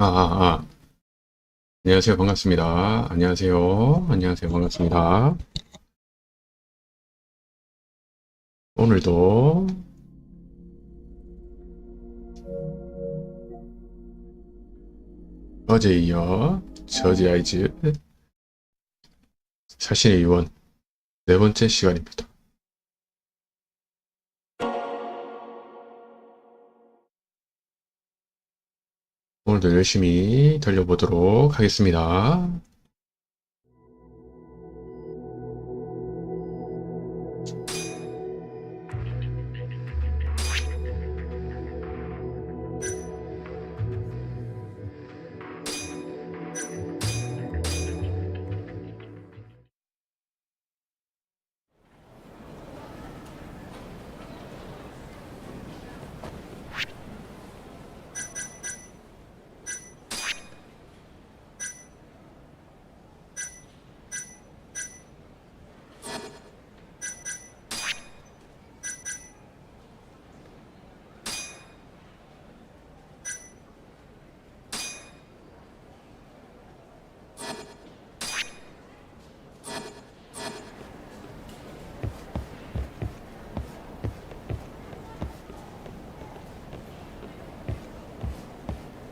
아, 아, 아. 안녕하세요. 반갑습니다. 안녕하세요. 안녕하세요. 반갑습니다. 오늘도 어제에 이어 저지아이즈 사신의유언 네 번째 시간입니다. 오늘도 열심히 달려보도록 하겠습니다.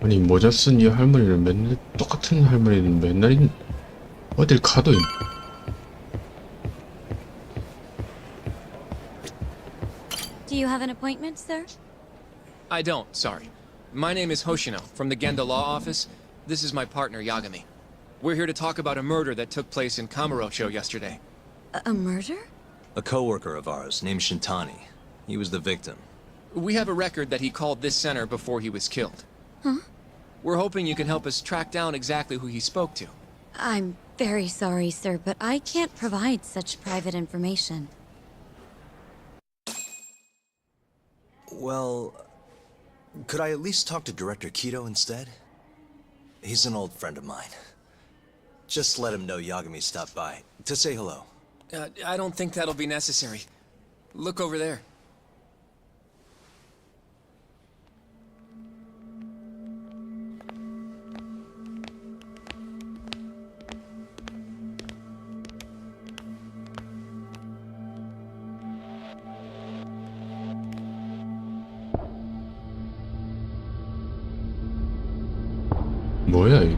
아니 모자 쓴 이 할머니는 맨날 똑같은 할머니는 맨날 어딜 가도 Do you have an appointment, sir? I don't, sorry. My name is Hoshino, from the Genda Law Office. This is my partner, Yagami. We're here to talk about a murder that took place in Kamurocho yesterday. A murder? A coworker of ours named Shintani. He was the victim. We have a record that he called this center before he was killed. Huh? We're hoping you can help us track down exactly who he spoke to. I'm very sorry, sir, but I can't provide such private information. Well, could I at least talk to Director Kido instead? He's an old friend of mine. Just let him know Yagami stopped by to say hello. I don't think that'll be necessary. Look over there. 뭐야 이거?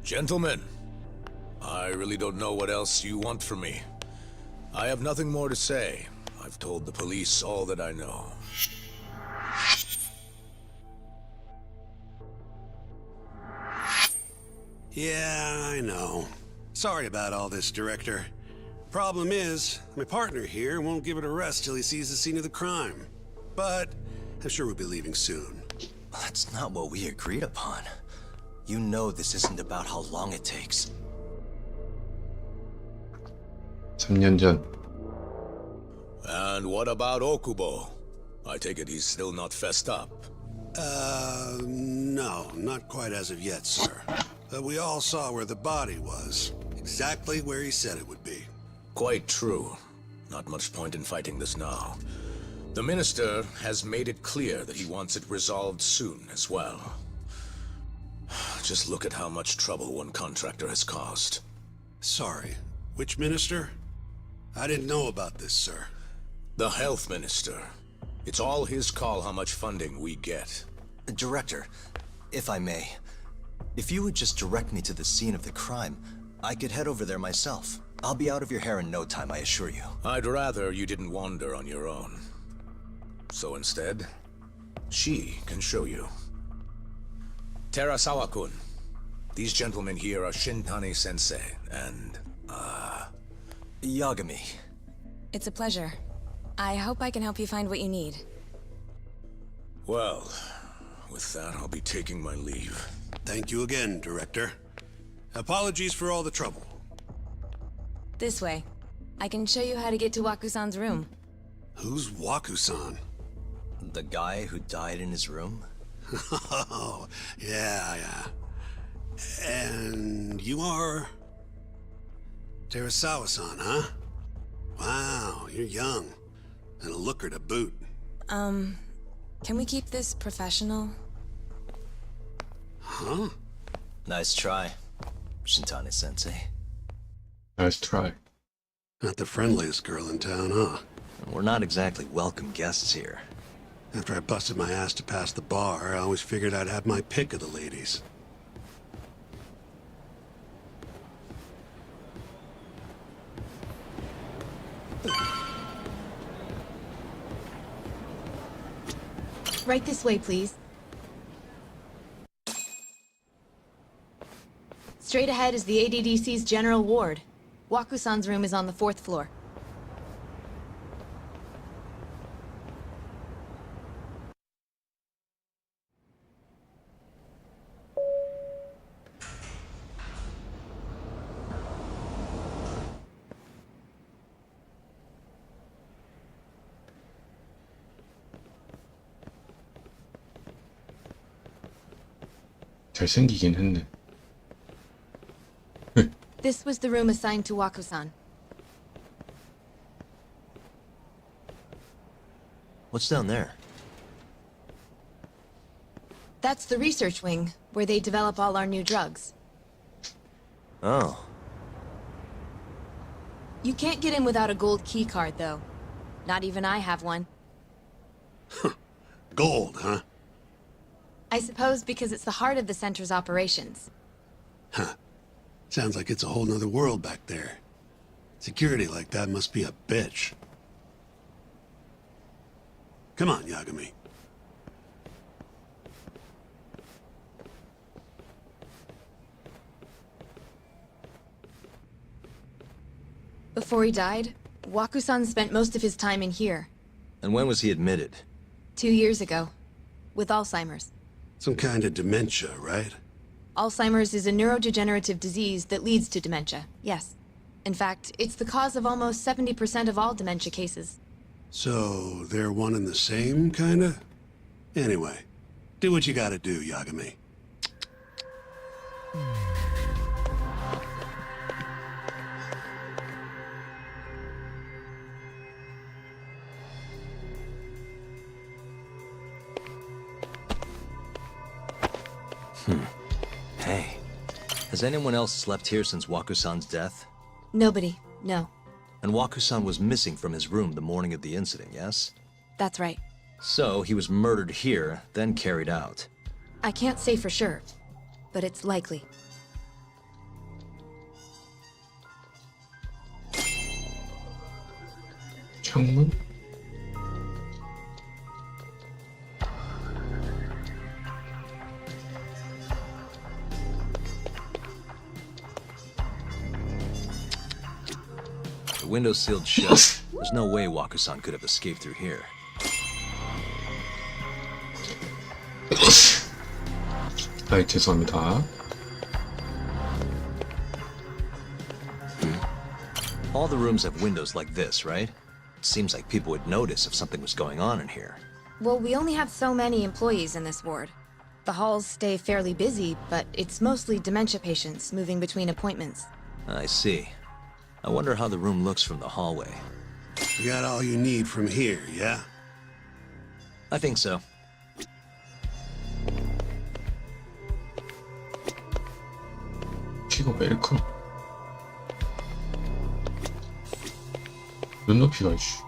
Gentlemen, I really don't know what else you want from me. I have nothing more to say. I've told the police all that I know. Yeah, I know. Sorry about all this, Director. Problem is, my partner here won't give it a rest till he sees the scene of the crime. But I'm sure we'll be leaving soon. That's not what we agreed upon. You know this isn't about how long it takes. 3년 전 And what about Okubo? I take it he's still not fessed up. No, not quite as of yet, sir. But we all saw where the body was. Exactly where he said it would be. Quite true. Not much point in fighting this now. The minister has made it clear that he wants it resolved soon as well. Just look at how much trouble one contractor has caused. Sorry, which minister? I didn't know about this, sir. The health minister. It's all his call how much funding we get. Director, if I may, if you would just direct me to the scene of the crime, I could head over there myself. I'll be out of your hair in no time, I assure you. I'd rather you didn't wander on your own. So instead, she can show you. Terasawa-kun, these gentlemen here are Shintani-sensei and, Yagami. It's a pleasure. I hope I can help you find what you need. well, with that I'll be taking my leave. Thank you again, Director. Apologies for all the trouble. This way. I can show you how to get to Waku-san's room. Who's Waku-san? The guy who died in his room? Oh, yeah. And you are... Terasawa-san, huh? Wow, you're young. And a looker to boot. Can we keep this professional? Huh? Nice try, Shintani-sensei. Nice try. Not the friendliest girl in town, huh? We're not exactly welcome guests here. After I busted my ass to pass the bar, I always figured I'd have my pick of the ladies. Right this way, please. Straight ahead is the ADDC's general ward. Waku-san's room is on the 4th floor. 잘생기긴 했네. This was the room assigned to Waku-san. What's down there? That's the research wing, where they develop all our new drugs. Oh, You can't get in without a gold key card, though. Not even I have one. Gold, huh? I suppose because it's the heart of the center's operations. Huh. Sounds like it's a whole nother world back there. Security like that must be a bitch. Come on, Yagami. Before he died, Waku-san spent most of his time in here. and when was he admitted? 2 years ago. With Alzheimer's. Some kind of dementia, right? Alzheimer's is a neurodegenerative disease that leads to dementia, yes. In fact, it's the cause of almost 70% of all dementia cases. So, they're one and the same, kinda? Anyway, do what you gotta do, Yagami. Hey, has anyone else slept here since Waku-san's death? Nobody, no. And Waku-san was missing from his room the morning of the incident, yes? That's right. So he was murdered here, then carried out. I can't say for sure, but it's likely. 창문? The window's sealed shut. There's no way Waku-san could have escaped through here. 아이, 죄송합니다. All the rooms have windows like this, right? It seems like people would notice if something was going on in here. Well, we only have so many employees in this ward. The halls stay fairly busy, but it's mostly dementia patients moving between appointments. I see. I wonder how the room looks from the hallway. You got all you need from here, yeah? I think so. 키가 왜 이렇게 커? 눈높이가 이씨.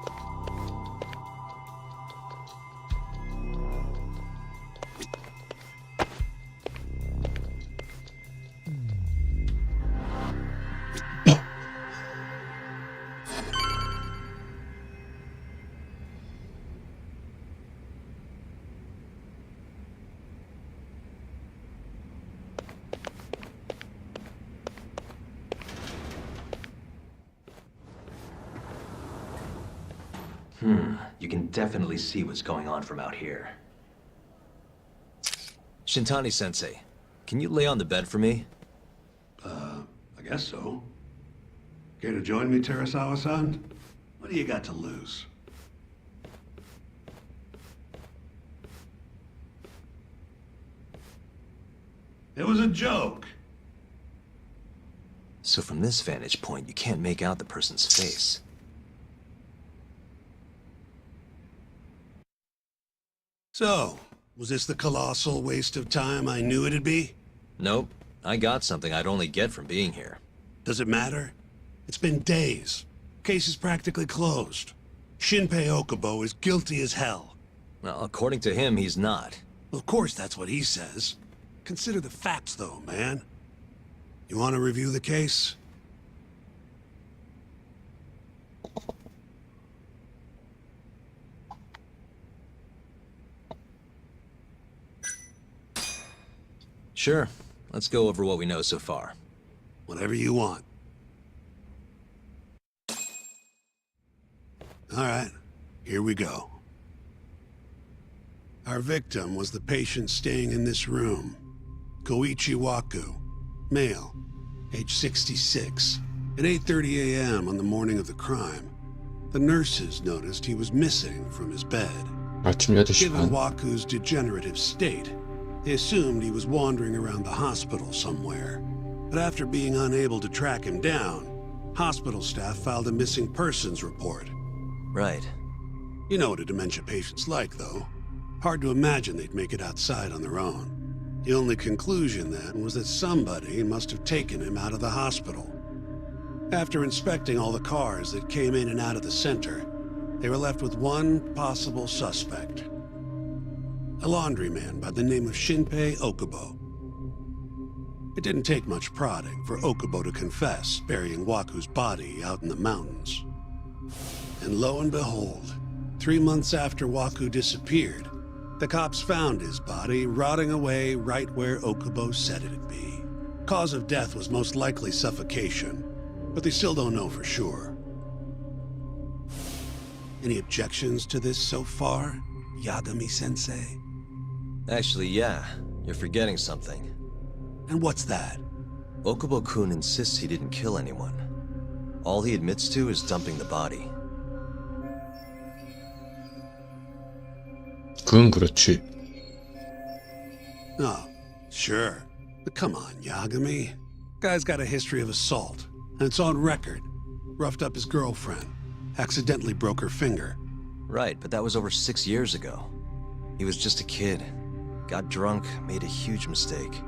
You can definitely see what's going on from out here. Shintani-sensei, can you lay on the bed for me? I guess so. Care to join me, Terasawa-san? What do you got to lose? It was a joke. So from this vantage point, you can't make out the person's face. So, was this the colossal waste of time I knew it'd be? Nope. I got something I'd only get from being here. Does it matter? It's been days. Case is practically closed. Shinpei Okubo is guilty as hell. Well, according to him, he's not. Of course that's what he says. Consider the facts, though, man. You want to review the case? Sure. Let's go over what we know so far. Whatever you want. All right, here we go. Our victim was the patient staying in this room. Koichi Waku, male, age 66. At 8:30 a.m. on the morning of the crime, the nurses noticed he was missing from his bed. 아침 8시 Given 반. Waku's degenerative state, they assumed he was wandering around the hospital somewhere. But after being unable to track him down, hospital staff filed a missing persons report. Right. You know what a dementia patient's like, though. Hard to imagine they'd make it outside on their own. The only conclusion then was that somebody must have taken him out of the hospital. After inspecting all the cars that came in and out of the center, they were left with one possible suspect. A laundryman by the name of Shinpei Okubo. It didn't take much prodding for Okubo to confess burying Waku's body out in the mountains. And lo and behold, 3 months after Waku disappeared, the cops found his body rotting away right where Okubo said it'd be. Cause of death was most likely suffocation, but they still don't know for sure. Any objections to this so far, Yagami-sensei? Actually, yeah. You're forgetting something. And what's that? Okubo-kun insists he didn't kill anyone. All he admits to is dumping the body. 그건 그렇지. Oh, sure. But come on, Yagami. Guy's got a history of assault, and it's on record. Roughed up his girlfriend. Accidentally broke her finger. Right, but that was over 6 years ago. He was just a kid. Got drunk, made a huge mistake.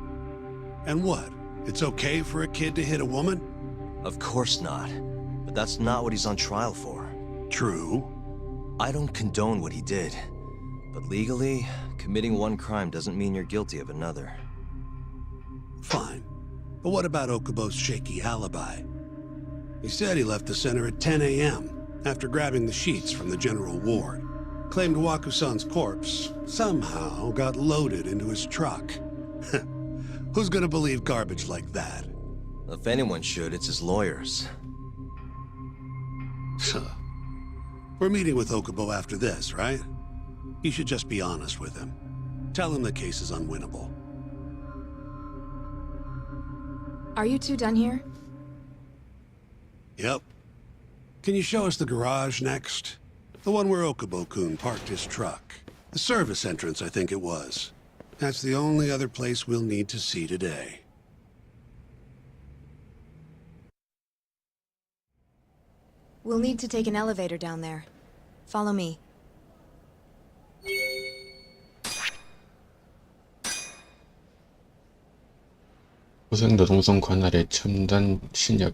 And what? It's okay for a kid to hit a woman? Of course not. But that's not what he's on trial for. True. I don't condone what he did. But legally, committing one crime doesn't mean you're guilty of another. Fine. But what about Okubo's shaky alibi? He said he left the center at 10 a.m. after grabbing the sheets from the general ward. Claimed Waku-san's corpse somehow got loaded into his truck. Who's gonna believe garbage like that? If anyone should, it's his lawyers. We're meeting with Okubo after this, right? You should just be honest with him. Tell him the case is unwinnable. Are you two done here? Yep. Can you show us the garage next? The one where Okubo-kun parked his truck. The service entrance, I think it was. That's the only other place we'll need to see today. We'll need to take an elevator down there. Follow me. 고생노동성 관할의 첨단 신약에서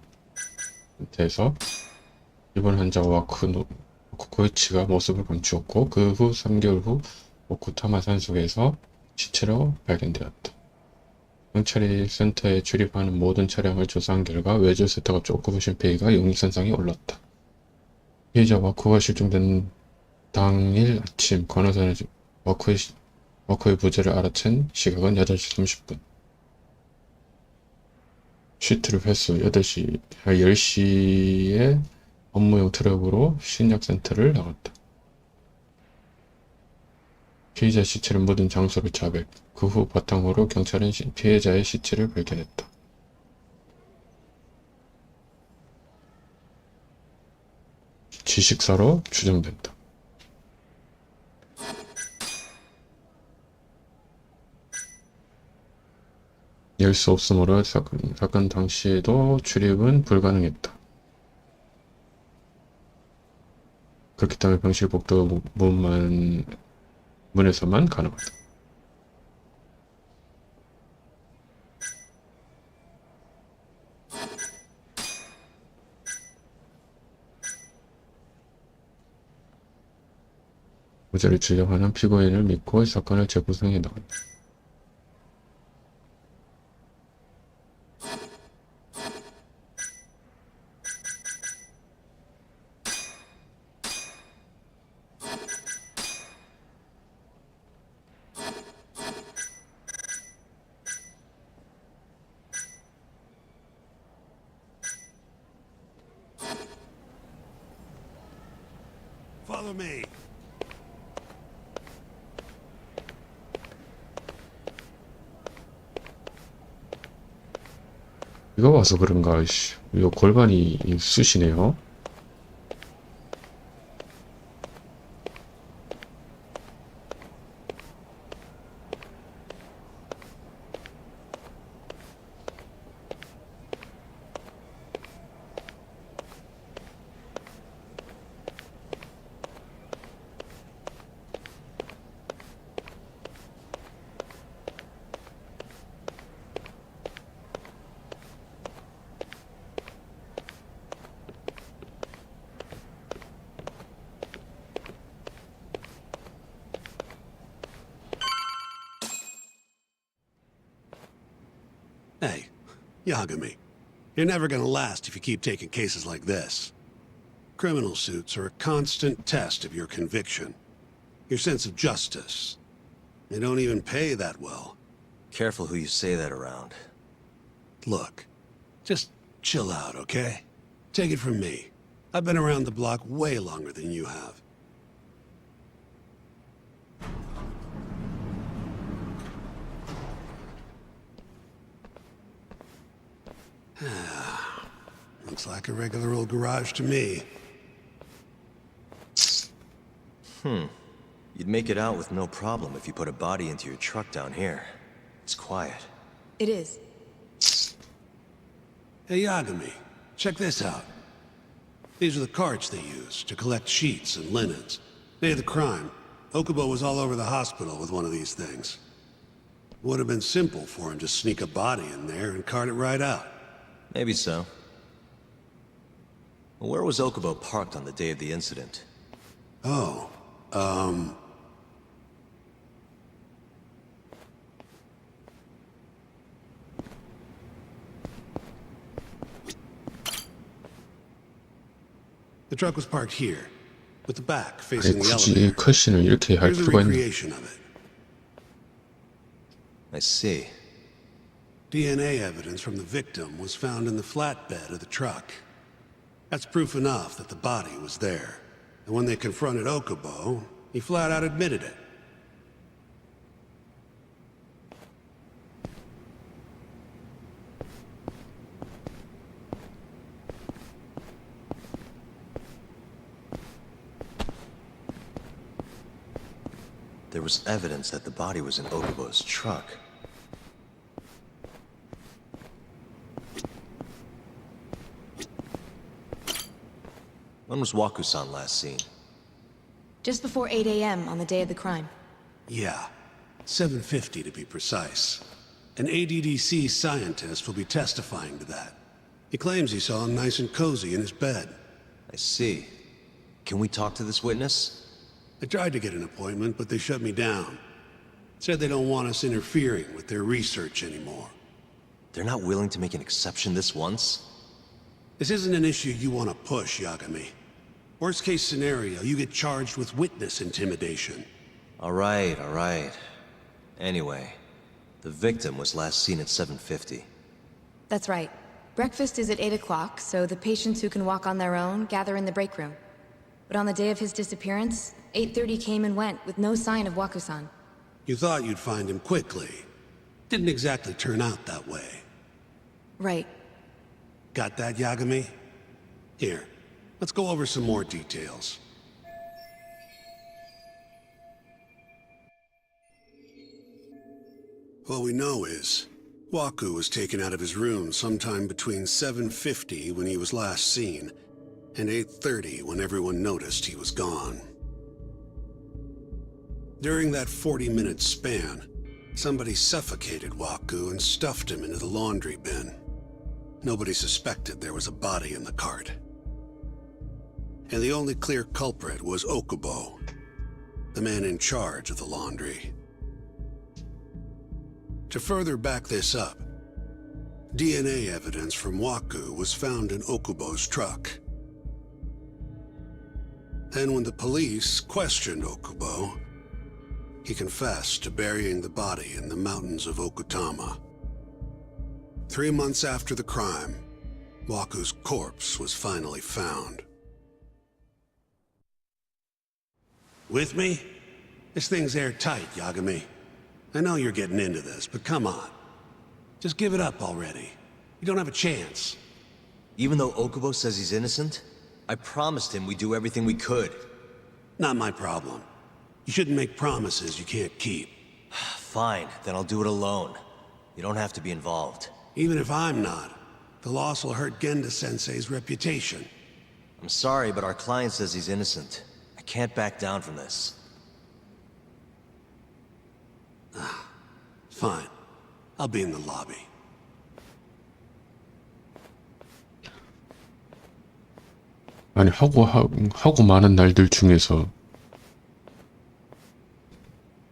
이번 환자와 코이치가 모습을 감추었고 그 후 3개월 후 오쿠타마 산속에서 시체로 발견되었다. 경찰이 센터에 출입하는 모든 차량을 조사한 결과 외주 세탁업체 오쿠부 신페이가 용의선상에 올랐다. 피해자 와쿠가 실종된 당일 아침 간호사는 와쿠의 부재를 알아챈 시각은 8시 30분. 시트를 횟수 10시에 업무용 트럭으로 신약센터를 나갔다. 피해자 시체를 묻은 장소를 자백, 그 후 바탕으로 경찰은 피해자의 시체를 발견했다. 지식사로 추정된다. 열 수 없으므로 사건 당시에도 출입은 불가능했다. 그렇기 때문에 병실 복도 문에서만 가능하다. 무죄를 주장하는 피고인을 믿고 사건을 재구성해 나간다. Follow me. 이거 와서 그런가, 씨. 이거 골반이 쑤시네요. Hey, Yagami, you're never gonna last if you keep taking cases like this. Criminal suits are a constant test of your conviction, your sense of justice. They don't even pay that well. Careful who you say that around. Look, just chill out, okay? Take it from me. I've been around the block way longer than you have. Looks like a regular old garage to me. You'd make it out with no problem if you put a body into your truck down here. It's quiet. It is. Hey, Yagami, check this out. These are the carts they use to collect sheets and linens. Day of the crime, Okubo was all over the hospital with one of these things. Would have been simple for him to sneak a body in there and cart it right out. Maybe so. Where was Okubo parked on the day of the incident? Oh, the truck was parked here, with the back 아니, facing the 굳이 elevator. 컷신을 이렇게 할 Here's a 필요가 있나? recreation of it. I see. DNA evidence from the victim was found in the flatbed of the truck. That's proof enough that the body was there. And when they confronted Okubo, he flat out admitted it. There was evidence that the body was in Okubo's truck. When was Waku-san last seen? Just before 8 a.m. on the day of the crime. Yeah, 7:50 to be precise. An ADDC scientist will be testifying to that. He claims he saw him nice and cozy in his bed. I see. Can we talk to this witness? I tried to get an appointment, but they shut me down. Said they don't want us interfering with their research anymore. They're not willing to make an exception this once? This isn't an issue you want to push, Yagami. Worst case scenario, you get charged with witness intimidation. All right, all right. Anyway, the victim was last seen at 7:50. That's right. Breakfast is at 8 o'clock, so the patients who can walk on their own gather in the break room. But on the day of his disappearance, 8:30 came and went with no sign of Waku-san. You thought you'd find him quickly. Didn't exactly turn out that way. Right. Got that, Yagami? Here, let's go over some more details. What we know is, Waku was taken out of his room sometime between 7:50 when he was last seen, and 8:30 when everyone noticed he was gone. During that 40-minute span, somebody suffocated Waku and stuffed him into the laundry bin. Nobody suspected there was a body in the cart. And the only clear culprit was Okubo, the man in charge of the laundry. To further back this up, DNA evidence from Waku was found in Okubo's truck. Then when the police questioned Okubo, he confessed to burying the body in the mountains of Okutama. 3 months after the crime, Waku's corpse was finally found. With me? This thing's airtight, Yagami. I know you're getting into this, but come on. Just give it up already. You don't have a chance. Even though Okubo says he's innocent, I promised him we'd do everything we could. Not my problem. You shouldn't make promises you can't keep. Fine, then I'll do it alone. You don't have to be involved. Even if I'm not, the loss will hurt Genda-sensei's reputation. I'm sorry, but our client says he's innocent. I can't back down from this. Fine. I'll be in the lobby. 아니, 하고 많은 날들 중에서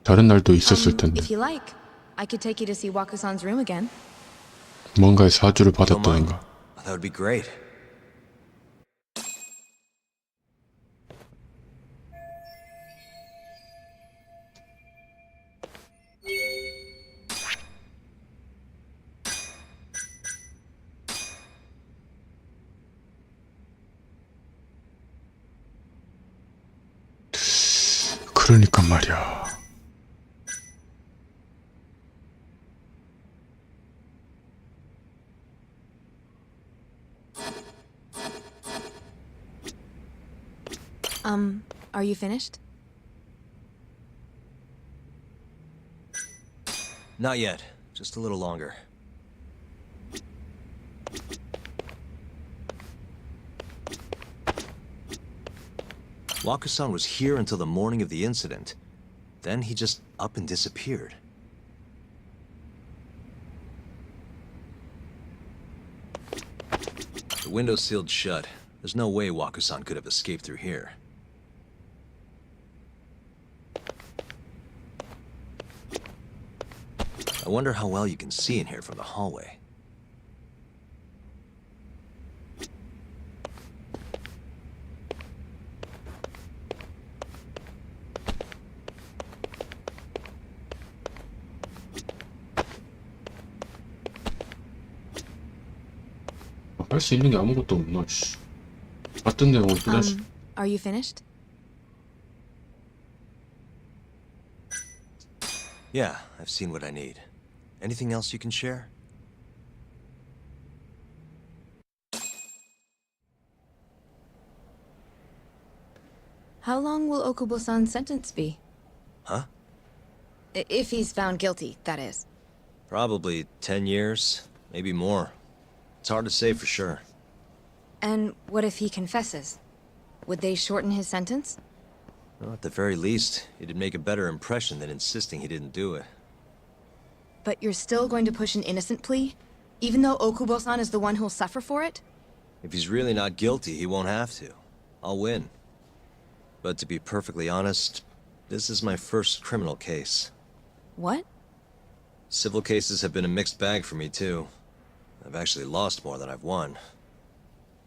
다른 날도 있었을 텐데 If you like, I could take you to see Waku-san's room again. 뭔가의 사주를 Don't mind. 받았다는가. That would be great. 그러니까 말이야. Are you finished? Not yet. Just a little longer. Waku-san was here until the morning of the incident. Then he just up and disappeared. The window's sealed shut. There's no way Waku-san could have escaped through here. I wonder how well you can see in here from the hallway. 할 수 있는 게 아무것도 없나, 씨. 같은 내용을 또다시. Are you finished? Yeah, I've seen what I need. Anything else you can share? How long will Okubo-san's sentence be? Huh? If he's found guilty, that is. Probably 10 years, maybe more. It's hard to say for sure. And what if he confesses? Would they shorten his sentence? Well, at the very least, it'd make a better impression than insisting he didn't do it. But you're still going to push an innocent plea? Even though Okubo-san is the one who'll suffer for it? If he's really not guilty, he won't have to. I'll win. But to be perfectly honest, this is my first criminal case. What? Civil cases have been a mixed bag for me, too. I've actually lost more than I've won.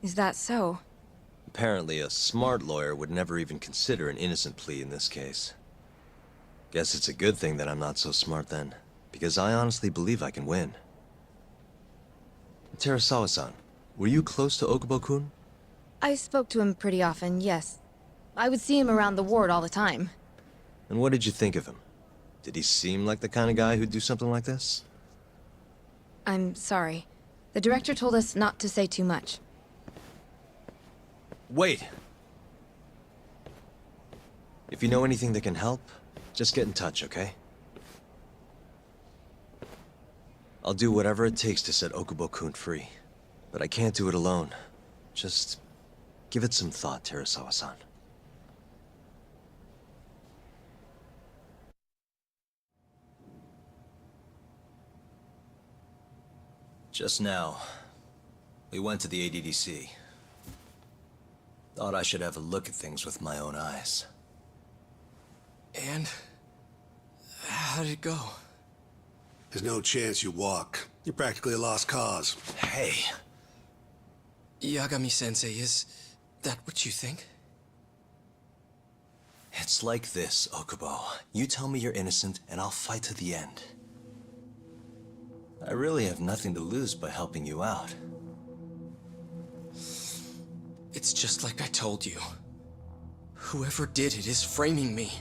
Is that so? Apparently, a smart lawyer would never even consider an innocent plea in this case. Guess it's a good thing that I'm not so smart then, because I honestly believe I can win. Terasawa-san, were you close to Okubo-kun? I spoke to him pretty often, yes. I would see him around the ward all the time. And what did you think of him? Did he seem like the kind of guy who'd do something like this? I'm sorry. The director told us not to say too much. Wait! If you know anything that can help, just get in touch, okay? I'll do whatever it takes to set Okubo-kun free. But I can't do it alone. Just give it some thought, Terasawa-san. Just now, we went to the ADDC. Thought I should have a look at things with my own eyes. And how did it go? There's no chance you walk. You're practically a lost cause. Hey, Yagami-sensei, is that what you think? it's like this, Okubo. You tell me you're innocent, and I'll fight to the end. I really have nothing to lose by helping you out. It's just like I told you. Whoever did it is framing me.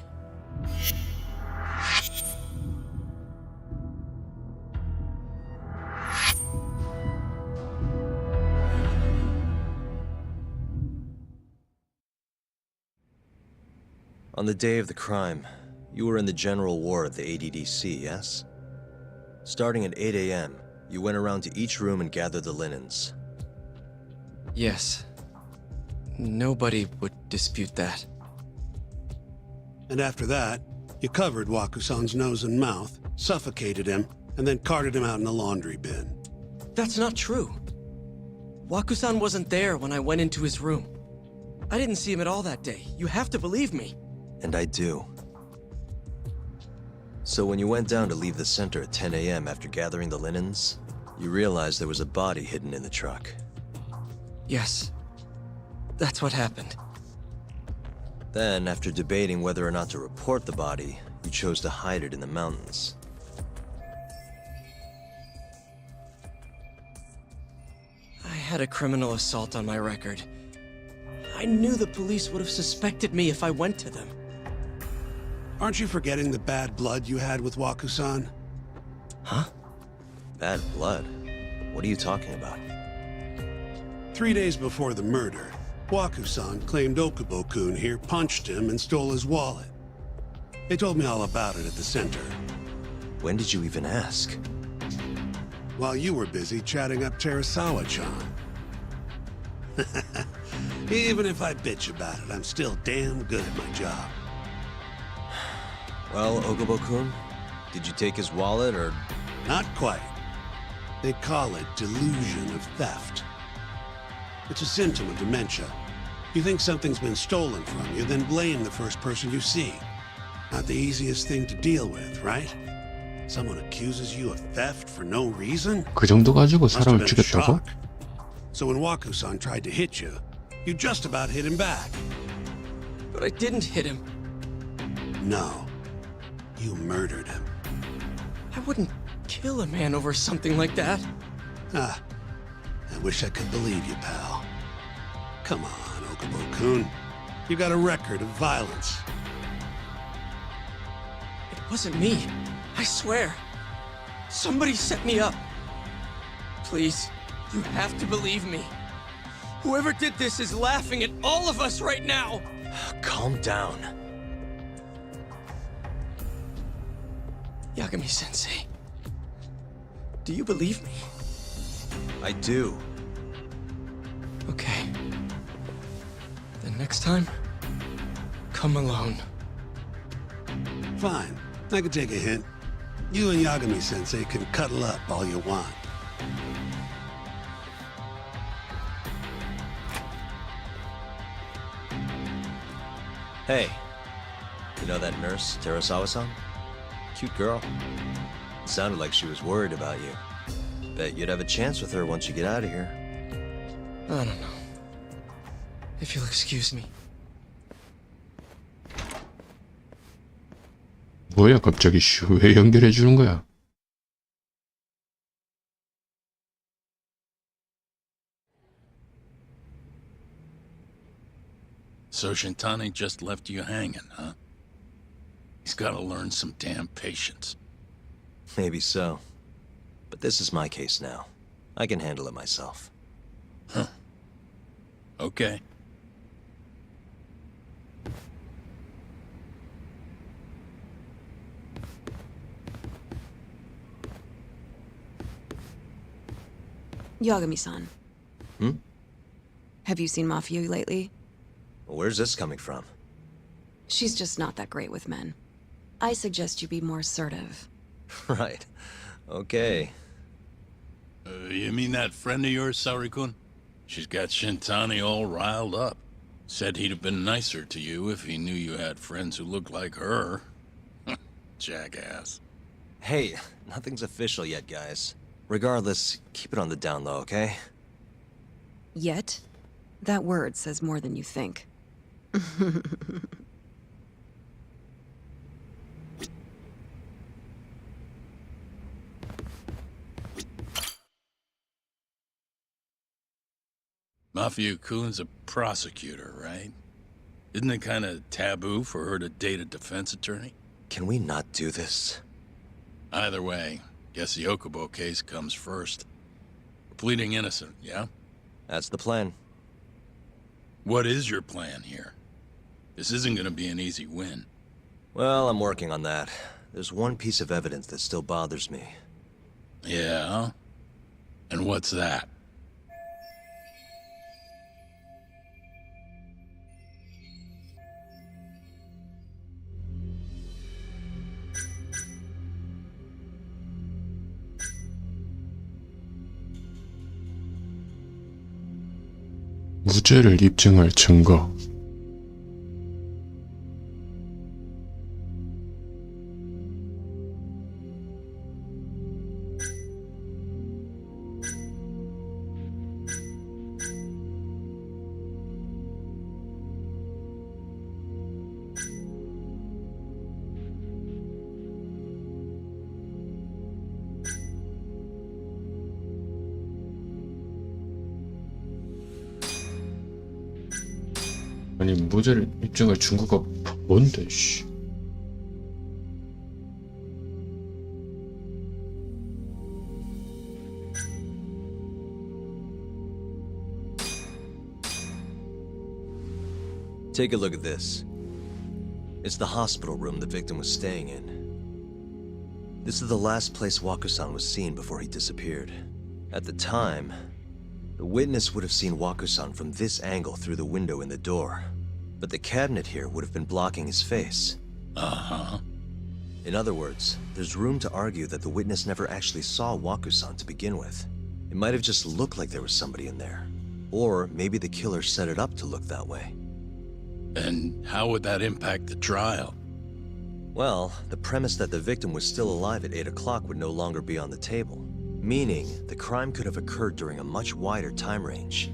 On the day of the crime, you were in the general ward of the ADDC, yes? Starting at 8 a.m., you went around to each room and gathered the linens. Yes. Nobody would dispute that. And after that, you covered Wakusan's nose and mouth, suffocated him, and then carted him out in the laundry bin. That's not true. Wakusan wasn't there when I went into his room. I didn't see him at all that day. You have to believe me. And I do. So when you went down to leave the center at 10 a.m. after gathering the linens, you realized there was a body hidden in the truck. Yes. That's what happened. Then, after debating whether or not to report the body, you chose to hide it in the mountains. I had a criminal assault on my record. I knew the police would have suspected me if I went to them. Aren't you forgetting the bad blood you had with Wakusan? Huh? Bad blood? What are you talking about? 3 days before the murder, Wakusan claimed Okubo-kun here punched him and stole his wallet. They told me all about it at the center. When did you even ask? While you were busy chatting up Terasawa-chan. Even if I bitch about it, I'm still damn good at my job. Well, Okubo-kun, did you take his wallet or... Not quite. They call it delusion of theft. It's a symptom of dementia. You think something's been stolen from you, then blame the first person you see. Not the easiest thing to deal with, right? Someone accuses you of theft for no reason? 그 정도 가지고 Must have 사람을 been a 죽였다고? shock. So when Wakusan tried to hit you, you just about hit him back. But I didn't hit him. No. You murdered him. I wouldn't kill a man over something like that. Ah, I wish I could believe you, pal. Come on, Okubo-kun. You got a record of violence. It wasn't me. I swear. Somebody set me up. Please, you have to believe me. Whoever did this is laughing at all of us right now. Calm down. Yagami-sensei, do you believe me? I do. Okay. Then next time, come alone. Fine. I can take a hint. You and Yagami-sensei can cuddle up all you want. Hey, you know that nurse, Terasawa-san? Cute girl. It sounded like she was worried about you. Bet you'd have a chance with her once you get out of here. I don't know. If you'll excuse me. 뭐야 갑자기 왜 연결해 주는 거야? So Shintani just left you hanging, huh? He's gotta learn some damn patience. Maybe so. But this is my case now. I can handle it myself. Huh. Okay. Yagami-san. Hmm? Have you seen Mafia lately? Where's this coming from? She's just not that great with men. I suggest you be more assertive. Right. Okay. You mean that friend of yours, Saori-kun? She's got Shintani all riled up. Said he'd have been nicer to you if he knew you had friends who looked like her. Jackass. Hey, nothing's official yet, guys. Regardless, keep it on the down low, okay? Yet? That word says more than you think. Mafia-kun's a prosecutor, right? Isn't it kind of taboo for her to date a defense attorney? Can we not do this? Either way, guess the Okubo case comes first. Pleading innocent, yeah? That's the plan. What is your plan here? This isn't gonna be an easy win. Well, I'm working on that. There's one piece of evidence that still bothers me. Yeah? And what's that? 무죄를 입증할 증거. 아니 무죄를 입증할 증거가 뭔데 씨. Take a look at this. It's the hospital room the victim was staying in. This is the last place Waku-san was seen before he disappeared. At the time, the witness would have seen Waku-san from this angle through the window in the door, but the cabinet here would have been blocking his face. Uh-huh. In other words, there's room to argue that the witness never actually saw Waku-san to begin with. It might have just looked like there was somebody in there. Or maybe the killer set it up to look that way. And how would that impact the trial? Well, the premise that the victim was still alive at 8 o'clock would no longer be on the table. Meaning, the crime could have occurred during a much wider time range.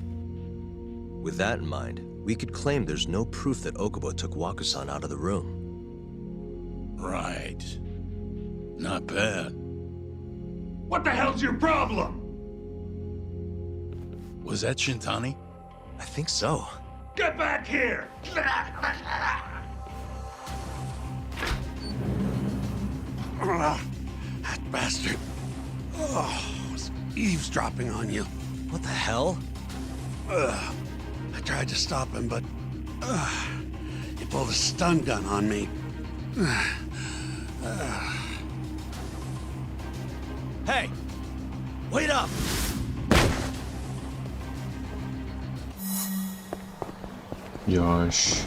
With that in mind, we could claim there's no proof that Okubo took Waku-san out of the room. Right. Not bad. What the hell's your problem? Was that Shintani? I think so. Get back here! That bastard. Oh, was eavesdropping on you. What the hell? I tried to stop him, but he pulled a stun gun on me. Hey! Wait up! 야씨.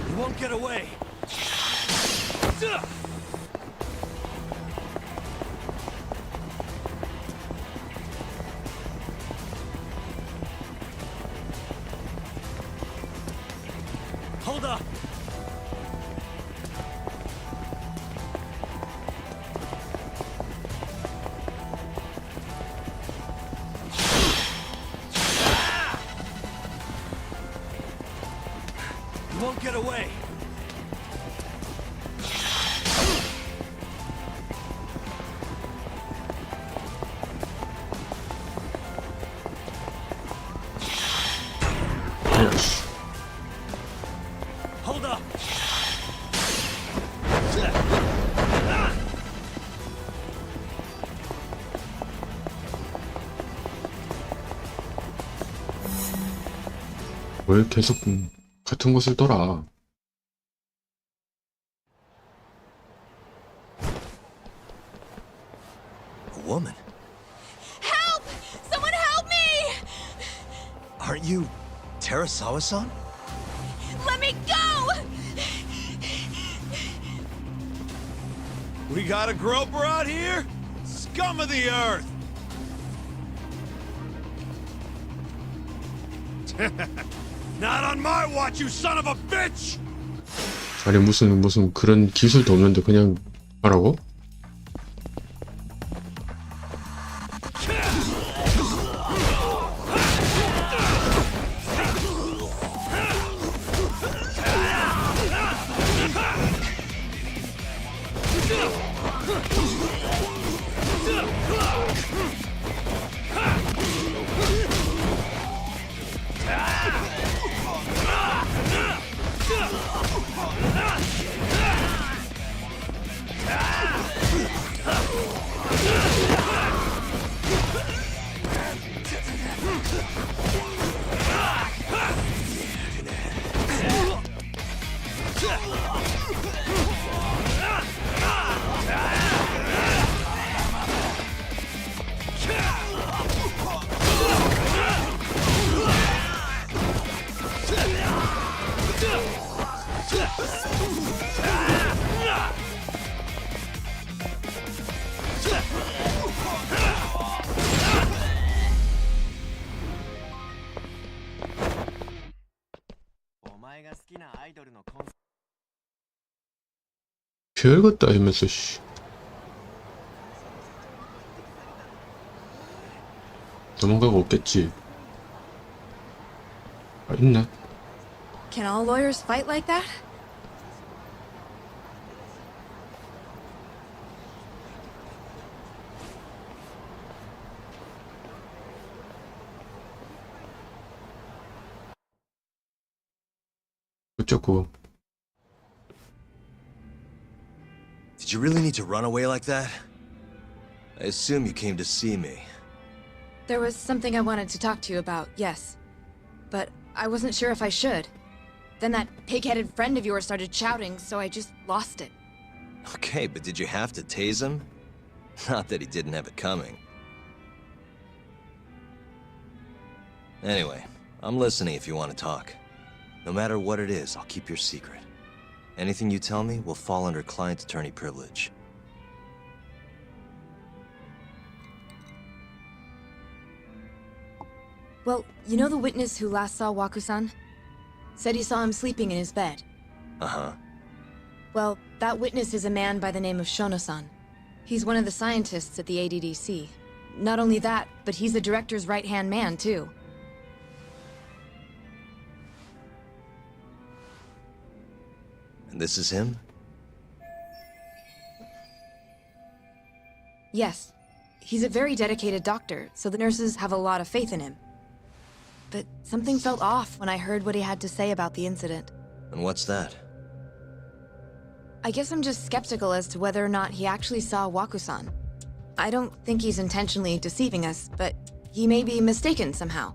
You won't get away! Hold up! You won't get away! 야씨. Hold up! 왜 계속 같은 곳을 돌아? A woman? Help! Someone help Aren't you Terasawa-san? Let me go! We got a groper out here? Scum of the earth! Not on my watch, you son of a bitch! 아니 무슨 그런 기술도 없는데 그냥 하라고? 별것도 아니면서 씨. 도망가고 없겠지. 아, 있네. Can all lawyers fight like that? 어쩌고. Did you really need to run away like that? I assume you came to see me. There was something I wanted to talk to you about, yes. But I wasn't sure if I should. Then that pig-headed friend of yours started shouting, so I just lost it. Okay, but did you have to tase him? Not that he didn't have it coming. Anyway, I'm listening if you want to talk. No matter what it is, I'll keep your secret. Anything you tell me will fall under client attorney privilege. Well, you know the witness who last saw Waku-san? Said he saw him sleeping in his bed. Uh-huh. Well, that witness is a man by the name of Shono-san. He's one of the scientists at the ADDC. Not only that, but he's the director's right-hand man, too. And this is him? Yes. He's a very dedicated doctor, so the nurses have a lot of faith in him. But something felt off when I heard what he had to say about the incident. And what's that? I guess I'm just skeptical as to whether or not he actually saw Waku-san. I don't think he's intentionally deceiving us, but he may be mistaken somehow.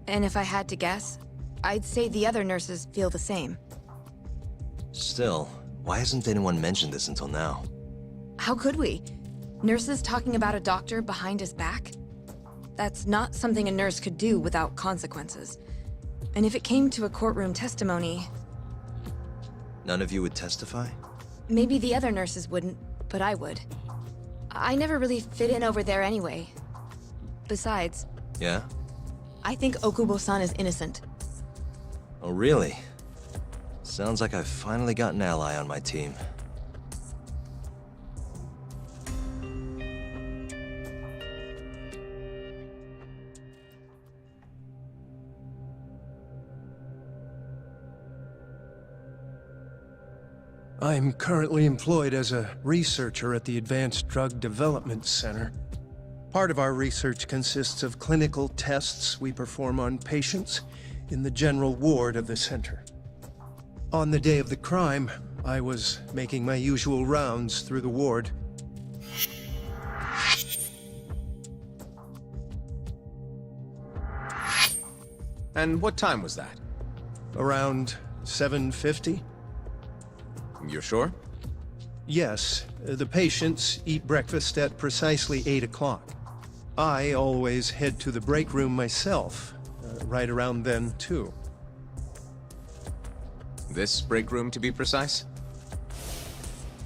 And if I had to guess, I'd say the other nurses feel the same. Still, why hasn't anyone mentioned this until now? How could we? Nurses talking about a doctor behind his back? That's not something a nurse could do without consequences. And if it came to a courtroom testimony... None of you would testify? Maybe the other nurses wouldn't, but I would. I never really fit in over there anyway. Besides... Yeah? I think Okubo-san is innocent. Oh, really? Sounds like I've finally got an ally on my team. I'm currently employed as a researcher at the Advanced Drug Development Center. Part of our research consists of clinical tests we perform on patients in the general ward of the center. On the day of the crime, I was making my usual rounds through the ward. And what time was that? Around 7:50? You're sure? Yes, the patients eat breakfast at precisely 8 o'clock. I always head to the break room myself, right around then, too. This break room, to be precise?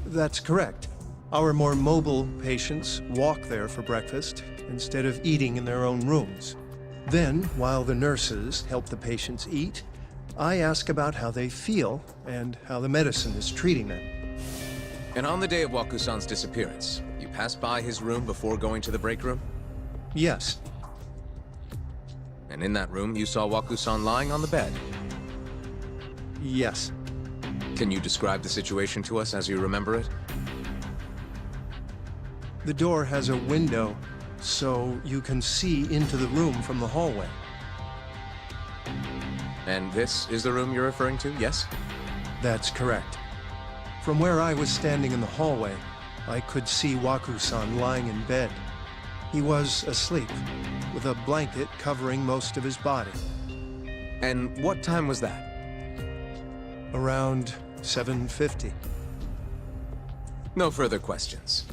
That's correct. Our more mobile patients walk there for breakfast instead of eating in their own rooms. Then, while the nurses help the patients eat, I ask about how they feel and how the medicine is treating them. And on the day of Waku-san's disappearance, you passed by his room before going to the break room? Yes, And in that room, you saw Waku-san lying on the bed. yes. Can you describe the situation to us as you remember it? The door has a window, so you can see into the room from the hallway. And this is the room you're referring to, yes? That's correct. From where I was standing in the hallway, I could see Waku-san lying in bed. He was asleep, with a blanket covering most of his body. And what time was that? Around 7:50. No further questions.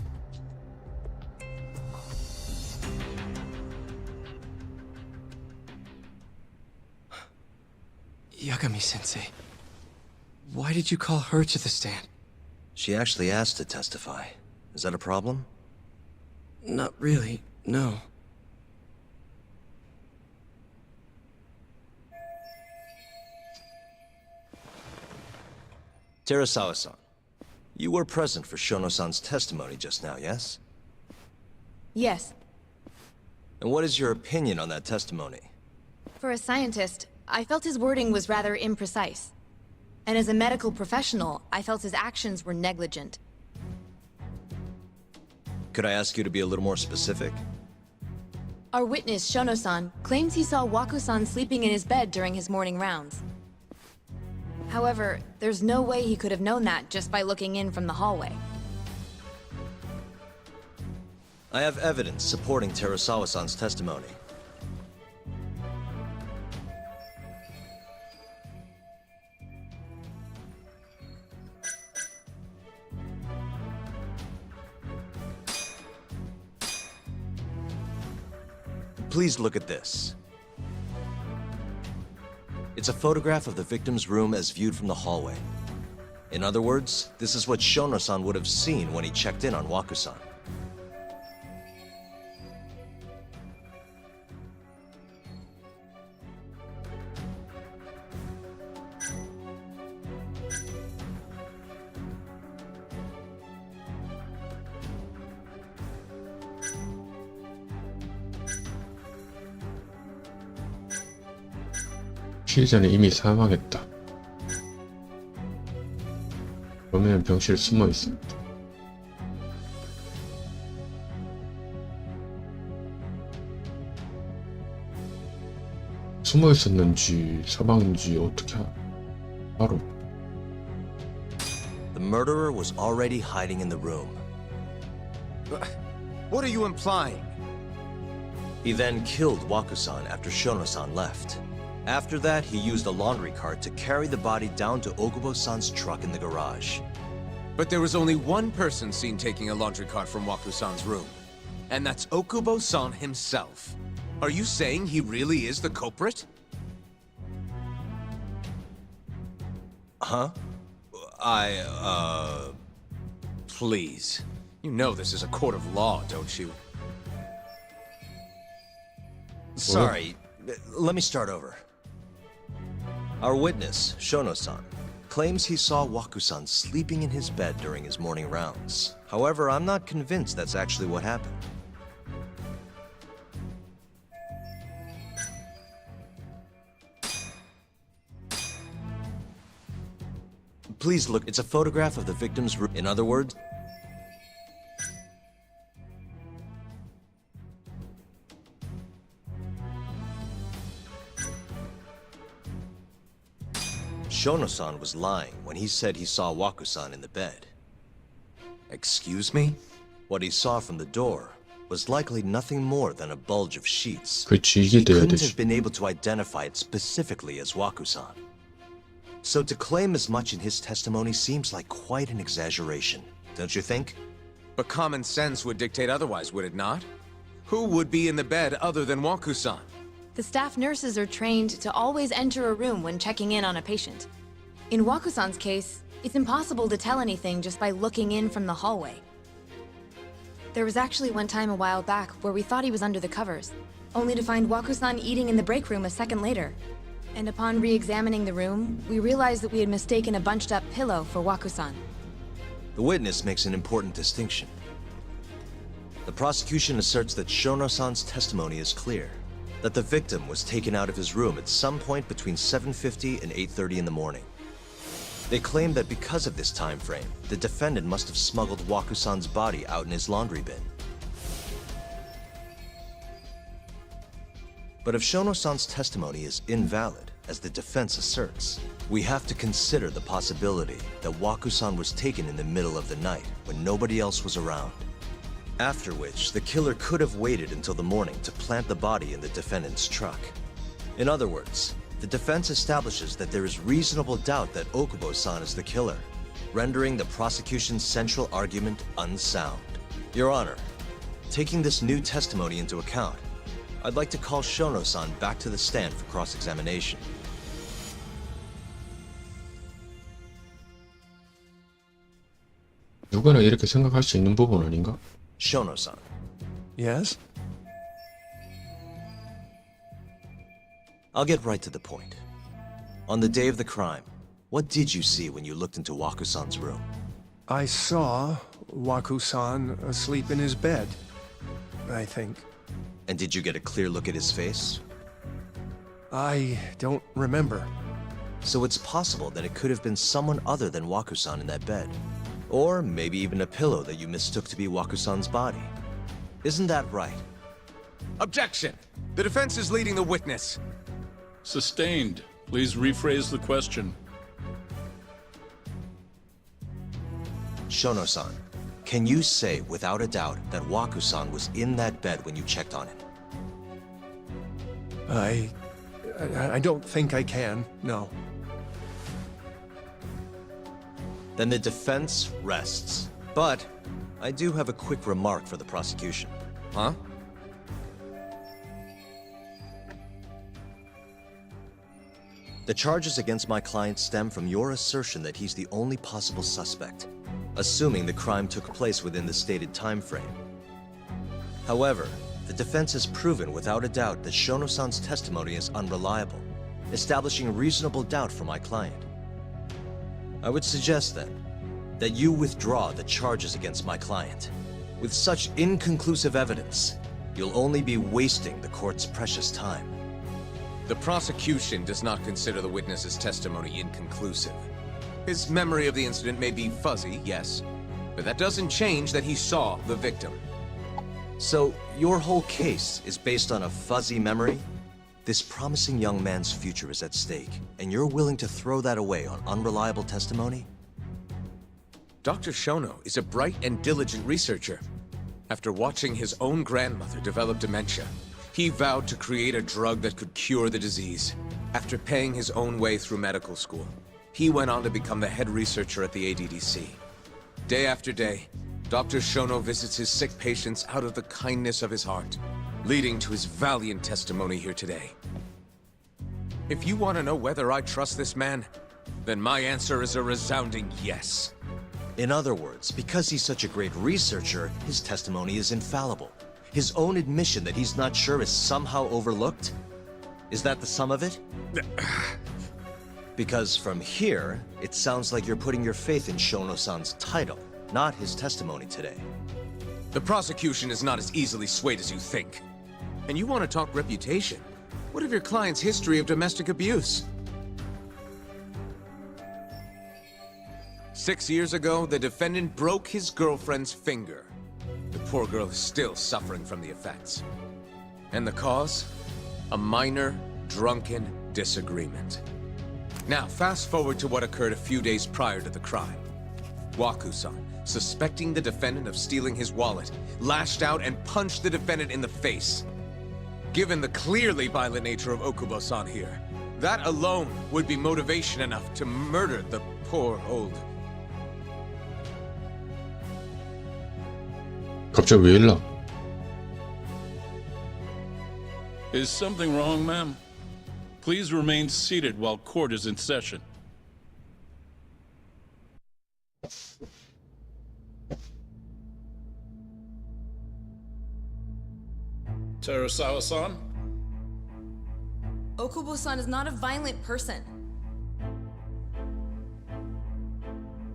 Yagami-sensei, why did you call her to the stand? She actually asked to testify. Is that a problem? Not really, no. Terasawa-san, you were present for Shono-san's testimony just now, yes? Yes. And what is your opinion on that testimony? For a scientist, I felt his wording was rather imprecise. And as a medical professional, I felt his actions were negligent. Could I ask you to be a little more specific? Our witness, Shono-san, claims he saw Waku-san sleeping in his bed during his morning rounds. However, there's no way he could have known that just by looking in from the hallway. I have evidence supporting Terasawa-san's testimony. Please look at this. It's a photograph of the victim's room as viewed from the hallway. In other words, this is what Shono-san would have seen when he checked in on Waku-san. 피해자는 이미 사망했다. 범인은 병실에 숨어 있었다. 숨어 있었는지 사망인지 어떻게 알아? The murderer was already hiding in the room. What are you implying? He then killed Waku-san after Shono-san left. After that, he used a laundry cart to carry the body down to Okubo-san's truck in the garage. But there was only one person seen taking a laundry cart from Waku-san's room. And that's Okubo-san himself. Are you saying he really is the culprit? Huh? Please. You know this is a court of law, don't you? Sorry, let me start over. Our witness, Shono-san, claims he saw Waku-san sleeping in his bed during his morning rounds. However, I'm not convinced that's actually what happened. Please look, it's a photograph of the victim's room. In other words, Shono-san was lying when he said he saw Waku-san in the bed. Excuse me? What he saw from the door was likely nothing more than a bulge of sheets. 그치, He 이게 돼야 couldn't 되지. have been able to identify it specifically as Waku-san. So to claim as much in his testimony seems like quite an exaggeration, don't you think? But common sense would dictate otherwise, would it not? Who would be in the bed other than Waku-san? The staff nurses are trained to always enter a room when checking in on a patient. In Wakusan's case, it's impossible to tell anything just by looking in from the hallway. There was actually one time a while back where we thought he was under the covers, only to find Wakusan eating in the break room a second later. And upon re-examining the room, we realized that we had mistaken a bunched-up pillow for Wakusan. The witness makes an important distinction. The prosecution asserts that Shono-san's testimony is clear, that the victim was taken out of his room at some point between 7:50 and 8:30 in the morning. They claim that because of this time frame, the defendant must have smuggled Wakusan's body out in his laundry bin. But if Shono-san's testimony is invalid, as the defense asserts, we have to consider the possibility that Wakusan was taken in the middle of the night when nobody else was around. After which, the killer could have waited until the morning to plant the body in the defendant's truck. In other words, the defense establishes that there is reasonable doubt that Okubo-san is the killer, rendering the prosecution's central argument unsound. Your Honor, taking this new testimony into account, I'd like to call Shono-san back to the stand for cross-examination. 누구나 이렇게 생각할 수 있는 부분 아닌가? Shono-san. Yes? I'll get right to the point. On the day of the crime, what did you see when you looked into Waku-san's room? I saw Waku-san asleep in his bed, I think. And did you get a clear look at his face? I don't remember. So it's possible that it could have been someone other than Waku-san in that bed. Or maybe even a pillow that you mistook to be Waku-san's body. Isn't that right? Objection! The defense is leading the witness. Sustained. Please rephrase the question. Shono-san, can you say without a doubt that Waku-san was in that bed when you checked on him? I don't think I can, no. Then the defense rests. But I do have a quick remark for the prosecution. Huh? The charges against my client stem from your assertion that he's the only possible suspect, assuming the crime took place within the stated time frame. However, the defense has proven without a doubt that Shono-san's testimony is unreliable, establishing reasonable doubt for my client. I would suggest then that you withdraw the charges against my client. With such inconclusive evidence, you'll only be wasting the court's precious time. The prosecution does not consider the witness's testimony inconclusive. His memory of the incident may be fuzzy, yes, but that doesn't change that he saw the victim. So, your whole case is based on a fuzzy memory? This promising young man's future is at stake, and you're willing to throw that away on unreliable testimony? Dr. Shono is a bright and diligent researcher. After watching his own grandmother develop dementia, he vowed to create a drug that could cure the disease. After paying his own way through medical school, he went on to become the head researcher at the ADDC. Day after day, Dr. Shono visits his sick patients out of the kindness of his heart, leading to his valiant testimony here today. If you want to know whether I trust this man, then my answer is a resounding yes. In other words, because he's such a great researcher, his testimony is infallible. His own admission that he's not sure is somehow overlooked? Is that the sum of it? Because from here, it sounds like you're putting your faith in Shono-san's title, not his testimony today. The prosecution is not as easily swayed as you think. And you want to talk reputation? What of your client's history of domestic abuse? 6 years ago, the defendant broke his girlfriend's finger. The poor girl is still suffering from the effects. And the cause? A minor, drunken disagreement. Now, fast forward to what occurred a few days prior to the crime. Waku-san, suspecting the defendant of stealing his wallet, lashed out and punched the defendant in the face. Given the clearly violent nature of Okubo-san here, that alone would be motivation enough to murder the poor old... 갑자기 왜 일나? Is something wrong, ma'am? Please remain seated while court is in session. Terasawa-san? Okubo-san is not a violent person.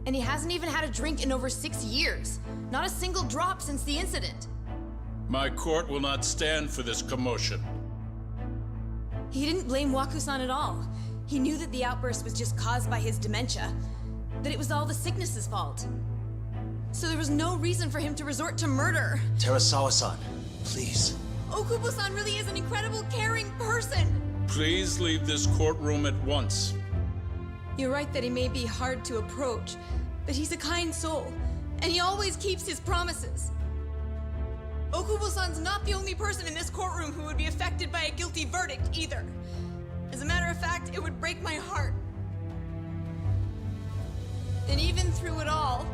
And he hasn't even had a drink in over 6 years. Not a single drop since the incident. My court will not stand for this commotion. He didn't blame Waku-san at all. He knew that the outburst was just caused by his dementia, that it was all the sickness's fault. So there was no reason for him to resort to murder. Terasawa-san, please. Okubo-san really is an incredible, caring person. Please leave this courtroom at once. You're right that he may be hard to approach, but he's a kind soul, and he always keeps his promises. Okubo-san's not the only person in this courtroom who would be affected by a guilty verdict, either. As a matter of fact, it would break my heart. And even through it all,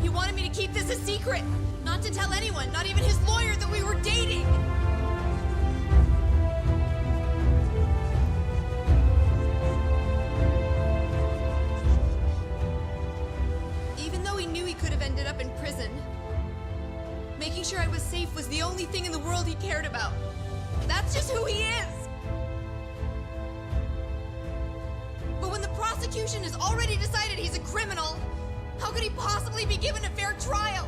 he wanted me to keep this a secret, not to tell anyone, not even his lawyer, that we were dating. Even though he knew he could have ended up in prison, making sure I was safe was the only thing in the world he cared about. That's just who he is! But when the prosecution has already decided he's a criminal, how could he possibly be given a fair trial?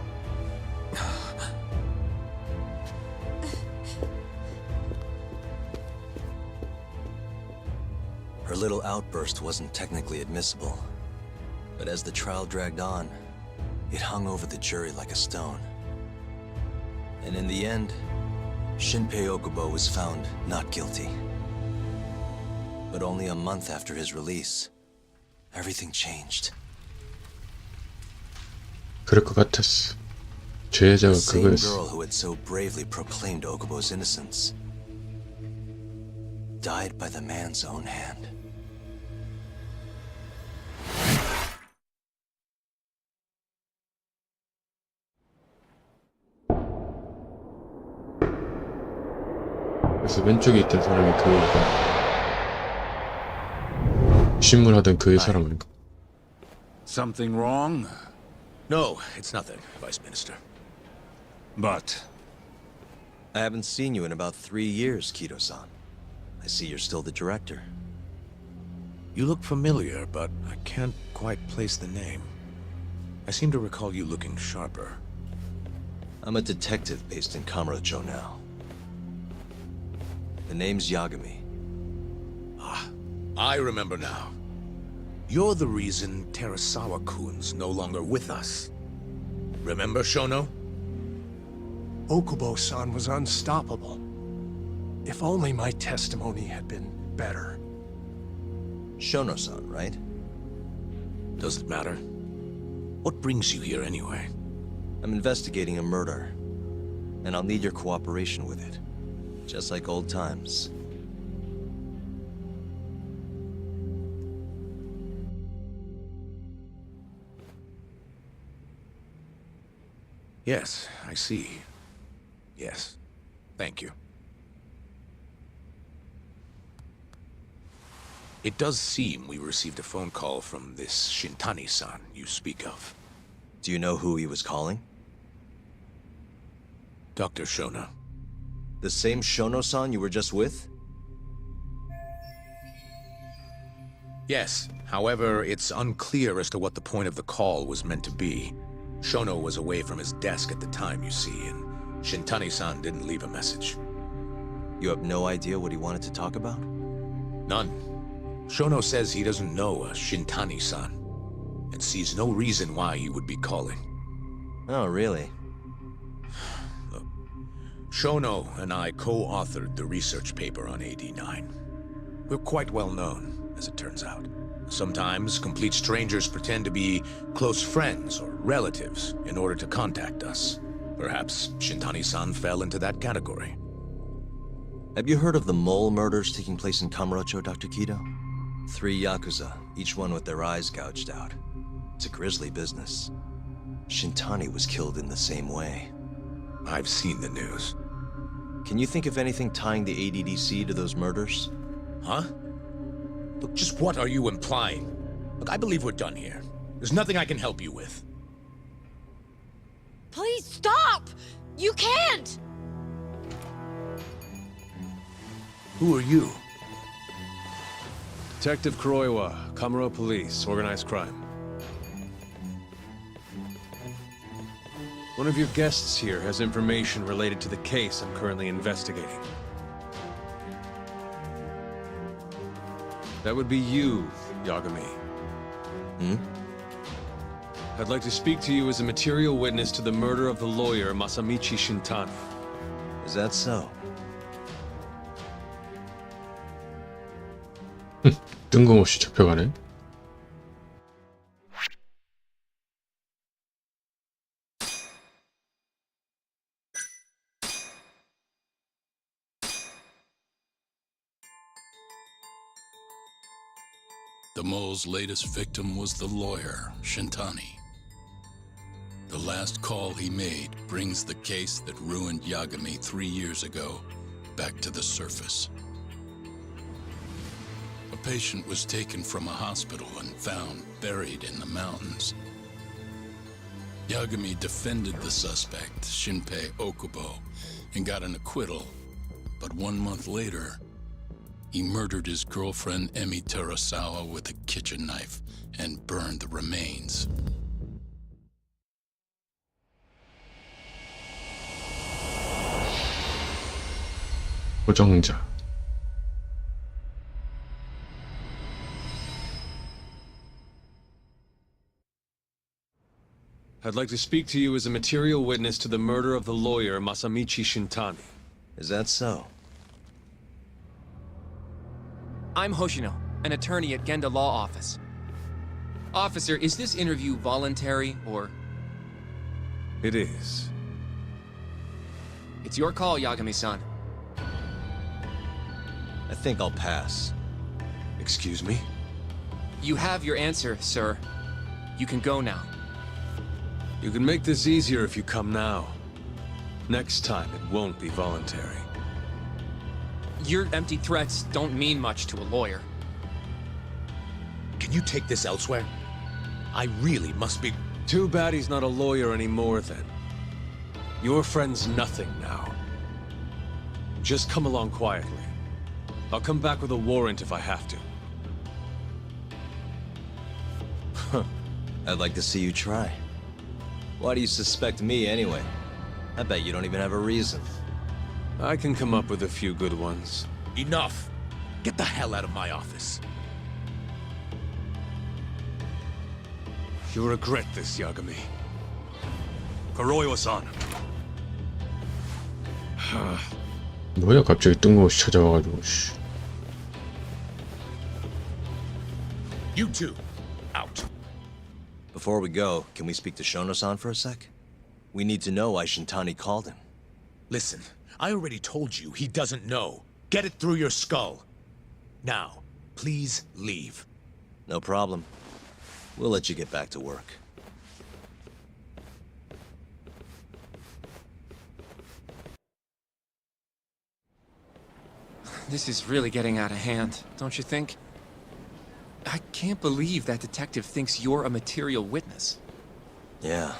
Her little outburst wasn't technically admissible, but as the trial dragged on, it hung over the jury like a stone. And in the end, Shinpei Okubo was found not guilty. But only a month after his release, everything changed. 그럴 것 같았어. 죄자가 The same 그거였어. girl who had so bravely proclaimed Okubo's innocence died by the man's own hand. 그래서 왼쪽에 있던 사람이 그거가 신문하던 그의 사람 아닌가? Something wrong? No, it's nothing, Vice Minister. But I haven't seen you in about 3 years, Kido-san. I see you're still the director. You look familiar, but I can't quite place the name. I seem to recall you looking sharper. I'm a detective based in Kamurocho now. The name's Yagami. Ah, I remember now. You're the reason Terasawa-kun's no longer with us. Remember, Shono? Okubo-san was unstoppable. If only my testimony had been better. Shono-san, right? Does it matter? What brings you here anyway? I'm investigating a murder, and I'll need your cooperation with it. Just like old times. Yes, I see. Yes. Thank you. It does seem we received a phone call from this Shintani-san you speak of. Do you know who he was calling? Dr. Shono. The same Shono-san you were just with? Yes. However, it's unclear as to what the point of the call was meant to be. Shono was away from his desk at the time, you see, and Shintani-san didn't leave a message. You have no idea what he wanted to talk about? None. Shono says he doesn't know a Shintani-san, and sees no reason why he would be calling. Oh, really? Look, Shono and I co-authored the research paper on AD9. We're quite well known, as it turns out. Sometimes complete strangers pretend to be close friends or relatives in order to contact us. Perhaps Shintani-san fell into that category. Have you heard of the mole murders taking place in Kamurocho, Dr. Kido? 3 Yakuza, each one with their eyes gouged out. It's a grisly business. Shintani was killed in the same way. I've seen the news. Can you think of anything tying the ADDC to those murders? Huh? Look, just what are you implying? Look, I believe we're done here. There's nothing I can help you with. Please stop! You can't! Who are you? Detective Kuroiwa, Kamuro Police, Organized Crime. One of your guests here has information related to the case I'm currently investigating. That would be you, Yagami. Hmm? I'd like to speak to you as a material witness to the murder of the lawyer Masamichi Shintani. Is that so? 뜬금없이 잡혀가네. The mole's latest victim was the lawyer, Shintani. The last call he made brings the case that ruined Yagami 3 years ago back to the surface. A patient was taken from a hospital and found buried in the mountains. Yagami defended the suspect, Shinpei Okubo, and got an acquittal. But 1 month later, he murdered his girlfriend Emi Terasawa with a kitchen knife and burned the remains. 고정자. I'd like to speak to you as a material witness to the murder of the lawyer Masamichi Shintani. Is that so? I'm Hoshino, an attorney at Genda Law Office. Officer, is this interview voluntary, or...? It is. It's your call, Yagami-san. I think I'll pass. Excuse me? You have your answer, sir. You can go now. You can make this easier if you come now. Next time, it won't be voluntary. Your empty threats don't mean much to a lawyer. Can you take this elsewhere? I really must be... Too bad he's not a lawyer anymore, then. Your friend's nothing now. Just come along quietly. I'll come back with a warrant if I have to. I'd like to see you try. Why do you suspect me anyway? I bet you don't even have a reason. I can come up with a few good ones. Enough! Get the hell out of my office. You'll regret this, Yagami. Kuroiwa-san. 뭐야 갑자기 뜬금없이 찾아와가지고. 씨. You two, out. Before we go, can we speak to Shono-san for a sec? We need to know why Shintani called him. Listen, I already told you he doesn't know. Get it through your skull. Now, please leave. No problem. We'll let you get back to work. This is really getting out of hand, don't you think? I can't believe that detective thinks you're a material witness. Yeah.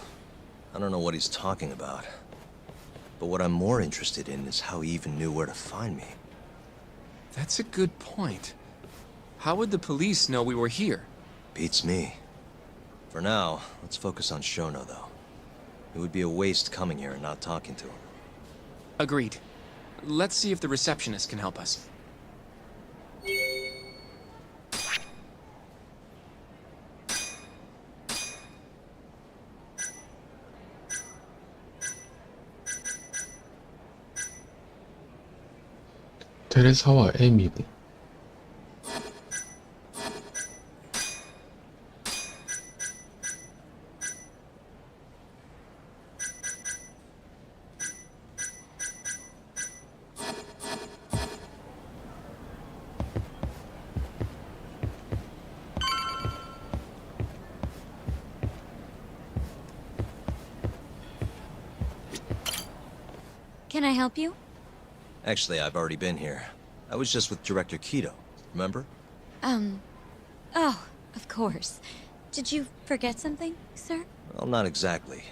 I don't know what he's talking about. But what I'm more interested in is how he even knew where to find me. That's a good point. How would the police know we were here? Beats me. For now, let's focus on Shono, though. It would be a waste coming here and not talking to him. Agreed. Let's see if the receptionist can help us. 테레사와 에미고. Can I help you? Actually, I've already been here. I was just with Director Keto, remember? Oh, of course. Did you forget something, sir? Well, not exactly.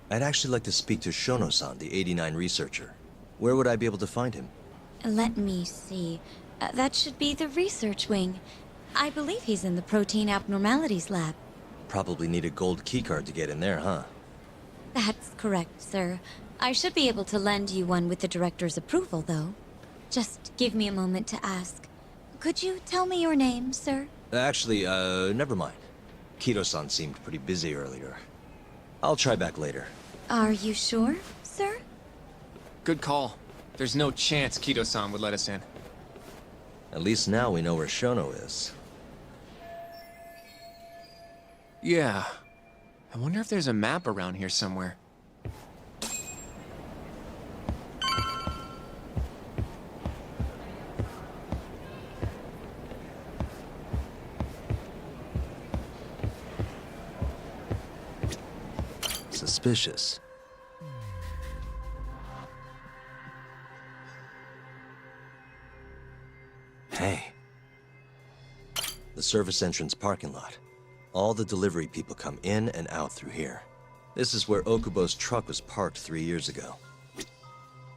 I'd actually like to speak to Shono-san, the 89 researcher. Where would I be able to find him? Let me see. That should be the research wing. I believe he's in the protein abnormalities lab. Probably need a gold keycard to get in there, huh? That's correct, sir. I should be able to lend you one with the director's approval, though. Just give me a moment to ask. Could you tell me your name, sir? Actually, never mind. Keto-san seemed pretty busy earlier. I'll try back later. Are you sure, sir? Good call. There's no chance Keto-san would let us in. At least now we know where Shono is. Yeah. I wonder if there's a map around here somewhere. Suspicious. Hey. The service entrance parking lot. All the delivery people come in and out through here. This is where Okubo's truck was parked 3 years ago.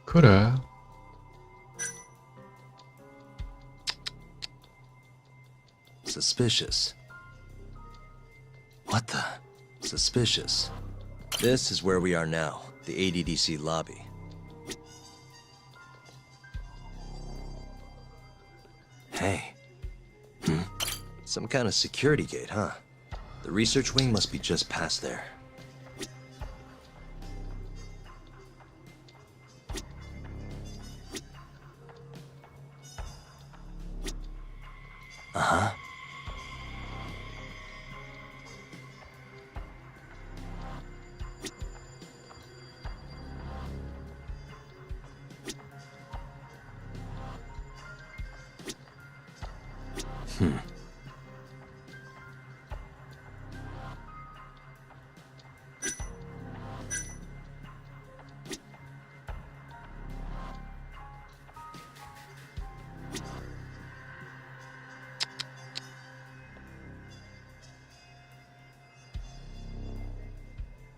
그래. Suspicious. What the? Suspicious. This is where we are now, the ADDC lobby. Hey. Some kind of security gate, huh? The research wing must be just past there. Uh-huh.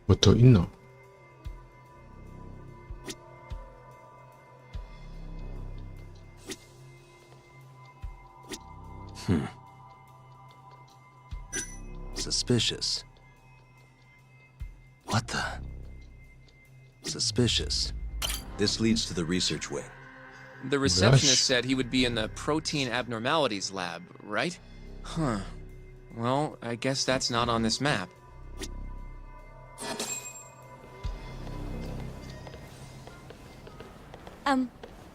뭐 더 있나? Suspicious. What the? Suspicious. This leads to the research wing. The receptionist said he would be in the protein abnormalities lab, right? Huh. Well, I guess that's not on this map.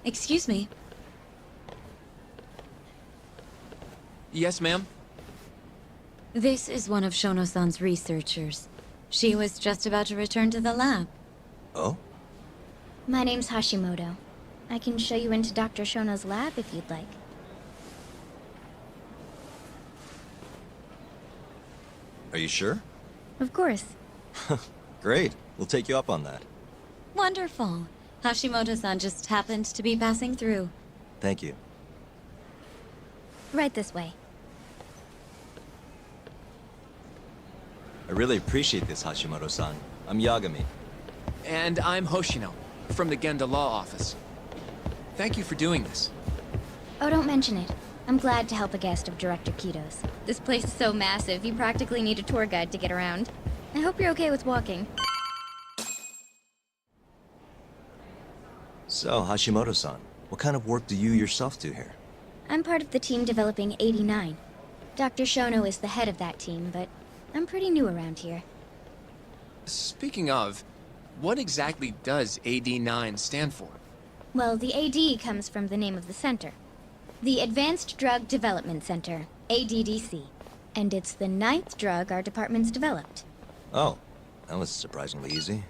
Excuse me. Yes, ma'am? This is one of Shono-san's researchers. She was just about to return to the lab. Oh? My name's Hashimoto. I can show you into Dr. Shono's lab if you'd like. Are you sure? Of course. Great. We'll take you up on that. Wonderful. Hashimoto-san just happened to be passing through. Thank you. Right this way. I really appreciate this, Hashimoto-san. I'm Yagami. And I'm Hoshino, from the Genda Law Office. Thank you for doing this. Oh, don't mention it. I'm glad to help a guest of Director Keto's. This place is so massive, you practically need a tour guide to get around. I hope you're okay with walking. So, Hashimoto-san, what kind of work do you yourself do here? I'm part of the team developing 89. Dr. Shono is the head of that team, but I'm pretty new around here. Speaking of, what exactly does AD9 stand for? Well, the AD comes from the name of the center. The Advanced Drug Development Center, ADDC. And it's the 9th drug our department's developed. Oh, that was surprisingly easy.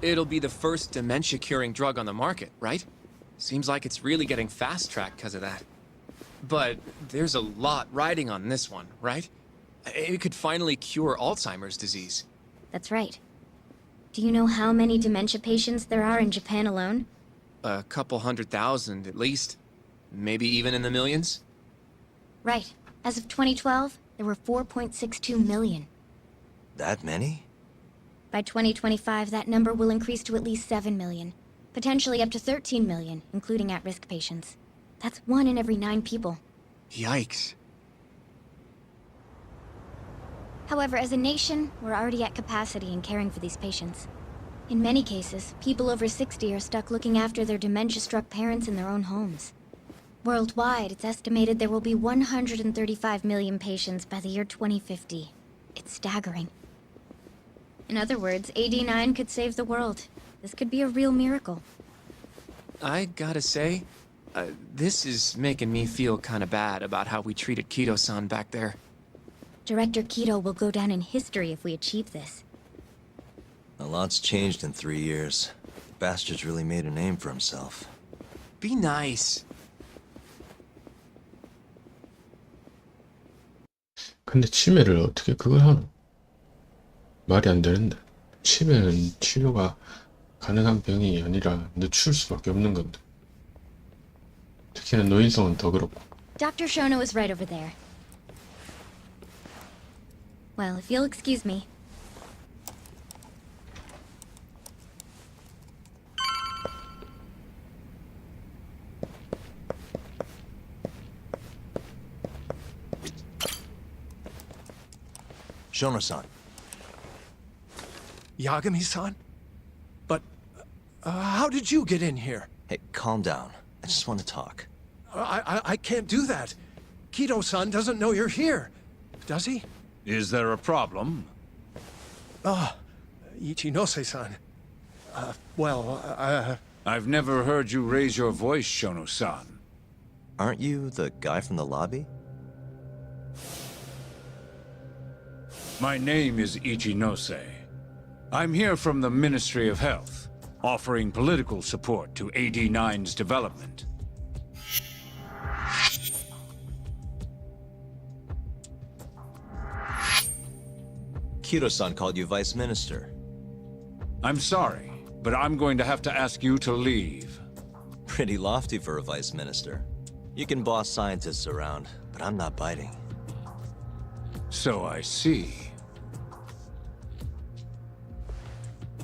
It'll be the first dementia-curing drug on the market, right? Seems like it's really getting fast-tracked because of that. But there's a lot riding on this one, right? It could finally cure Alzheimer's disease. That's right. Do you know how many dementia patients there are in Japan alone? A couple 100,000 at least. Maybe even in the millions? Right. As of 2012, there were 4.62 million. That many? By 2025, that number will increase to at least 7 million. Potentially up to 13 million, including at-risk patients. That's 1 in every 9 people. Yikes. However, as a nation, we're already at capacity in caring for these patients. In many cases, people over 60 are stuck looking after their dementia-struck parents in their own homes. Worldwide, it's estimated there will be 135 million patients by the year 2050. It's staggering. In other words, AD9 could save the world. This could be a real miracle. I gotta say, this is making me feel kinda bad about how we treated Kido-san back there. Director Kido will go down in history if we achieve this. A lot's changed in 3 years. The bastard's really made a name for himself. Be nice. 근데 치매를 어떻게 그걸 하노? 말이 안 되는데. 치매는 치료가 가능한 병이 아니라 늦출 수밖에 없는 건데. 특히나 노인성은 더 그렇고. Dr. Shono is right over there. Well, if you'll excuse me. Shono-san. Yagami-san? But, how did you get in here? Hey, calm down. I just want to talk. I can't do that. Kido-san doesn't know you're here, does he? Is there a problem? Ichinose-san. I've never heard you raise your voice, Shono-san. Aren't you the guy from the lobby? My name is Ichinose. I'm here from the Ministry of Health, offering political support to AD9's development. Kido-san called you Vice Minister. I'm sorry, but I'm going to have to ask you to leave. Pretty lofty for a Vice Minister. You can boss scientists around, but I'm not biting. So I see.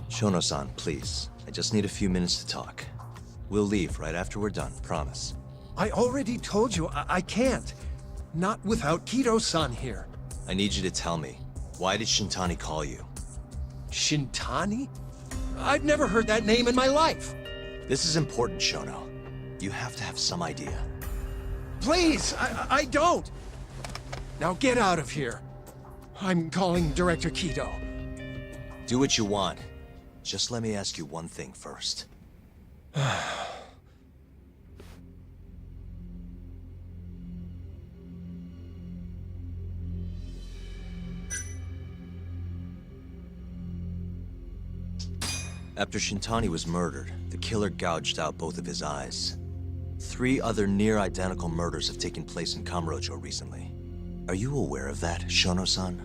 Shono-san, please. I just need a few minutes to talk. We'll leave right after we're done, promise. I already told you I can't. Not without Kido-san here. I need you to tell me, why did Shintani call you? Shintani? I've never heard that name in my life. This is important, Shono. You have to have some idea. Please, I don't. Now get out of here. I'm calling Director Kido. Do what you want. Just let me ask you one thing first. After Shintani was murdered, the killer gouged out both of his eyes. 3 other near-identical murders have taken place in Kamurocho recently. Are you aware of that, Shono-san?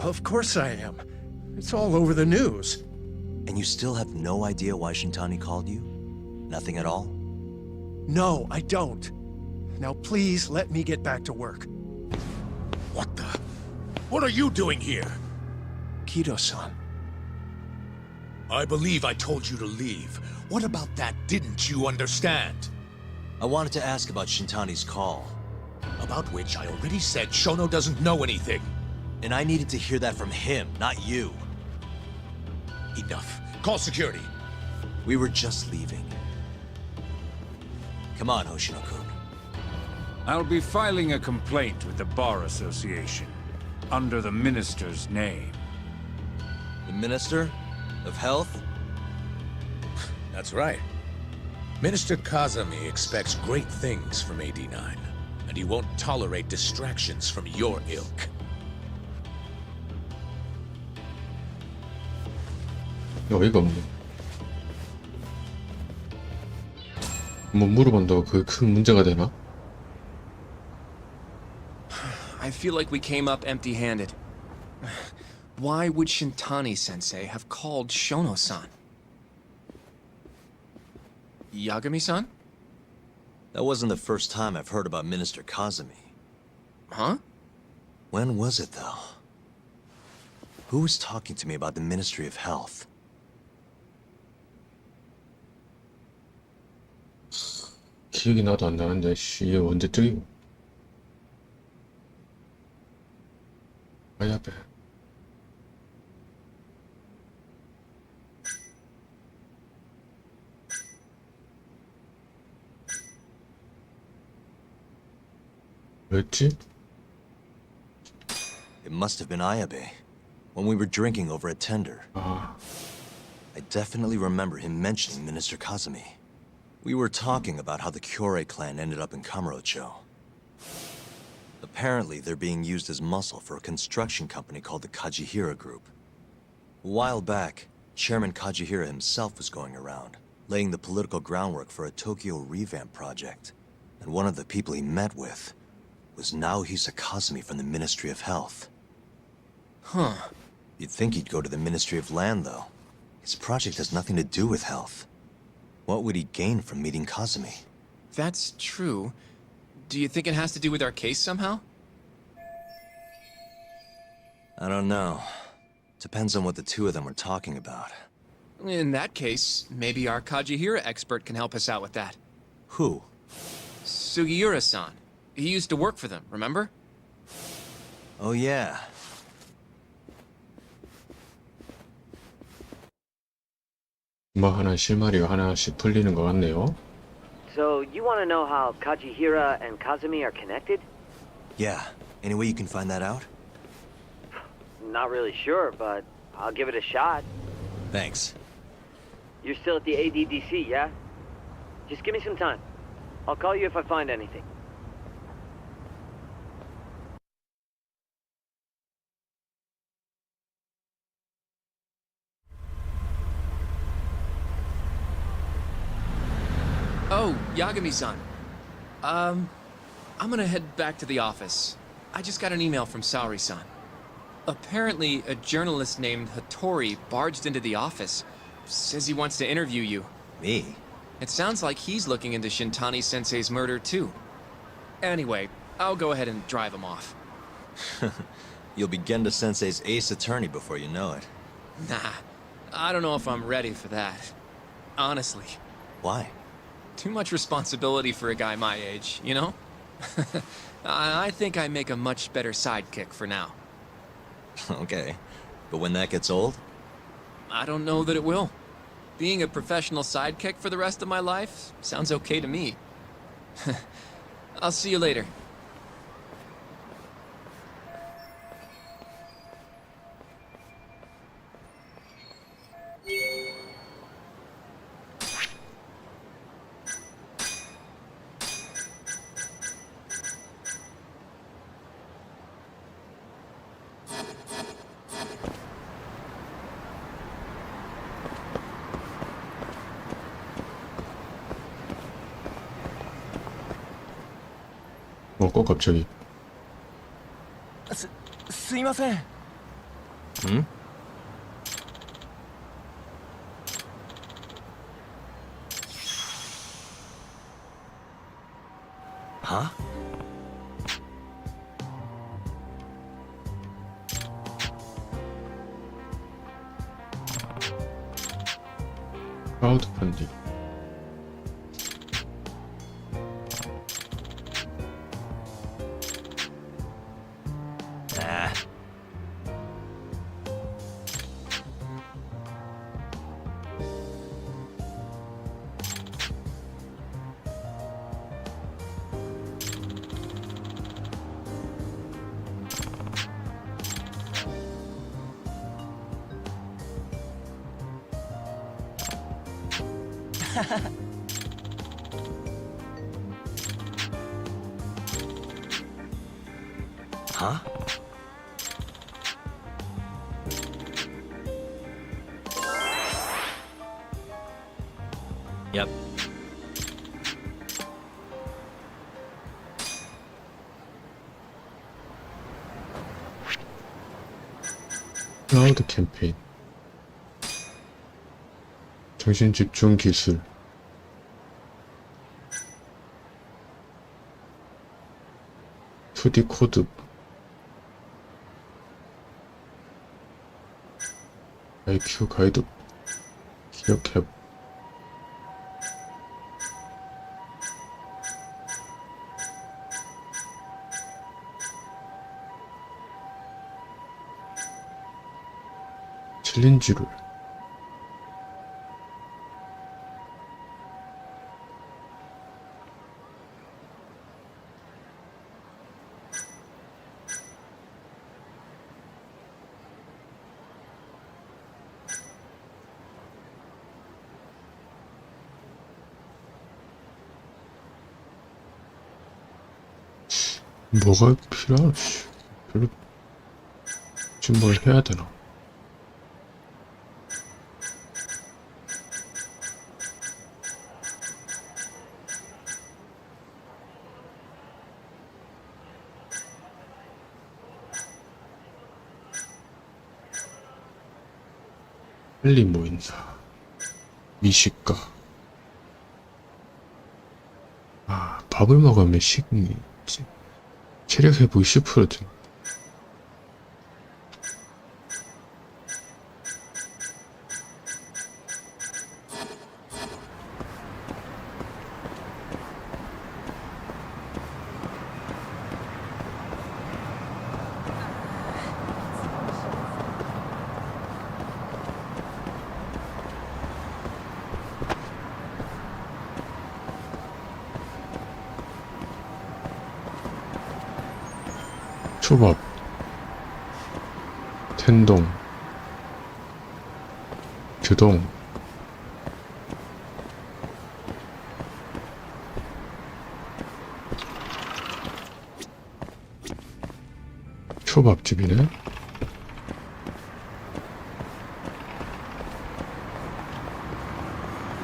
Of course I am. It's all over the news. And you still have no idea why Shintani called you? Nothing at all? No, I don't. Now please let me get back to work. What the? What are you doing here? Kido-san. I believe I told you to leave. What about that didn't you understand? I wanted to ask about Shintani's call. About which I already said Shono doesn't know anything. And I needed to hear that from him, not you. Enough. Call security. We were just leaving. Come on, Hoshino-kun. I'll be filing a complaint with the Bar Association, under the Minister's name. The Minister of Health? That's right. Minister Kazami expects great things from AD9, and he won't tolerate distractions from your ilk. 어이가 없네. 뭐 물어본다고 그게 큰 문제가 되나? I feel like we came up empty-handed. Why would Shintani-sensei have called Shono-san? Yagami-san? That wasn't the first time I've heard about Minister Kazumi. Huh? When was it, though? Who was talking to me about the Ministry of Health? 기억이 나도 안 나는데 씨 이게 언제적이고. 아야배. 뭐였지? It must have been Ayabe, when we were drinking over a tender. 아, I definitely remember him mentioning Minister Kazumi. We were talking about how the Kyorei clan ended up in Kamurocho. Apparently, they're being used as muscle for a construction company called the Kajihira Group. A while back, Chairman Kajihira himself was going around, laying the political groundwork for a Tokyo revamp project. And one of the people he met with was Naohisa Kazumi from the Ministry of Health. Huh. You'd think he'd go to the Ministry of Land, though. His project has nothing to do with health. What would he gain from meeting Kazumi? That's true. Do you think it has to do with our case somehow? I don't know. Depends on what the two of them were talking about. In that case, maybe our Kajihira expert can help us out with that. Who? Sugiura-san. He used to work for them, remember? Oh, yeah. 뭐 하나 실마리 하나씩 풀리는 것 같네요. So, you want to know how Kajihira and Kazumi are connected? Yeah. Any way you can find that out? Not really sure, but I'll give it a shot. Thanks. You're still at the ADDC, yeah? Just give me some time. I'll call you if I find anything. Oh, Yagami-san. I'm gonna head back to the office. I just got an email from Saori-san. Apparently, a journalist named Hattori barged into the office. Says he wants to interview you. Me? It sounds like he's looking into Shintani-sensei's murder, too. Anyway, I'll go ahead and drive him off. You'll be Genda Sensei's ace attorney before you know it. Nah, I don't know if I'm ready for that. Honestly. Why? Too much responsibility for a guy my age, you know? I think I make a much better sidekick for now. Okay. But when that gets old? I don't know that it will. Being a professional sidekick for the rest of my life sounds okay to me. I'll see you later. 꼭 갑자기. すいません。 Hmm? Huh? 크라우드 펀딩. Nah. Huh? Yep. 클라우드 캠페인 정신집중 기술 2D 코드 IQ 가이드 기억해 챌린지를 뭐가 필요하지? 별로 지금 뭘 해야 되나? 빨리 모인다. 미식가. 아, 밥을 먹으면 식이 체력 회복이 10% 초밥, 텐동, 규동, 초밥집이네.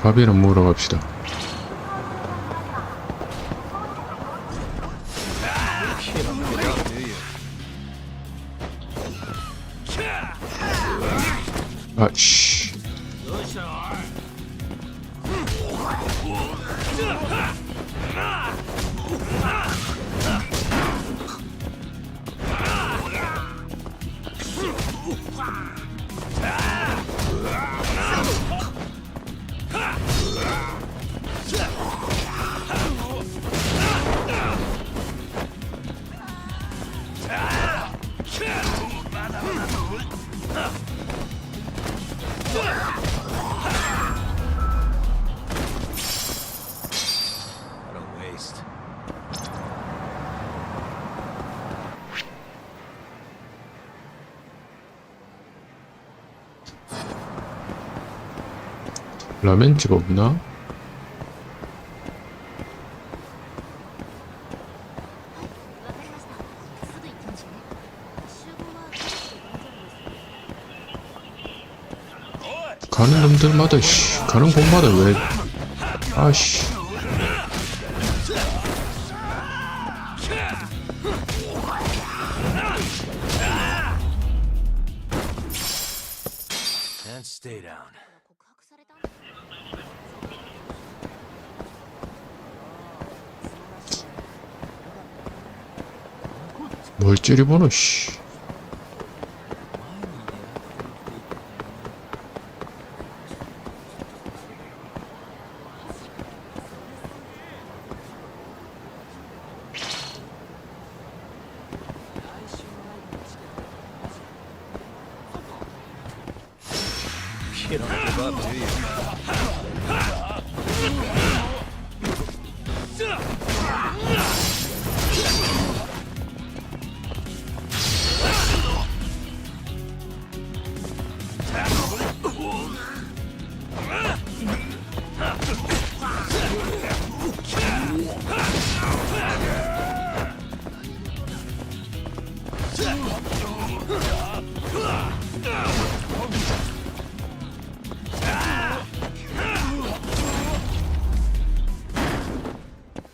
밥이나 먹으러 갑시다. 아씨. 라멘집 없나? 가는 놈들마다 씨 가는 곳마다 왜 아씨 And stay down. 뭘 찌리보노 씨. You don't give up, do you?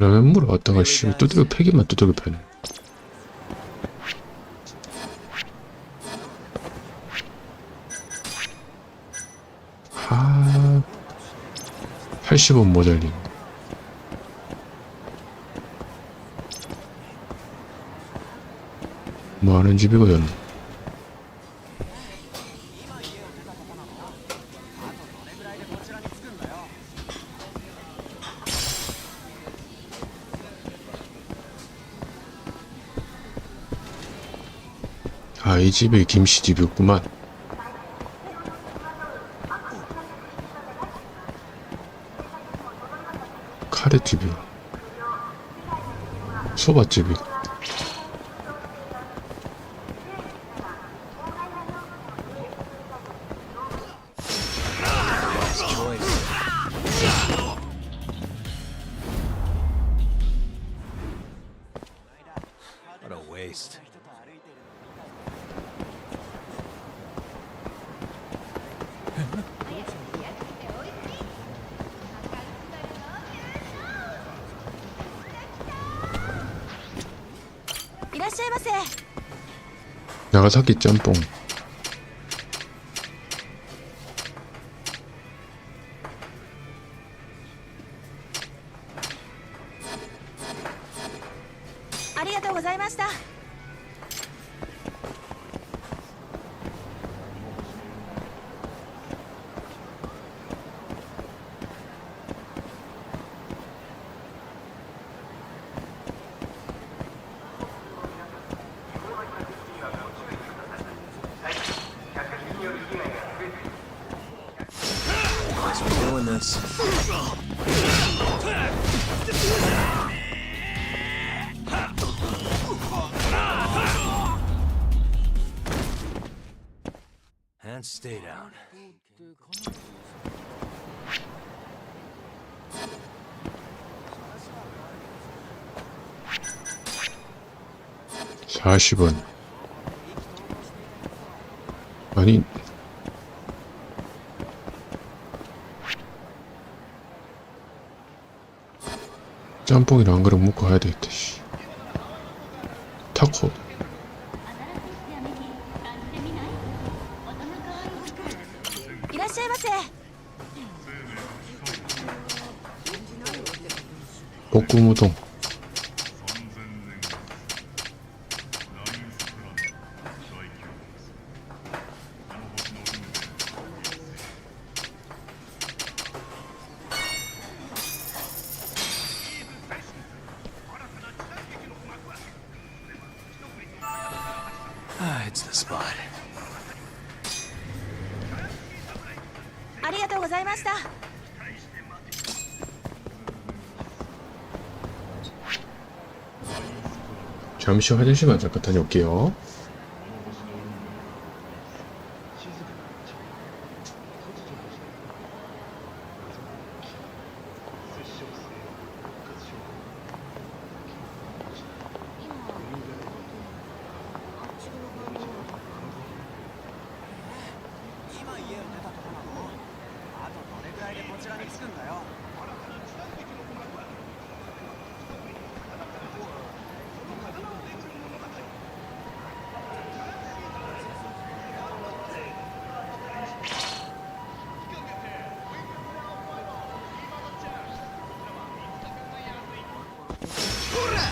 라면 물어 왔다가 씨 두들겨 패기만 두들겨 패네. 하 80원 모자리. 뭐 하는 집이거든. 아, 이 집이 김씨집이었구만. 카레집이, 소바집이. What a waste. 나가사키 짬뽕. Guess we're doing this. And stay down. $40. 아니 짬뽕이랑 한 그릇 먹고 가야 되겠다. 씨. 타코. 볶음 우동. Ah, it's the spot. 잠시 화장실만 잠깐 다녀올게요.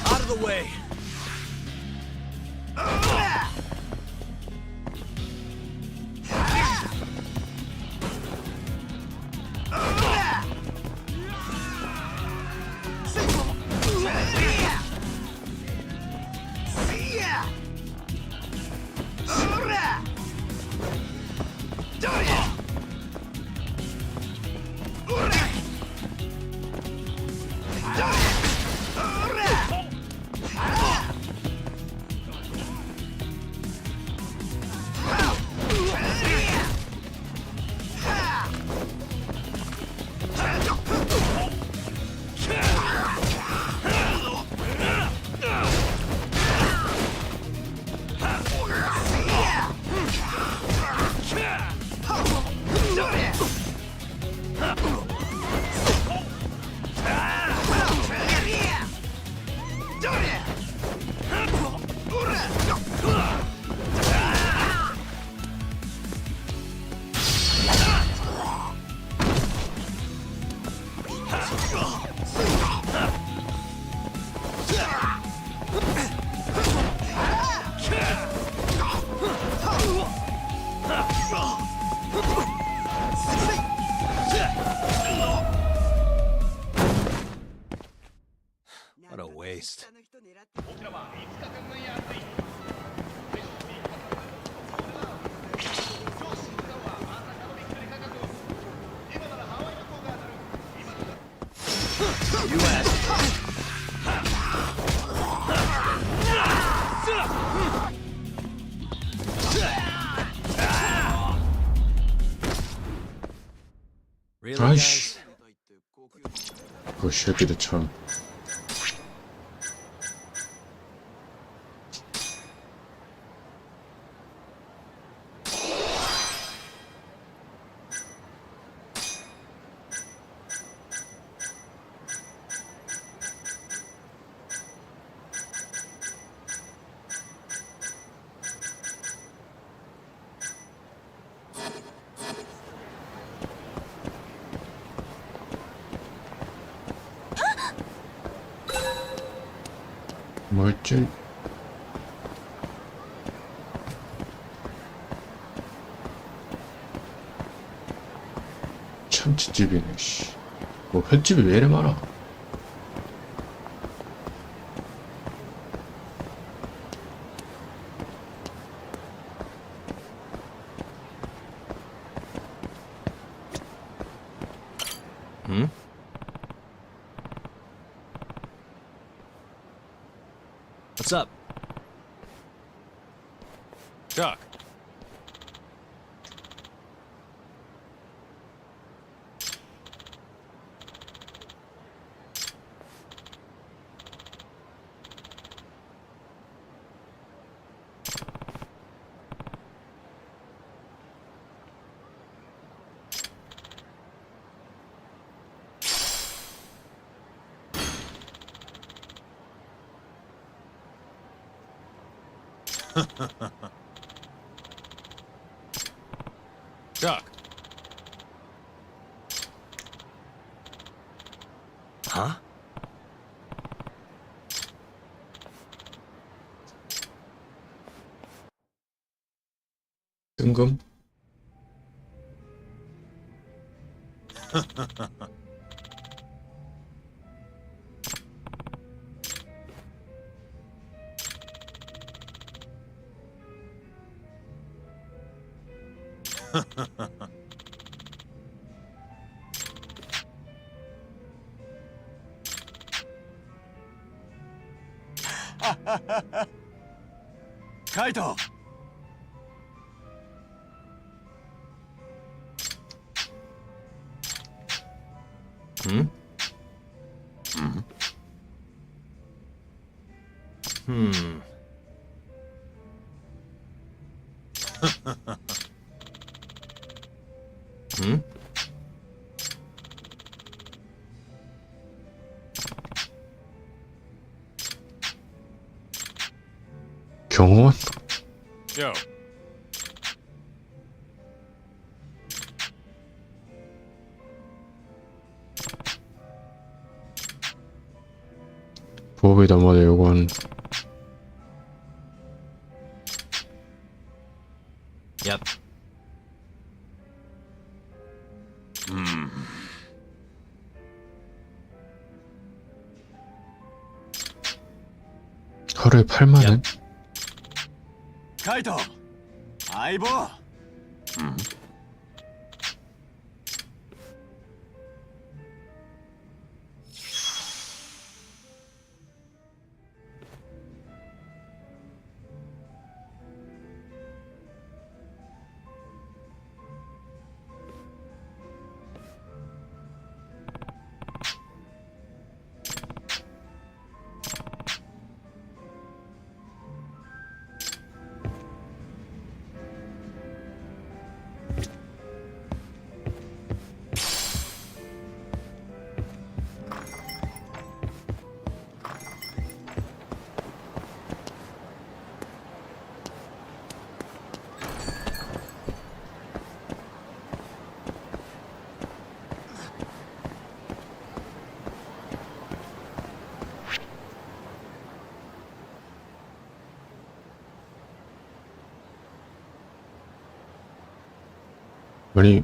Out of the way. What a waste. You asked. Really, 아이씨. guys? 그 새끼들 참. 뭐였지? 참치집이네, 씨. 뭐 횟집이 왜 이래 많아? Hmm? What's up? Doc. Doc. Huh? 뜬금? 카이토. Hmm? Hmm? Hmm. Hmm? 경호원? Yo. 보호비 넘어도 요건 Yep. 하루에 8만원? 카이토. 아이보. 아니,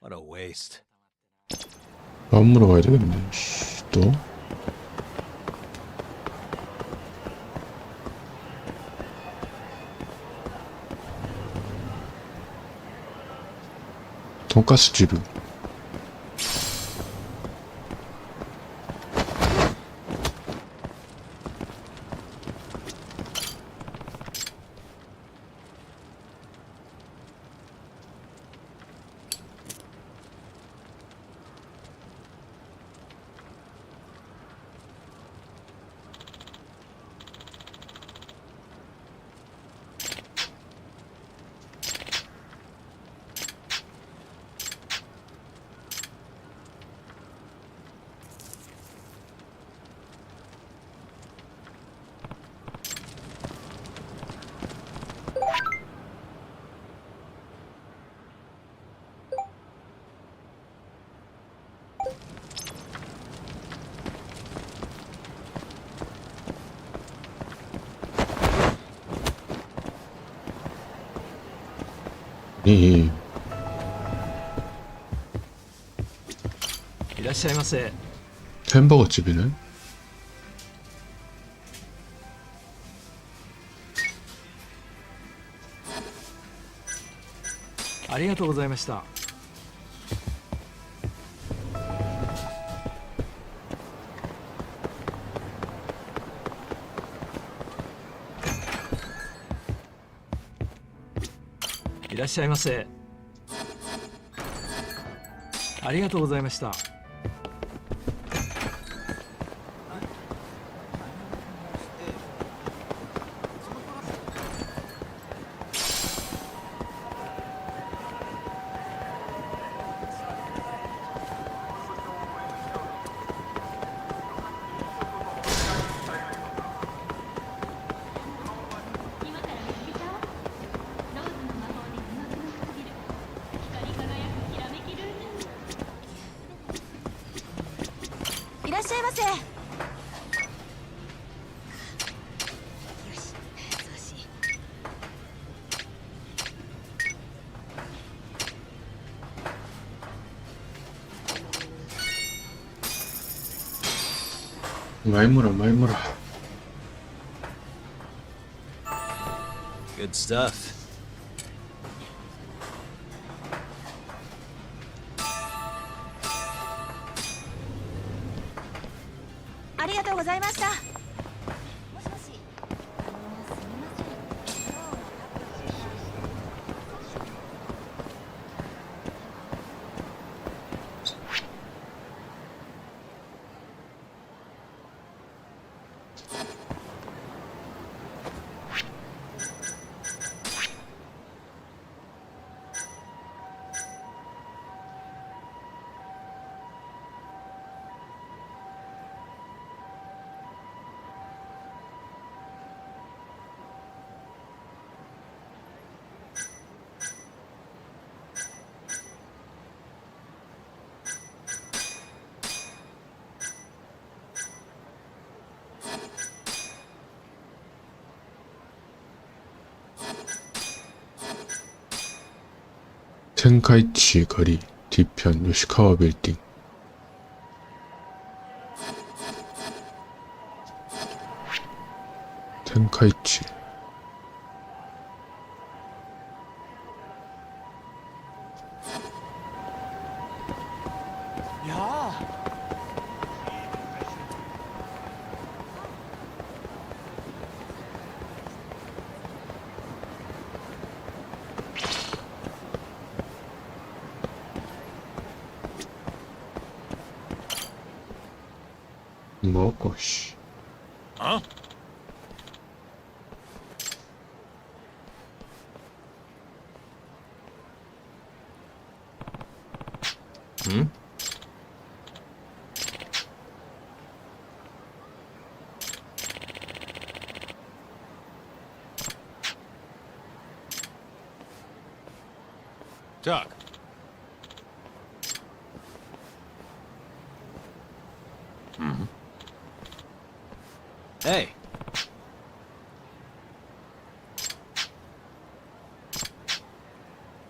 What a waste. 밥 물어가야 되겠네. 씨, 또. 돈가스 집이. 이 いらっしゃいませ。 햄버거 집이네. ありがとうございました。いらっしゃいませ。ありがとうございました。 いらっしゃいませ。よし、そうし。많이 물어, 많이 물어. Good stuff. 텐카이치 거리 뒤편 요시카와 빌딩. 텐카이치. 먹고 씨. Huh? 응? Doc. Hey.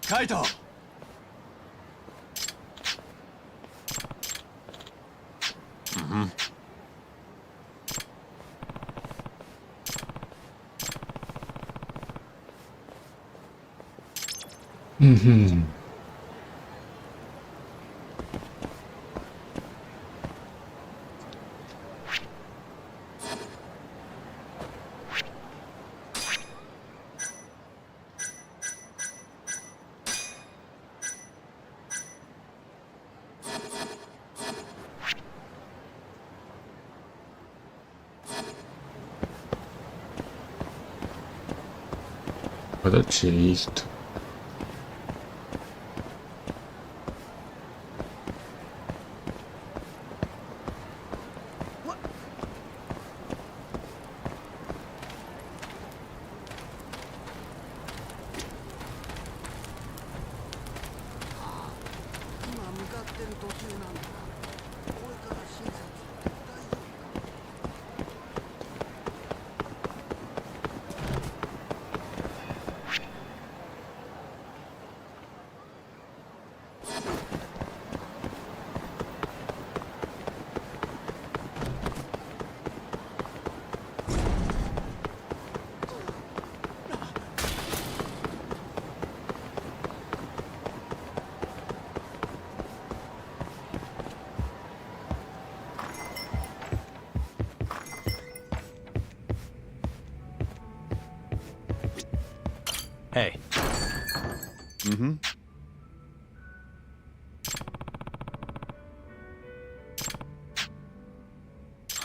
Kaito! 음. 그렇지, 이스트. Hey. Mm-hmm.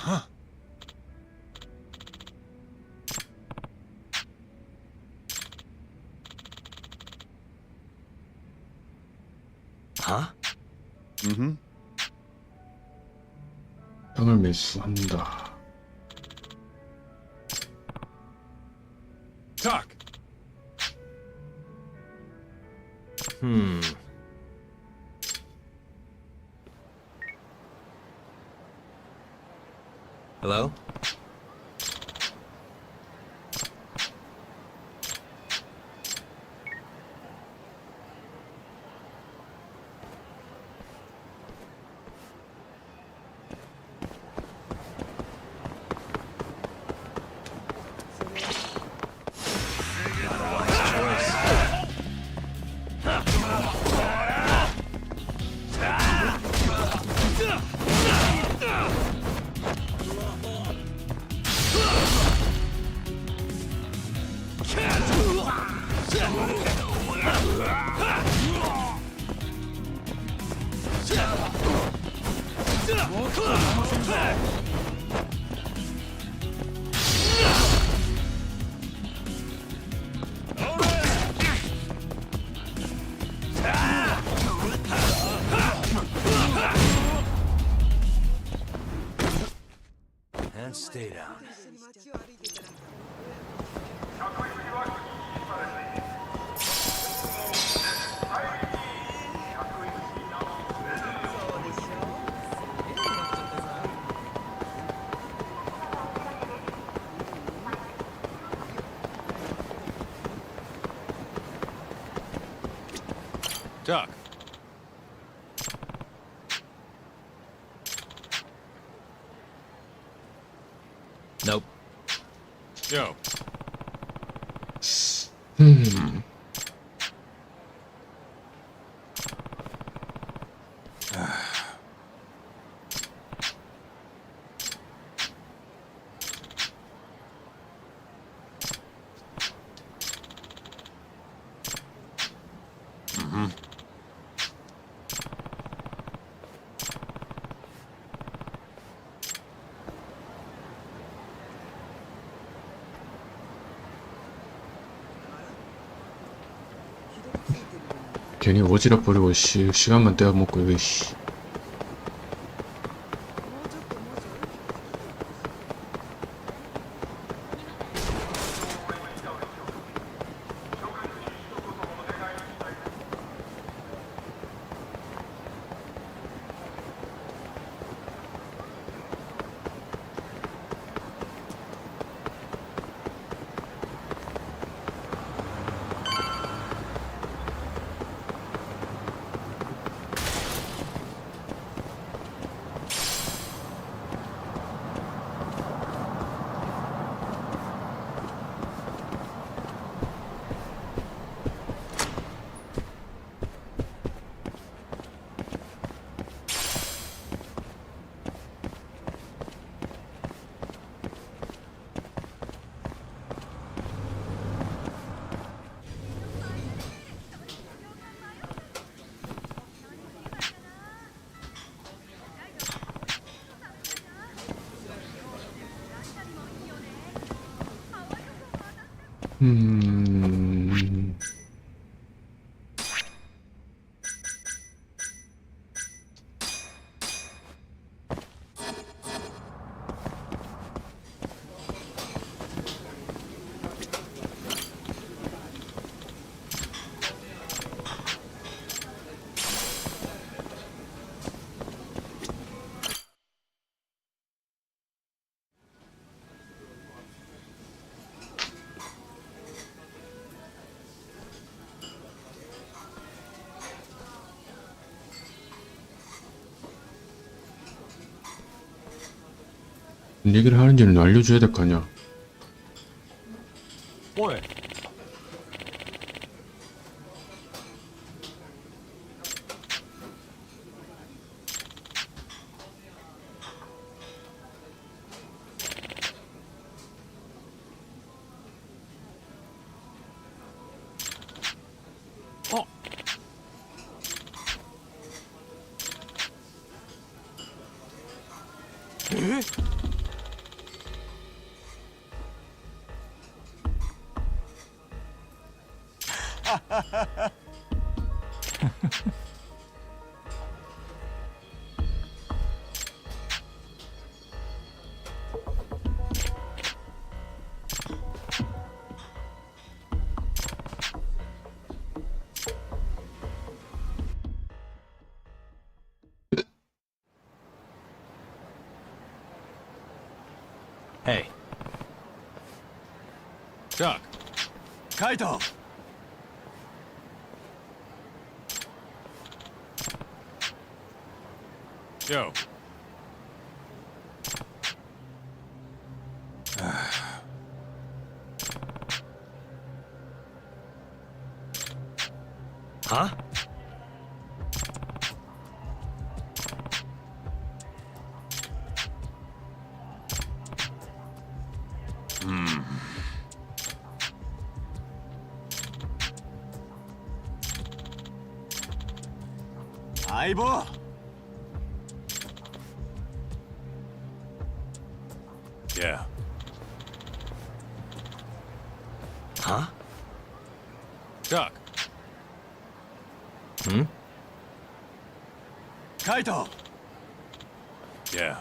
Huh. Huh? Mm-hmm. 땅을 매수한다. Doc! Hello? And stay down. Doc. Nope. Yo. 괜히 오지랖 부리고 시간만 떼어먹고 이거 씨. 뭔 얘기를 하는지는 알려줘야 될 거 아니야. 뭐해? Hey. Doc. Kaito! Yo. Huh? 아이보! Yeah. Huh? Doc. Hmm? Kaito! Yeah.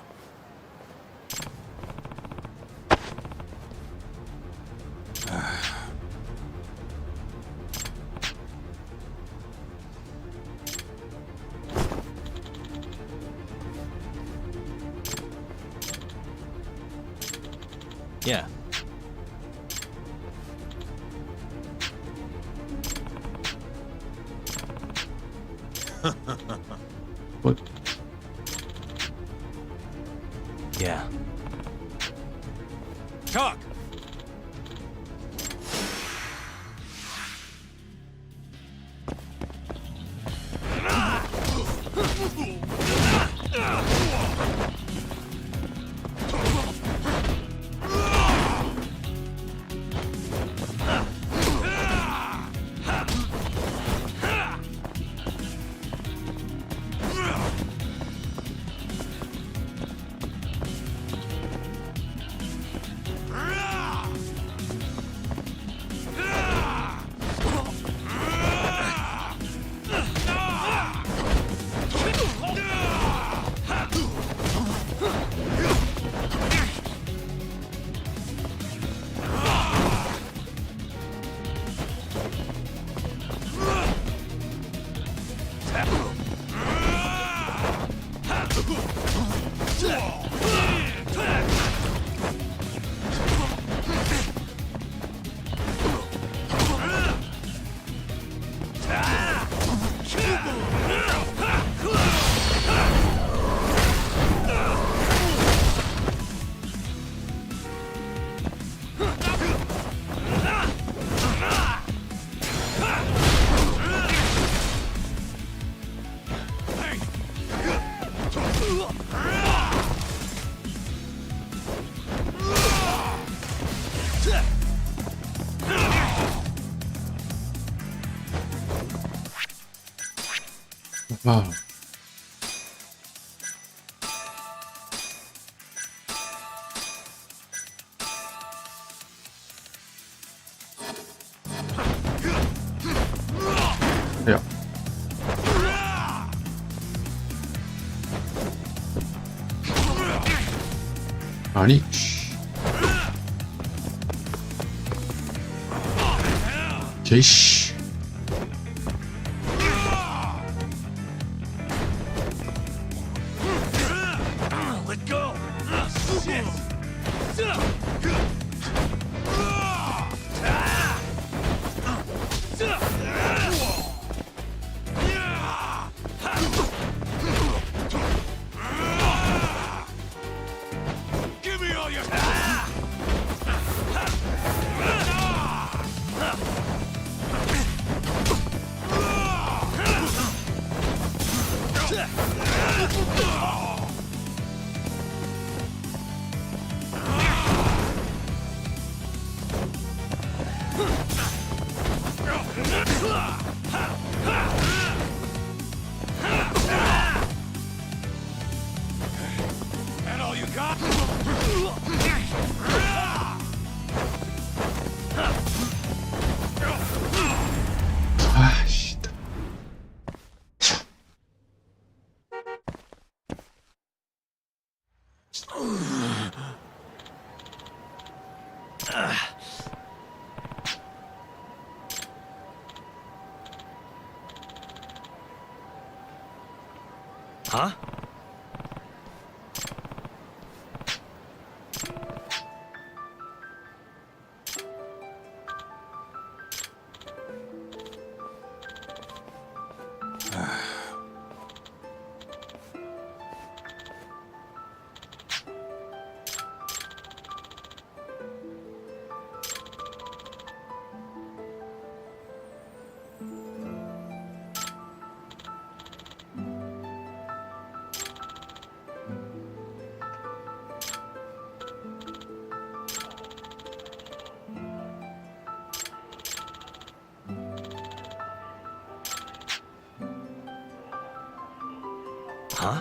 Yeah. What? Yeah. Talk. 아, 야. 아니, 개씨. Let go! Give me all your... That all you got? 아, 씨. Huh? Huh?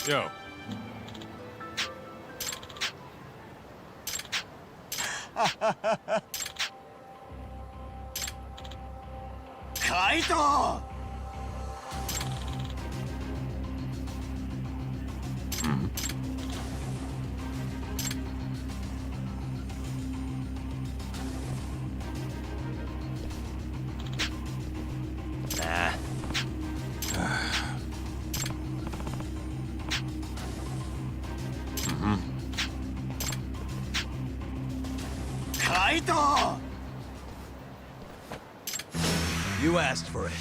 Yo. Kaito! Nah. Kaito! You asked for it.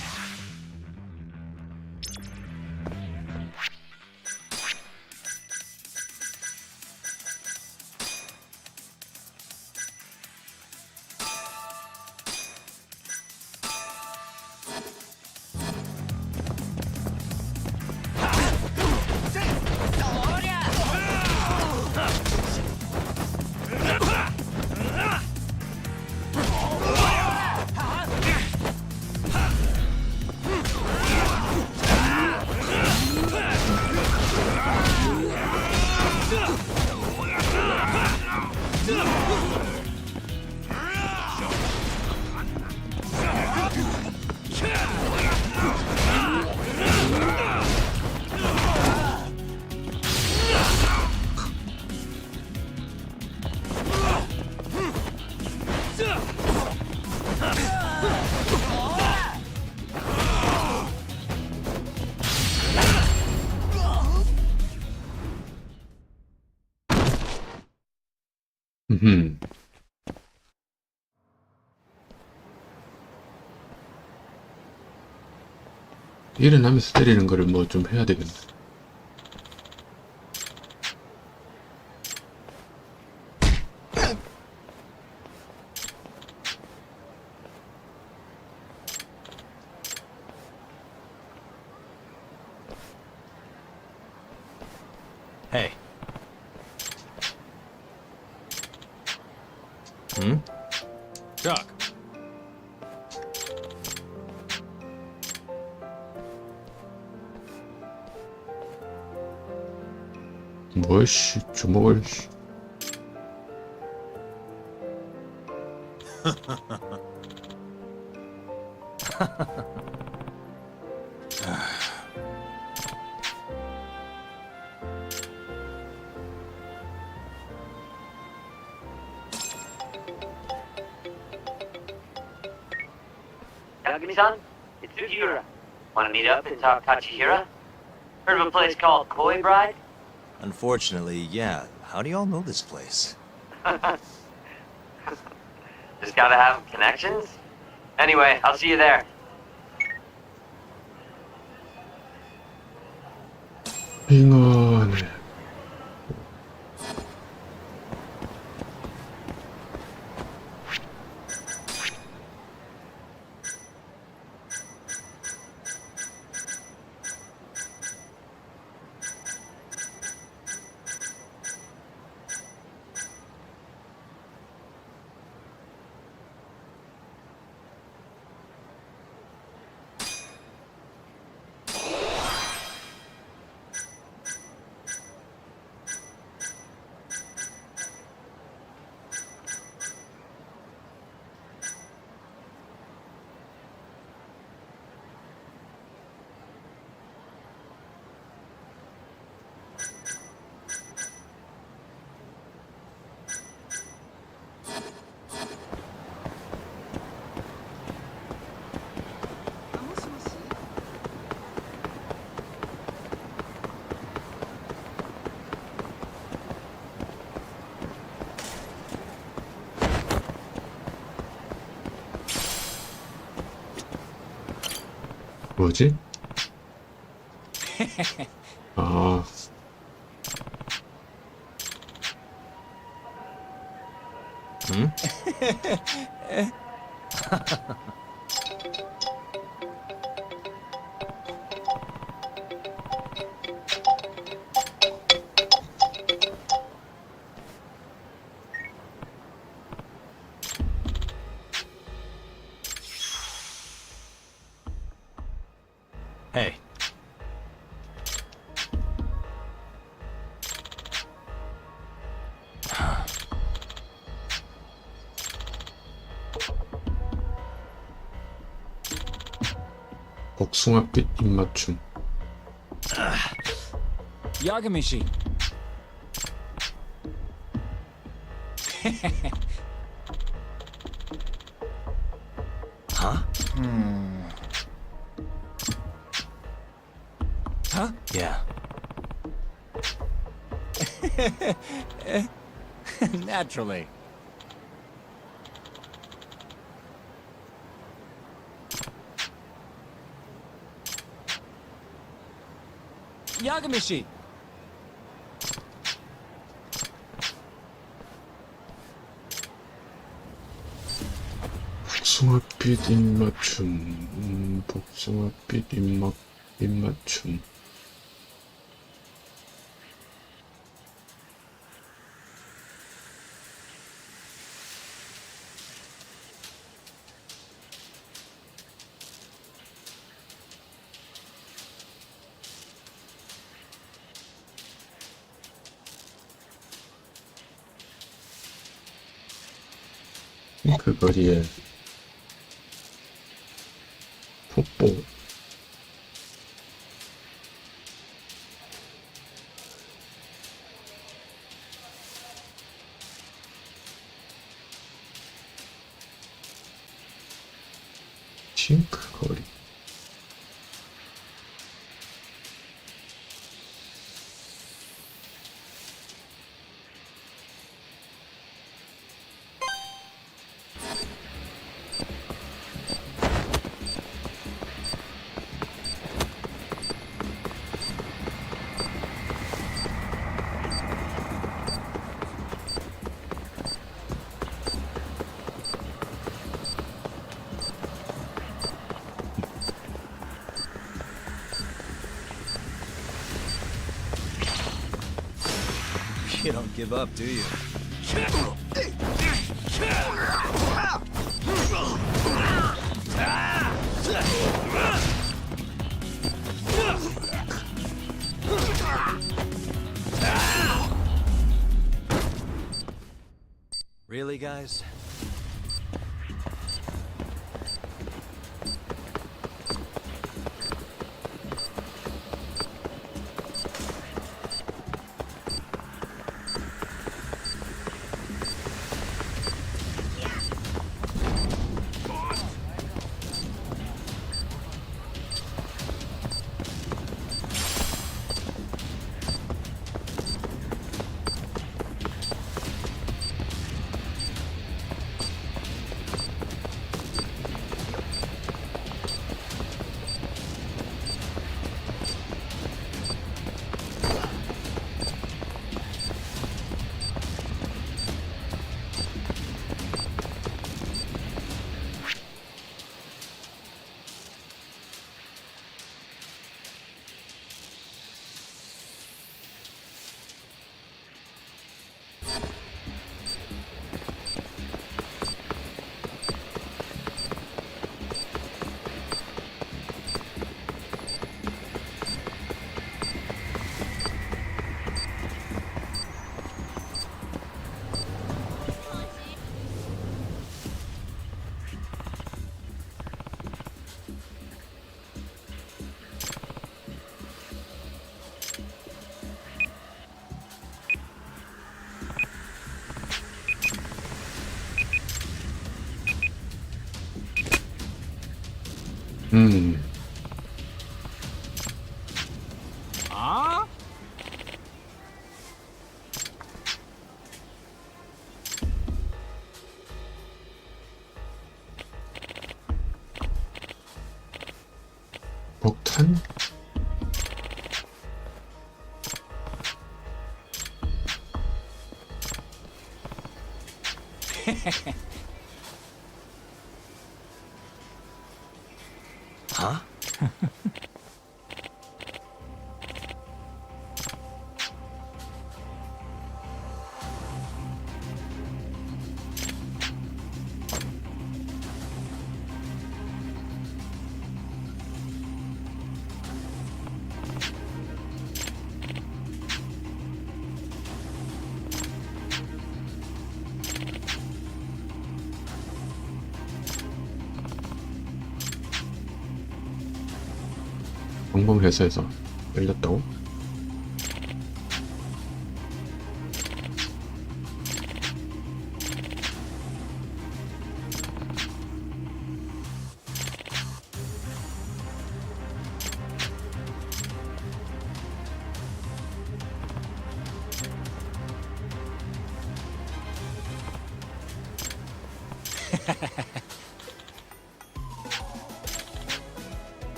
음. 일어나면서 때리는 거를 뭐 좀 해야 되겠네. Hey. Hmm? Doc. 뭘, 씨, 주먹을, 씨. Yagami-san, it's Ujira. Want to meet up and talk Tachihira? Heard of a place called Koi Bride? Unfortunately, yeah. How do y'all know this place? Just gotta have connections? Anyway, I'll see you there. 빙하네. 뭐지? 아. Hmm? Hey. 복숭아빛 입맞춤. Yagami-shi. Huh? Huh? Yeah. Naturally. Yagami-shi. 복숭아빛 입맞춤. 복숭아빛 입맞춤. 그 거리에 폭포. 싱크 거리. You don't give up, do you? Really, guys? 아? 폭탄? Huh? 방범 회사에서 열렸다고?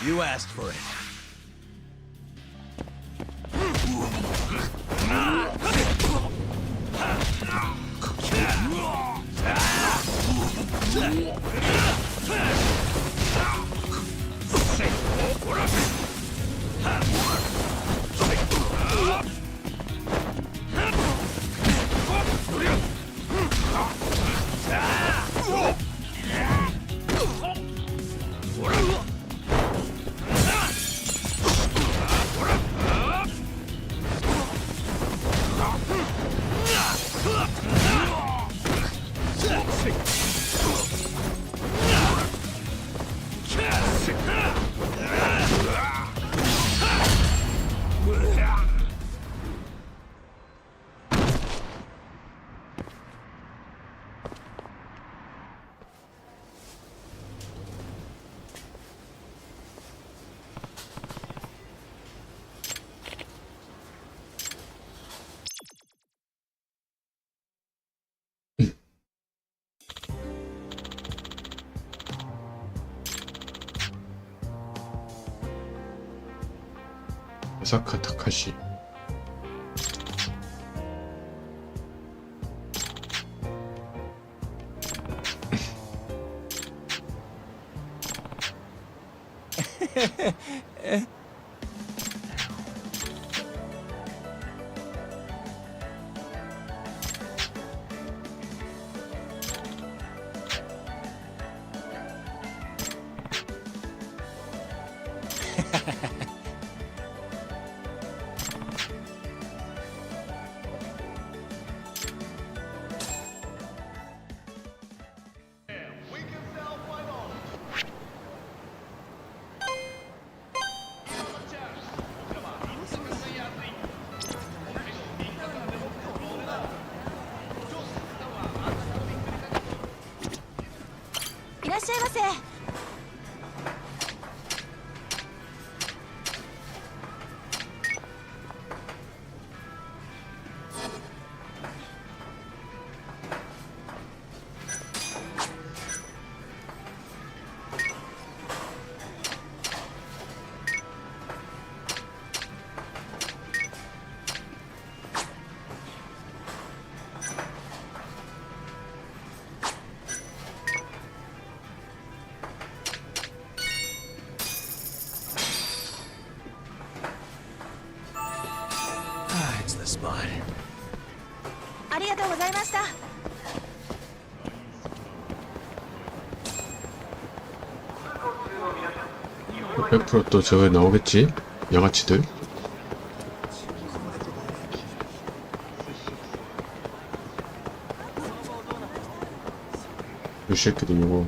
You asked for it. 오사카 타카시. いらっしゃいませ。It's the spot. ありがとうございました。 100%또 저거 나오겠지? 양아치들. 이 새끼들 이거.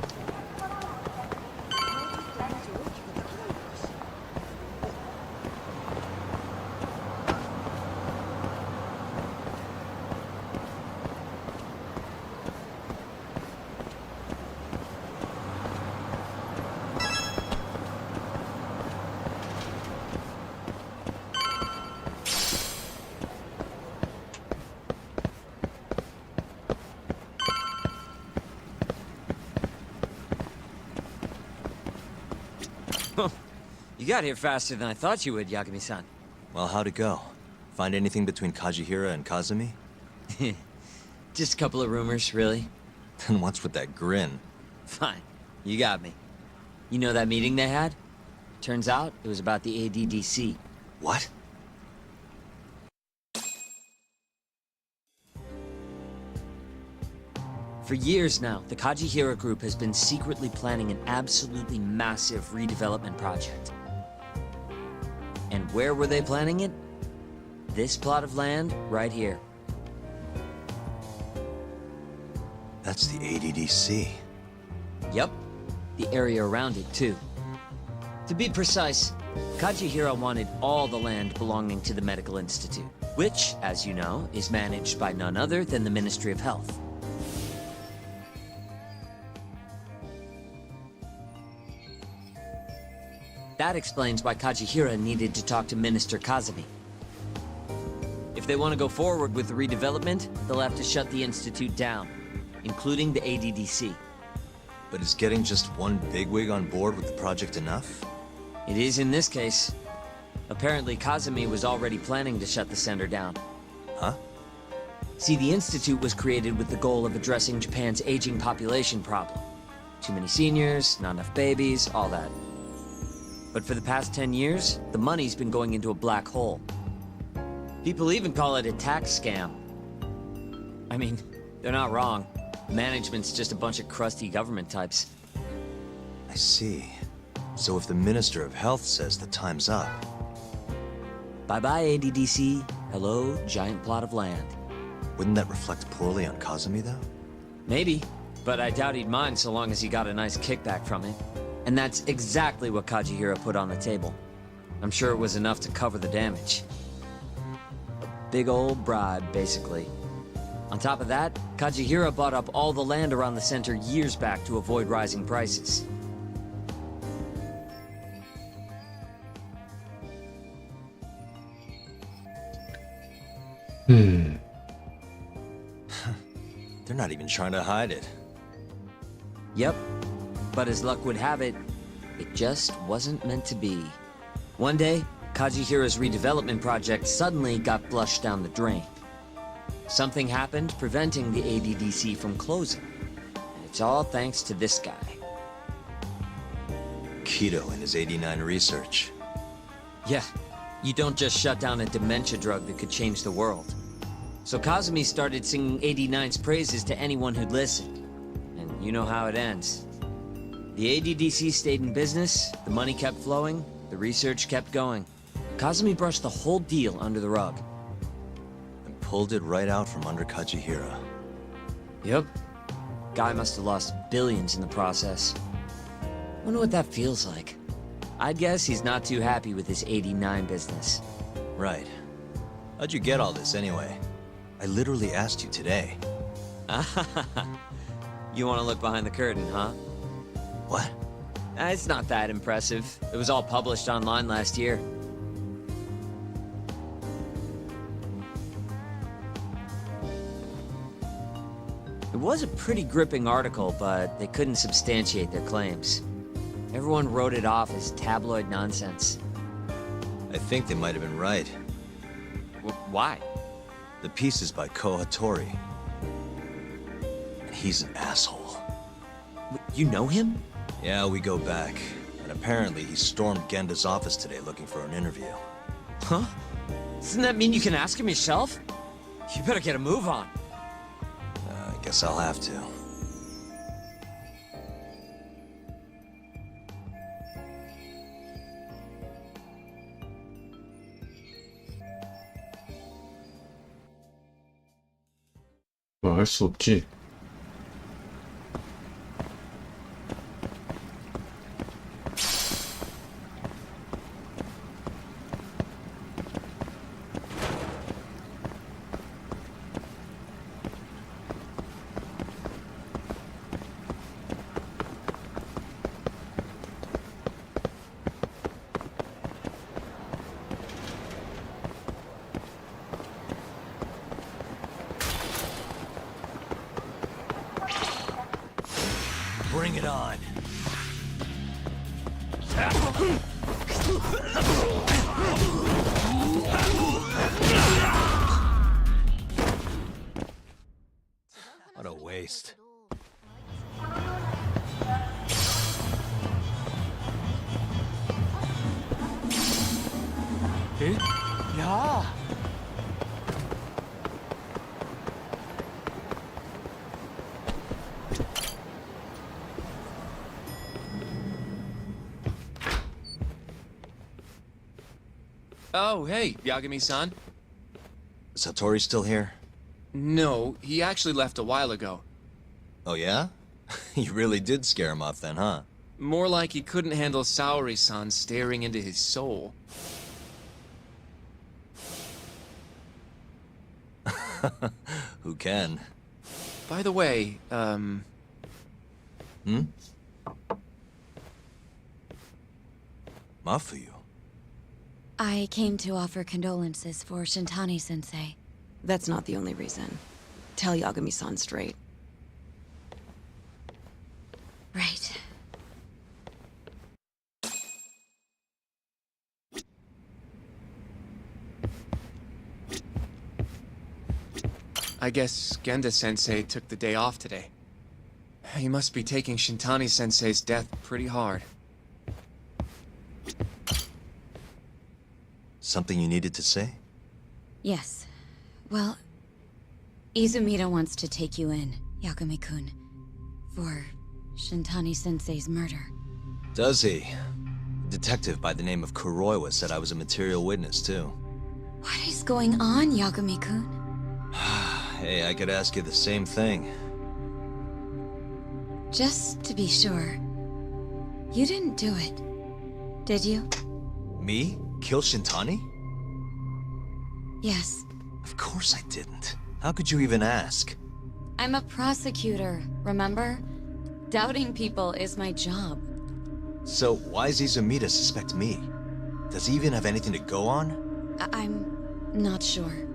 You got here faster than I thought you would, Yagami-san. Well, how'd it go? Find anything between Kajihira and Kazumi? Just a couple of rumors, really. Then what's with that grin? Fine. You got me. You know that meeting they had? Turns out it was about the ADDC. What? For years now, the Kajihira group has been secretly planning an absolutely massive redevelopment project. And where were they planning it? This plot of land right here. That's the ADDC. Yep. The area around it, too. To be precise, Kajihira wanted all the land belonging to the Medical Institute, which, as you know, is managed by none other than the Ministry of Health. That explains why Kajihira needed to talk to Minister Kazumi. If they want to go forward with the redevelopment, they'll have to shut the Institute down, including the ADDC. But is getting just one bigwig on board with the project enough? It is in this case. Apparently, Kazumi was already planning to shut the center down. Huh? See, the Institute was created with the goal of addressing Japan's aging population problem. Too many seniors, not enough babies, all that. But for the past 10 years, the money's been going into a black hole. People even call it a tax scam. I mean, they're not wrong. Management's just a bunch of crusty government types. I see. So if the Minister of Health says the time's up... Bye-bye, ADDC. Hello, giant plot of land. Wouldn't that reflect poorly on Kazumi, though? Maybe, but I doubt he'd mind so long as he got a nice kickback from it. And that's exactly what Kajihira put on the table. I'm sure it was enough to cover the damage. A big old bribe, basically. On top of that, Kajihira bought up all the land around the center years back to avoid rising prices. They're not even trying to hide it. Yep. But as luck would have it, it just wasn't meant to be. One day, Kajihira's redevelopment project suddenly got flushed down the drain. Something happened preventing the ADDC from closing. And it's all thanks to this guy. torpedo in his 89 research. Yeah, you don't just shut down a dementia drug that could change the world. So Kazumi started singing 89's praises to anyone who'd listen. And you know how it ends. The ADDC stayed in business, the money kept flowing, the research kept going. Kazumi brushed the whole deal under the rug. And pulled it right out from under Kajihira. Yep. Guy must have lost billions in the process. Wonder what that feels like. I'd guess he's not too happy with his 89 business. Right. How'd you get all this anyway? I literally asked you today. You want to look behind the curtain, huh? What? It's not that impressive. It was all published online last year. It was a pretty gripping article, but they couldn't substantiate their claims. Everyone wrote it off as tabloid nonsense. I think they might have been right. Why? The piece is by Ko Hattori. And he's an asshole. You know him? Yeah, we go back. And apparently he stormed Genda's office today looking for an interview. Huh? Doesn't that mean you can ask him yourself? You better get a move on. I guess I'll have to. 뭐 할 수 없지. Bring it on. What a waste. Yeah. Oh, hey, Yagami-san. Is Hattori still here? No, he actually left a while ago. Oh yeah? You really did scare him off then, huh? More like he couldn't handle Saori-san staring into his soul. Who can? By the way, Mafuyu. I came to offer condolences for Shintani-sensei. That's not the only reason. Tell Yagami-san straight. Right. I guess Genda-sensei took the day off today. He must be taking Shintani-sensei's death pretty hard. Something you needed to say? Yes. Well, Izumida wants to take you in, Yagami-kun, for Shintani-sensei's murder. Does he? A detective by the name of Kuroiwa said I was a material witness, too. What is going on, Yagami-kun? Hey, I could ask you the same thing. Just to be sure, you didn't do it, did you? Me? Kill Shintani? Yes. Of course I didn't. How could you even ask? I'm a prosecutor, remember? Doubting people is my job. So why does Izumida suspect me? Does he even have anything to go on? I'm not sure.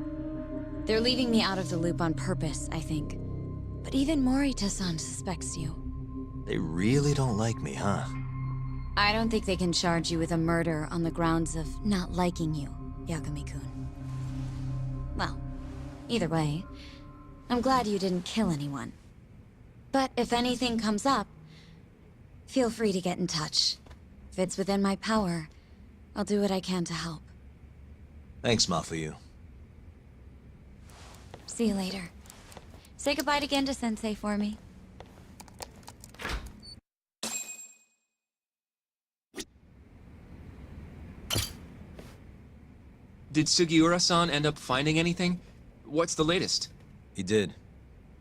They're leaving me out of the loop on purpose, I think. But even Morita-san suspects you. They really don't like me, huh? I don't think they can charge you with a murder on the grounds of not liking you, Yagami-kun. Well, either way, I'm glad you didn't kill anyone. But if anything comes up, feel free to get in touch. If it's within my power, I'll do what I can to help. Thanks, Mafuyu. See you later. Say goodbye again to Sensei for me. Did Sugiura-san end up finding anything? What's the latest? He did.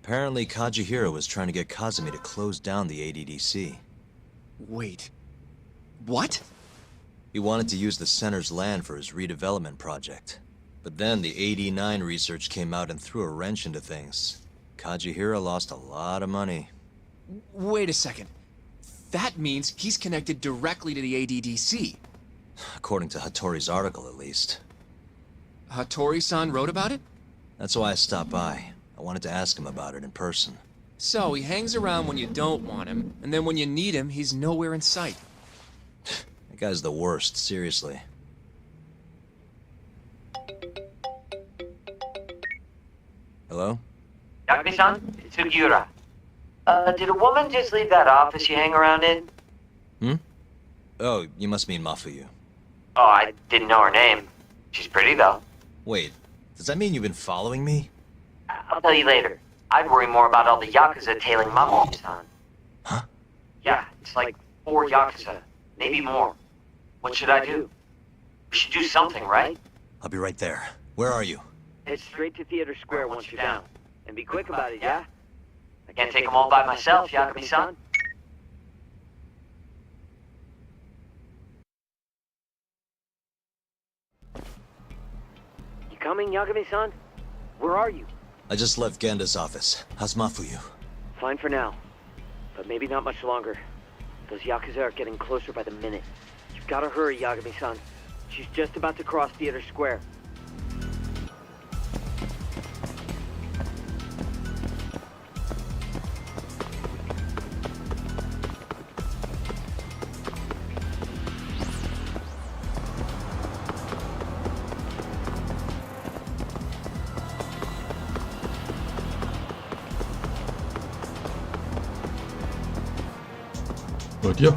Apparently, Kajihiro was trying to get Kazumi to close down the ADDC. Wait. What? He wanted to use the center's land for his redevelopment project. But then the 89 research came out and threw a wrench into things. Kajihiro lost a lot of money. Wait a second. That means he's connected directly to the ADDC. According to Hattori's article, at least. Hattori-san wrote about it? That's why I stopped by. I wanted to ask him about it in person. So, he hangs around when you don't want him, and then when you need him, he's nowhere in sight. That guy's the worst, seriously. Hello? Yagami-san, it's Sugiura. Did a woman just leave that office you hang around in? Hmm? Oh, you must mean Mafuyu. Oh, I didn't know her name. She's pretty, though. Wait, does that mean you've been following me? I'll tell you later. I'd worry more about all the Yakuza tailing Mafuyu-san. Huh? Yeah, it's like 4 Yakuza. Maybe more. What should I do? We should do something, right? I'll be right there. Where are you? Head straight to Theater Square once you're down. And be quick about it, yeah? I can't take them all by myself, Yagami-san. You coming, Yagami-san? Where are you? I just left Genda's office. How's Mafuyu? Fine for now. But maybe not much longer. Those Yakuza are getting closer by the minute. You've gotta hurry, Yagami-san. She's just about to cross Theater Square. 어디야?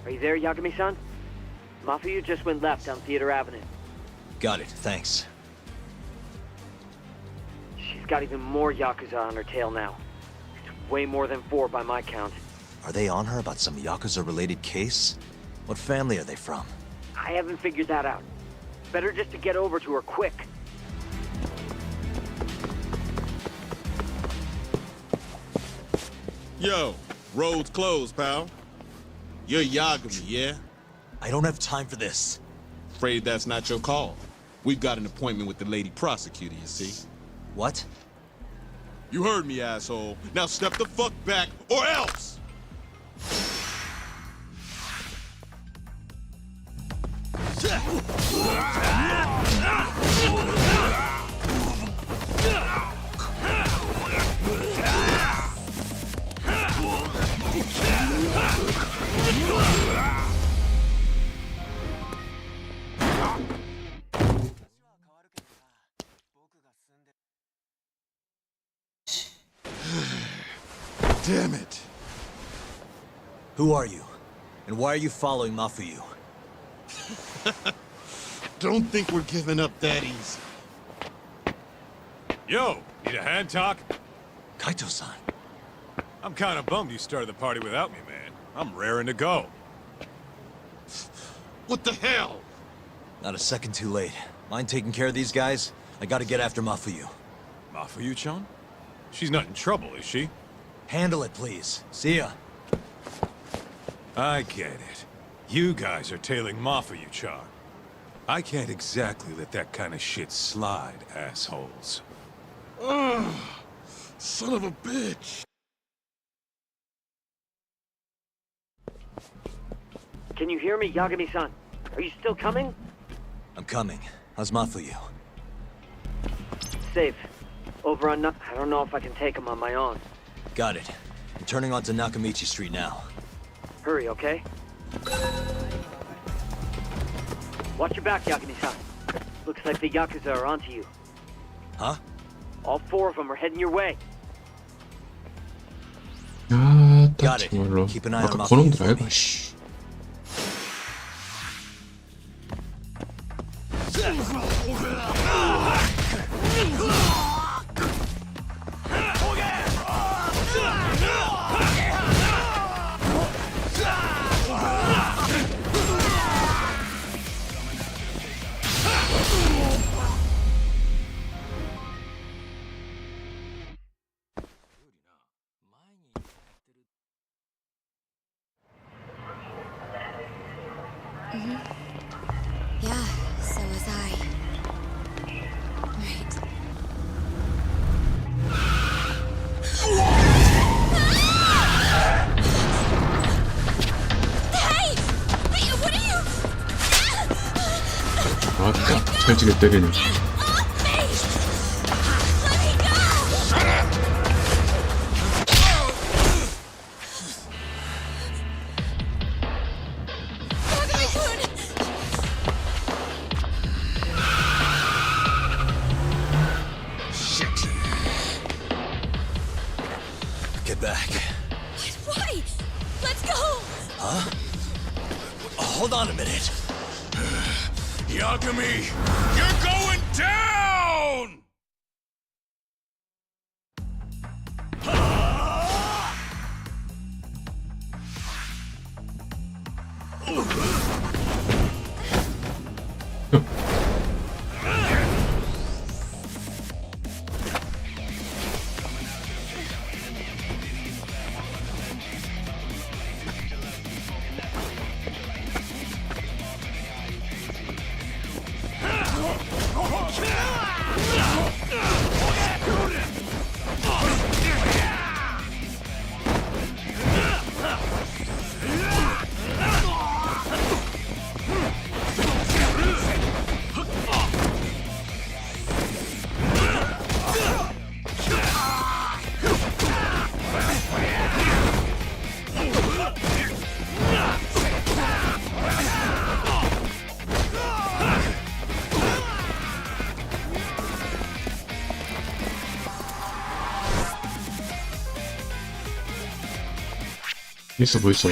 Are you there, Yagami-san? Mafuyu just went left down Theater Avenue. Got it, thanks. She's got even more Yakuza on her tail now. It's way more than 4 by my count. Are they on her about some Yakuza-related case? What family are they from? I haven't figured that out. Better just to get over to her quick. Yo, road's closed, pal. You're Yagami, yeah? I don't have time for this. Afraid that's not your call. We've got an appointment with the lady prosecutor, you see. What? You heard me, asshole. Now step the fuck back, or else! Damn it. Who are you? And why are you following Mafuyu? Don't think we're giving up that easy. Yo, need a hand talk? Kaito-san. I'm kinda bummed you started the party without me, man. I'm raring to go. What the hell? Not a second too late. Mind taking care of these guys? I gotta get after Mafuyu. Mafuyu-chan? She's not in trouble, is she? Handle it, please. See ya. I get it. You guys are tailing Mafuyu-chan. I can't exactly let that kind of shit slide, assholes. Ugh, son of a bitch. Can you hear me, Yagami-san? Are you still coming? I'm coming. How's Mafuyu? Safe. Over on I don't know if I can take him on my own. Got it. I'm turning onto Nakamichi Street now. Hurry, okay? Watch your back, Yagami-san. Looks like the Yakuza are onto you. Huh? All 4 of them are heading your way. 아, 딱 Got it. 정말로 Keep an eye on 아까 Mafuyu 그놈들 for 알고 me. 씨. Yeah, so was I. Right. Hey! Hey, what are you? 아따 찰지게 때리네. Get back. Why? Let's go! Huh? Hold on a minute. Yagami, you're going down! 있어 보였어.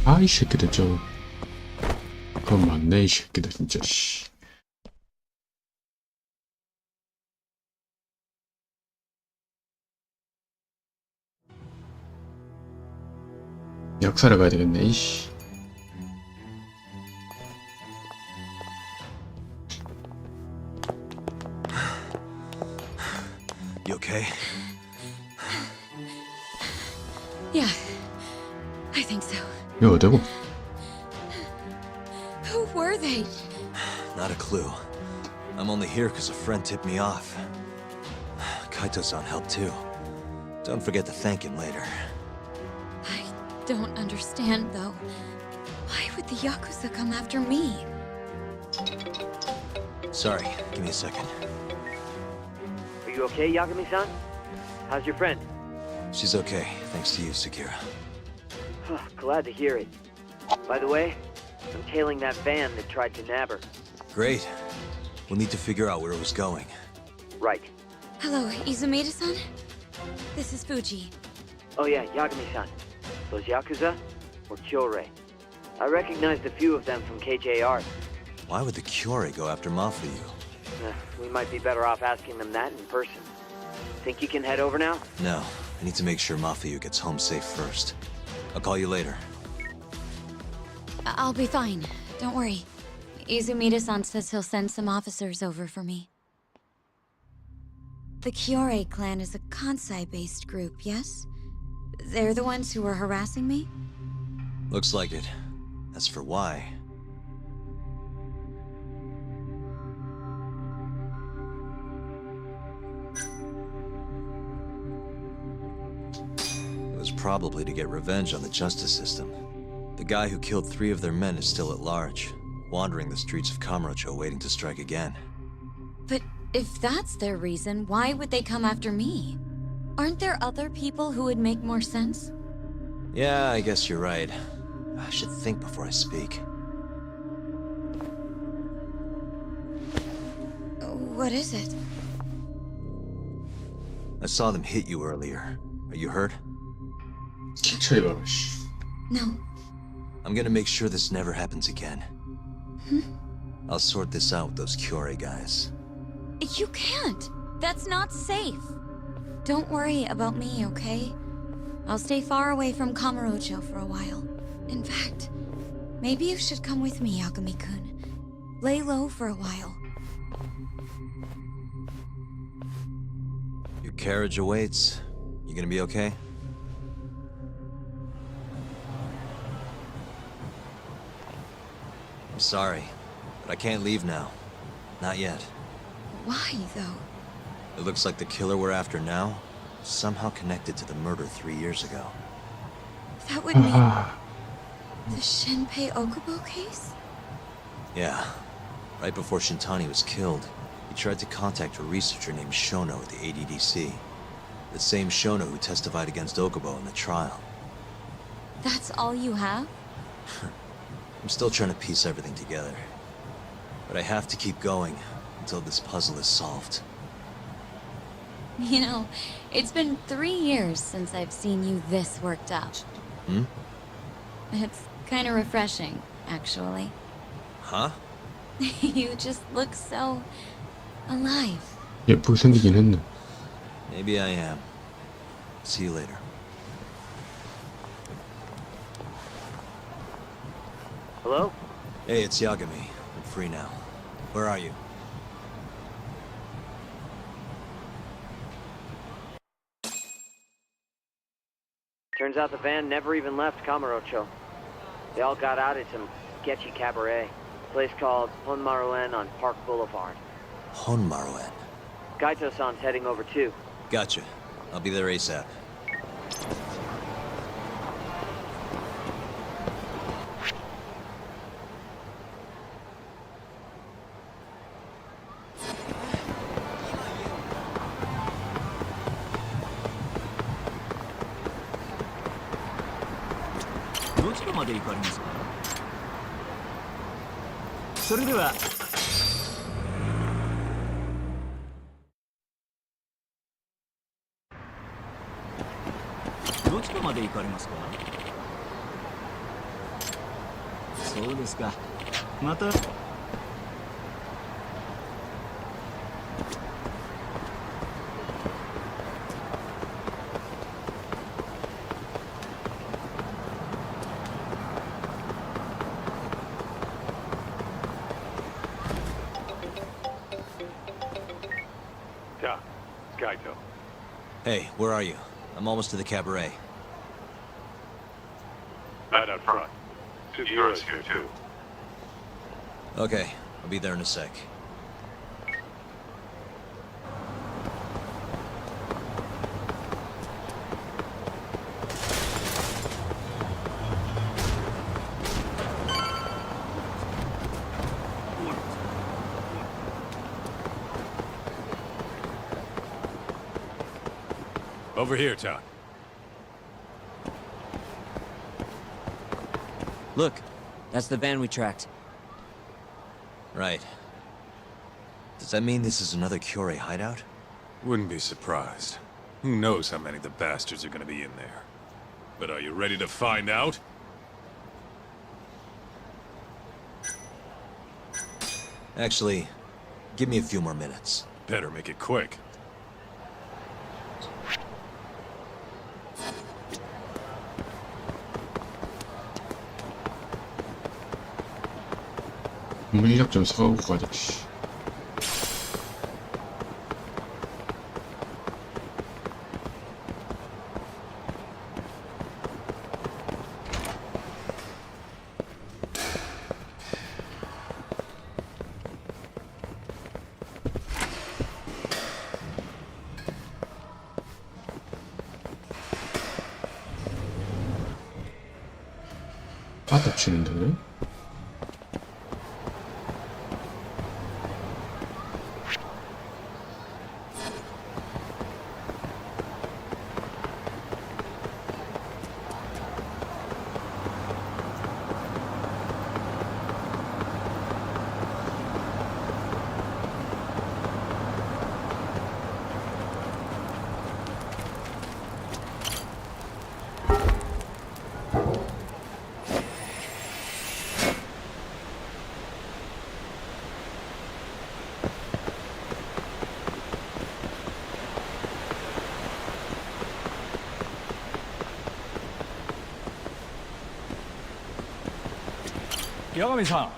아, 이 새끼들 저 그건 맞네 이 새끼들 진짜 씨. 약사를 가야 되겠네 이씨. Yeah, I think so. 이거 어디고? Who were they? Not a clue. I'm only here because a friend tipped me off. Kaito-san helped too. Don't forget to thank him later. I don't understand, though. Why would the Yakuza come after me? Sorry, give me a second. Are you okay, Yagami-san? How's your friend? She's okay, thanks to you, Sakura. Glad to hear it. By the way, I'm tailing that van that tried to nab her. Great. We'll need to figure out where it was going. Right. Hello, Izumida-san? This is Fuji. Oh yeah, Yagami-san. Those Yakuza were Kyorei. I recognized a few of them from KJR. Why would the Kyorei go after Mafuyu? We might be better off asking them that in person. Think you can head over now? No, I need to make sure Mafuyu gets home safe first. I'll call you later. I'll be fine. Don't worry. Izumida-san says he'll send some officers over for me. The Kyorei clan is a Kansai-based group, yes? They're the ones who were harassing me? Looks like it. As for why... It was probably to get revenge on the justice system. The guy who killed 3 of their men is still at large, wandering the streets of Kamurocho waiting to strike again. But if that's their reason, why would they come after me? Aren't there other people who would make more sense? Yeah, I guess you're right. I should think before I speak. What is it? I saw them hit you earlier. Are you hurt? No. I'm gonna make sure this never happens again. I'll sort this out with those Kyorei guys. You can't. That's not safe. Don't worry about me, okay? I'll stay far away from Kamurocho for a while. In fact, maybe you should come with me, Yagami-kun. Lay low for a while. Your carriage awaits. You gonna be okay? I'm sorry, but I can't leave now. Not yet. Why, though? It looks like the killer we're after now is somehow connected to the murder 3 years ago. That would mean... the Shinpei Okubo case? Yeah. Right before Shintani was killed, he tried to contact a researcher named Shono at the ADDC. The same Shono who testified against Okubo in the trial. That's all you have? I'm still trying to piece everything together. But I have to keep going until this puzzle is solved. You know, it's been 3 years since I've seen you this worked up. Hmm? It's kind of refreshing, actually. Huh? You just look so... alive. 예쁘게 생기긴 했네. Maybe I am. See you later. Hello? Hey, it's Yagami. I'm free now. Where are you? Turns out the van never even left Kamurocho. They all got out at some sketchy cabaret. A place called Honmaruen on Park Boulevard. Honmaruen. Kaito-san's heading over too. Gotcha. I'll be there ASAP. Kaito. Hey, where are you? I'm almost to the cabaret. Right out front. 2 bureaus here, too. Okay, I'll be there in a sec. Over here, Todd. Look, that's the van we tracked. Right. Does that mean this is another Cure hideout? Wouldn't be surprised. Who knows how many of the bastards are gonna be in there. But are you ready to find out? Actually, give me a few more minutes. Better make it quick. 물약 좀 사오고 가자. 씨. 파도 치는데? 야가미さん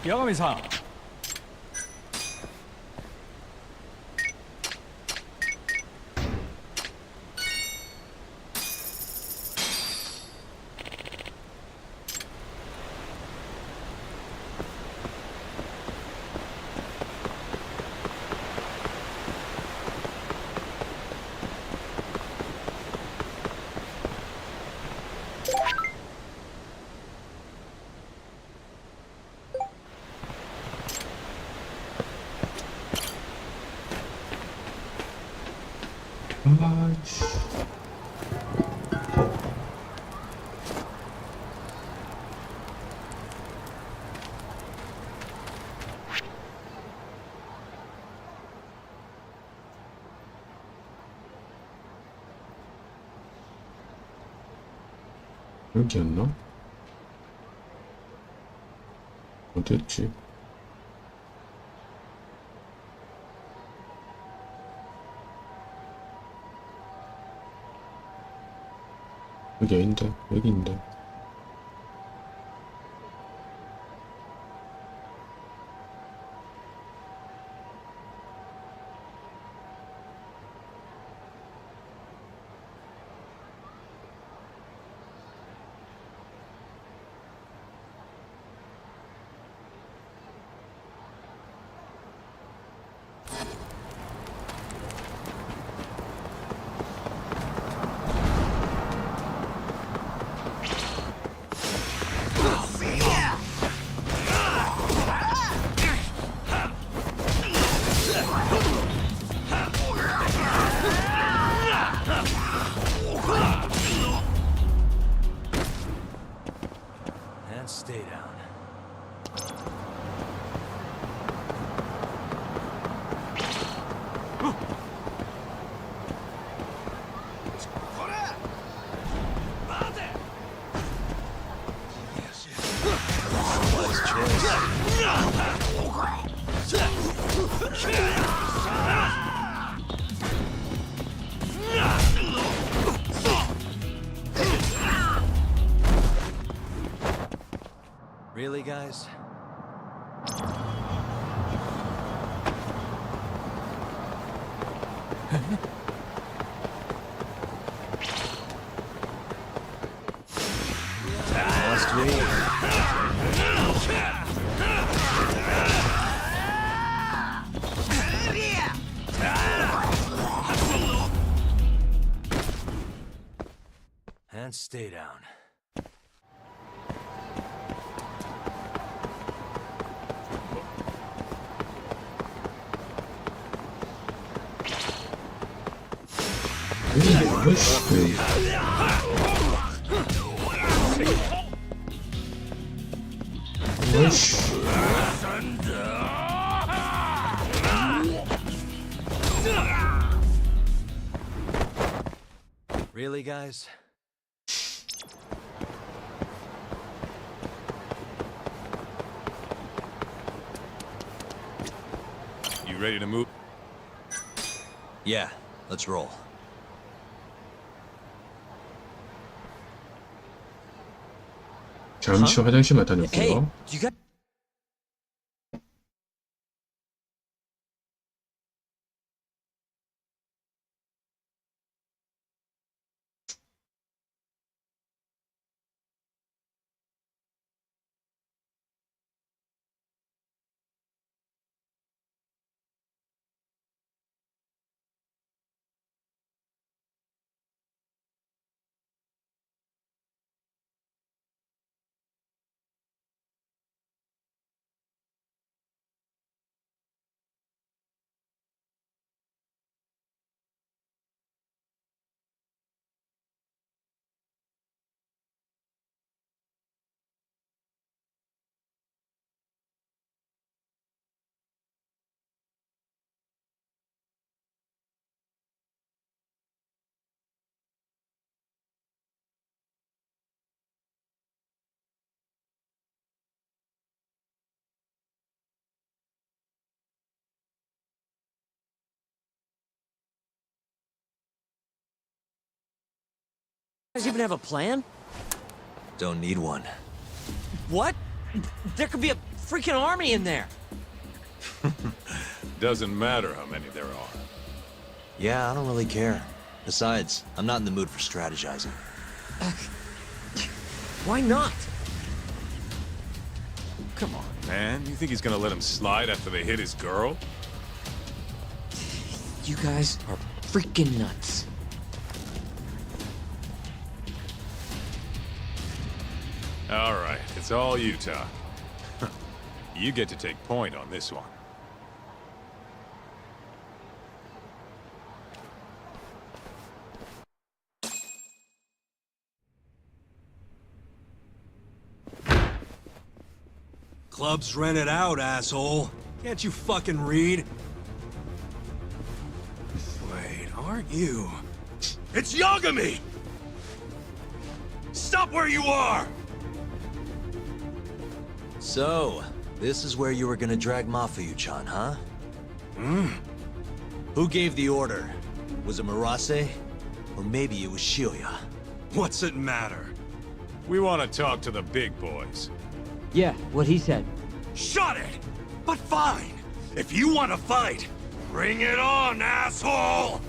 야가미さん 아이씨. 여기였나? 어디였지? 여기 아닌데? 여기 있는데? Really, guys? Must we? And stay down. Really, guys? You ready to move? Yeah, let's roll. 잠시 화장실만 Hey, 다녀올게요. you got... You guys even have a plan? Don't need one. What? There could be a freaking army in there. Doesn't matter how many there are. Yeah, I don't really care. Besides, I'm not in the mood for strategizing. Why not? Come on, man. You think he's gonna let him slide after they hit his girl? You guys are freaking nuts. All right, it's all you, Todd. You get to take point on this one. Club's rented out, asshole. Can't you fucking read? Wait, aren't you? It's Yagami! Stop where you are! So, this is where you were gonna drag Mafuyu-chan, huh? Who gave the order? Was it Murase? Or maybe it was Shioya? What's it matter? We want to talk to the big boys. Yeah, what he said. Shut it! But fine! If you want to fight, bring it on, asshole!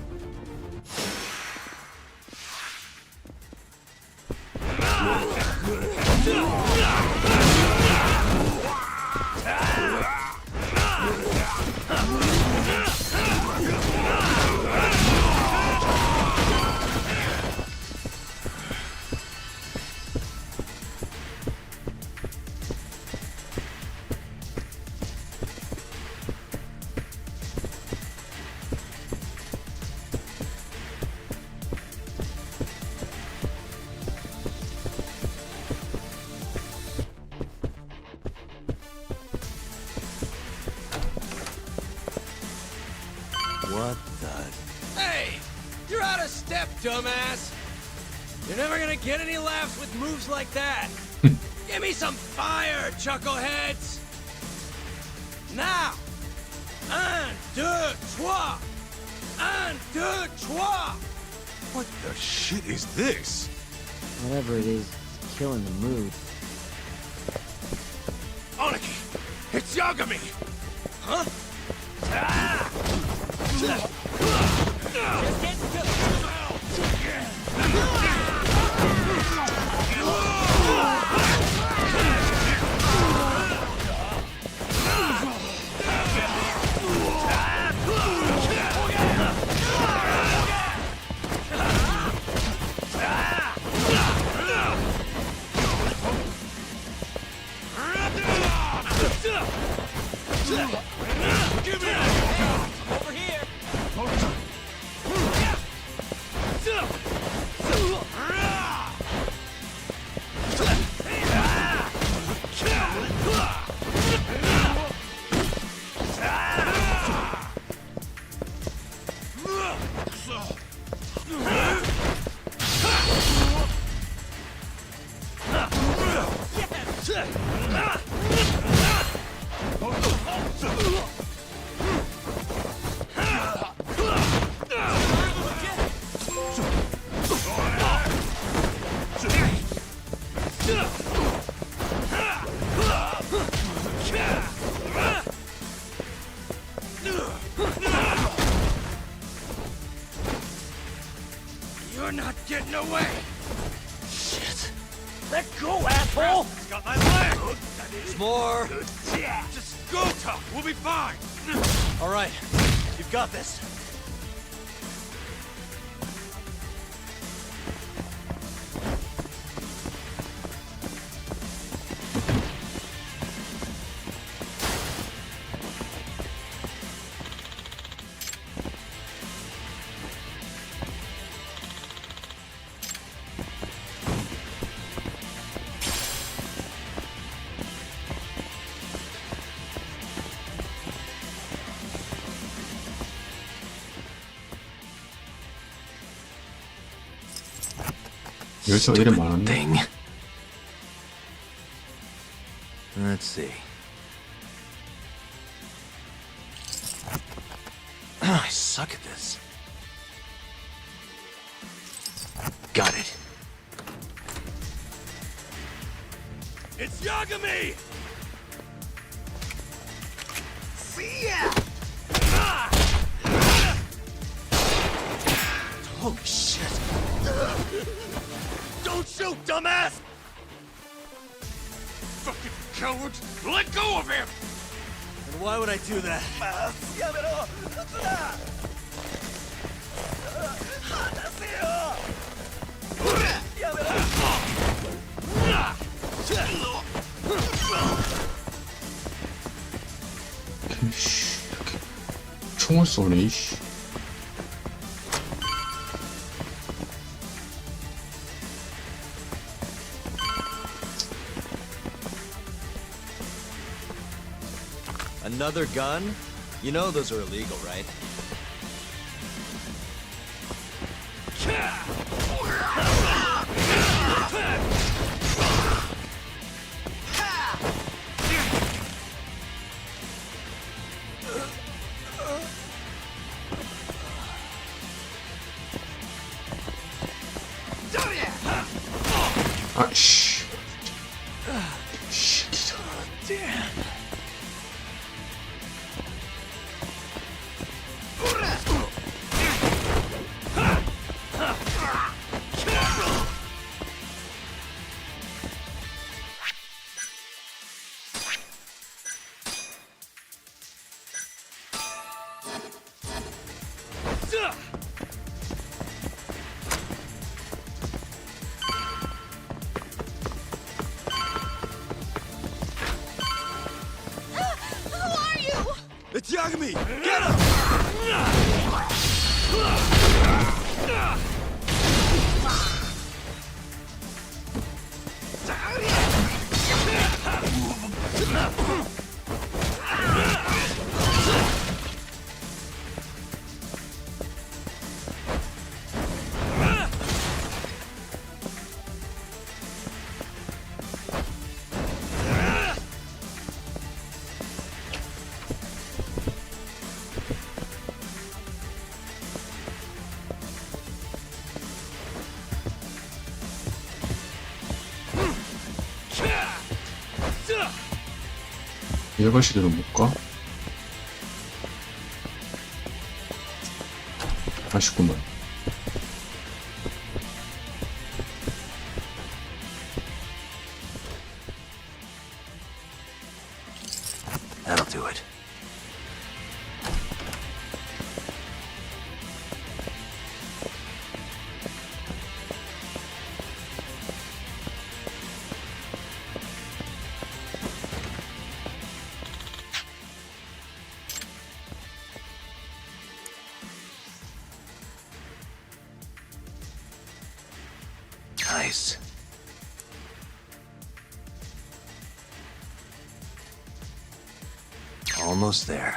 What the... Hey! You're out of step, dumbass! You're never gonna get any laughs with moves like that! Give me some fire, chuckleheads! Now! Un, deux, trois! Un, deux, trois! What the shit is this? Whatever it is, it's killing the mood. Yagami! Huh? Give me that! Over here! You're not getting away! Shit! Let go, asshole! He's got my leg! More! Just go, Tuck! We'll be fine! All right, you've got this. 여기서 이름 많았네. Let's see. I suck at this. Got it. It's Yagami! See ya! Holy shit! Don't shoot, dumbass! Fucking coward! Let go of him! And why would I do that? 씨, 이렇게 총을 쏘네, 이씨. Another gun? You know those are illegal, right? 아, 씨. 씨, 기자. It's Yagami! Get him! 이 아가씨들은 못 가? 아쉽구만. That'll do it. Nice. Almost there.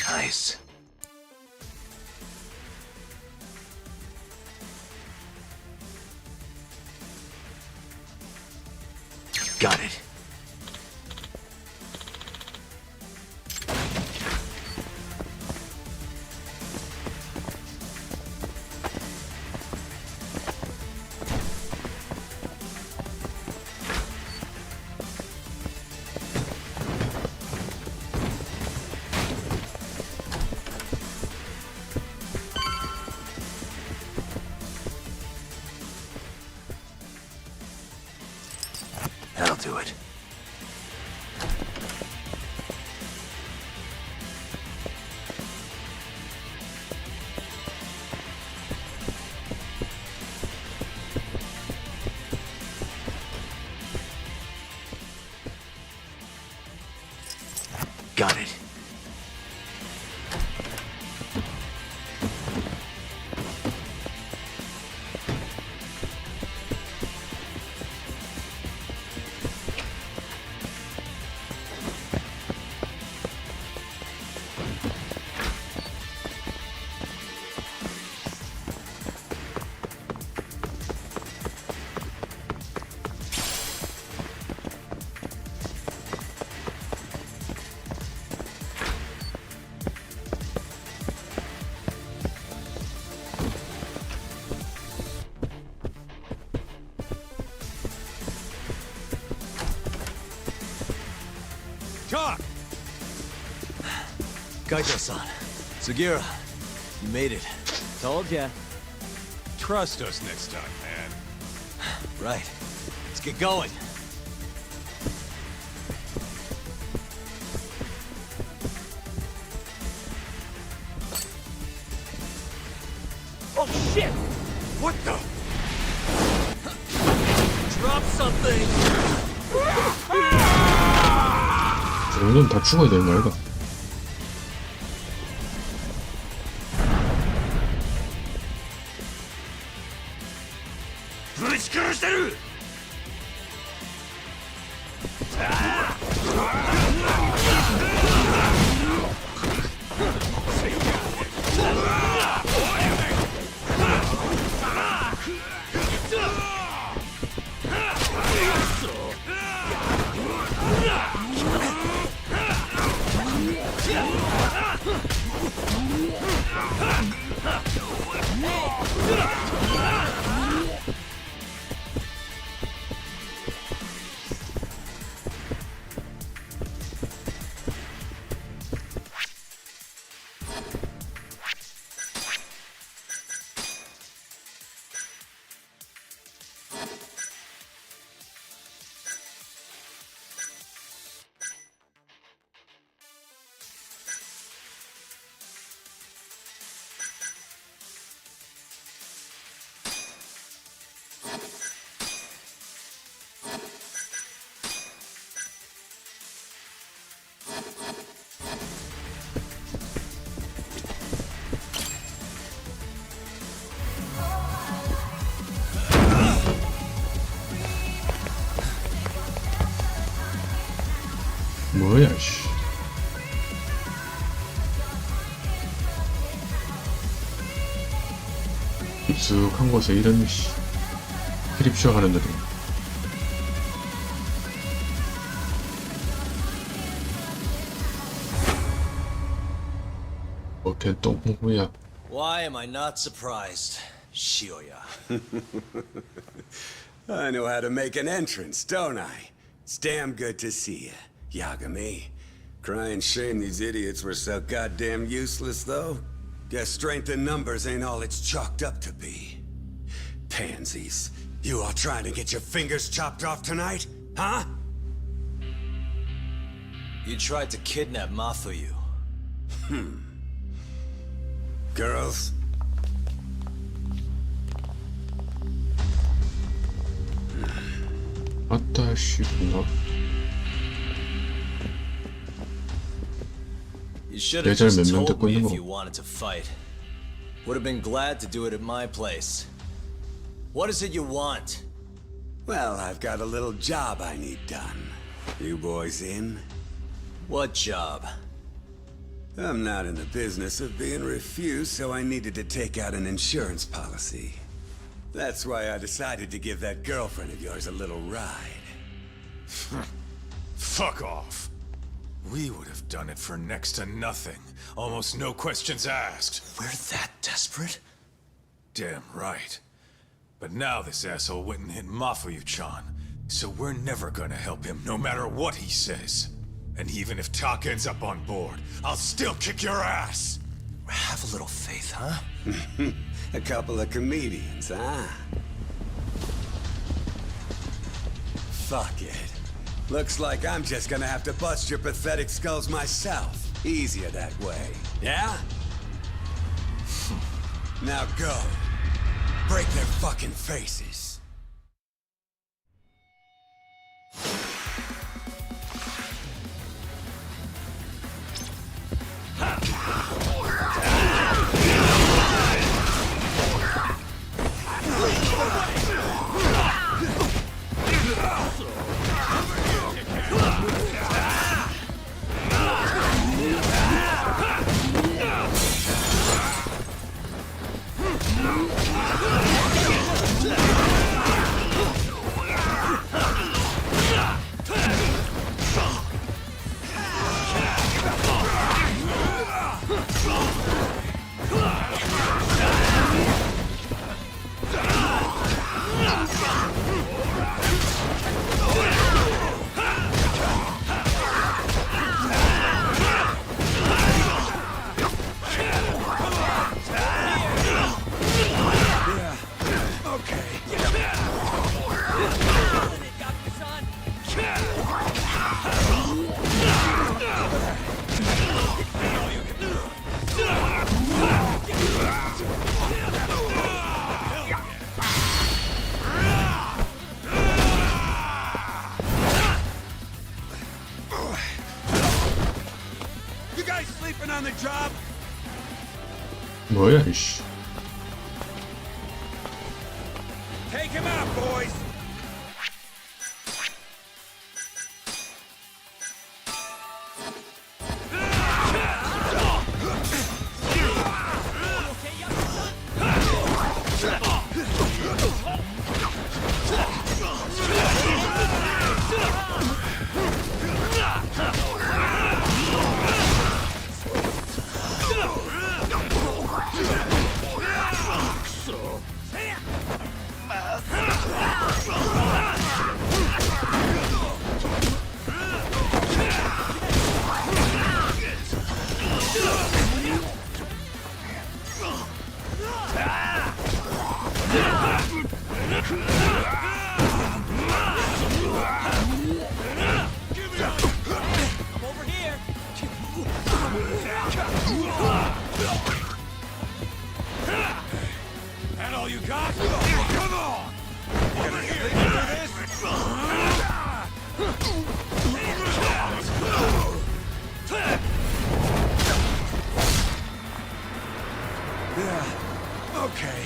Nice. Got it. That'll do it. Got it. Talk! Kaito-san. Sugira, you made it. Told ya. Trust us next time, man. Right. Let's get going. Oh shit! What the? Drop something! 오늘 다 죽어야 되는 거야, 이거. 뭐야, 씨. 깊숙한 곳에 이런 씨 크립쇼 하는데도 걔 또 뭐야? Why am I not surprised, Shioya? I know how to make an entrance, don't I? It's damn good to see you, Yagami. Crying shame these idiots were so goddamn useless, though. Guess strength in numbers ain't all it's chalked up to be. Pansies. You all trying to get your fingers chopped off tonight? Huh? You tried to kidnap Mafuyu. Girls? 아따 씨구나. You should have 여자를 just 몇 명 told 듣고 me 있는 if 거. you wanted to fight. Would have been glad to do it at my place. What is it you want? Well, I've got a little job I need done. You boys in? What job? I'm not in the business of being refused, so I needed to take out an insurance policy. That's why I decided to give that girlfriend of yours a little ride. Fuck off. We would have done it for next to nothing. Almost no questions asked. We're that desperate? Damn right. But now this asshole went and hit Mafuyu-chan, so we're never gonna help him, no matter what he says. And even if Tak ends up on board, I'll still kick your ass! Have a little faith, huh? A couple of comedians, huh? Fuck it. Looks like I'm just gonna have to bust your pathetic skulls myself. Easier that way, yeah? Now go. Break their fucking faces. You guys sleeping on the job? 뭐야 이씨. Take him out, boys! That all you got? Come on! Gonna sleep through this? Yeah, okay.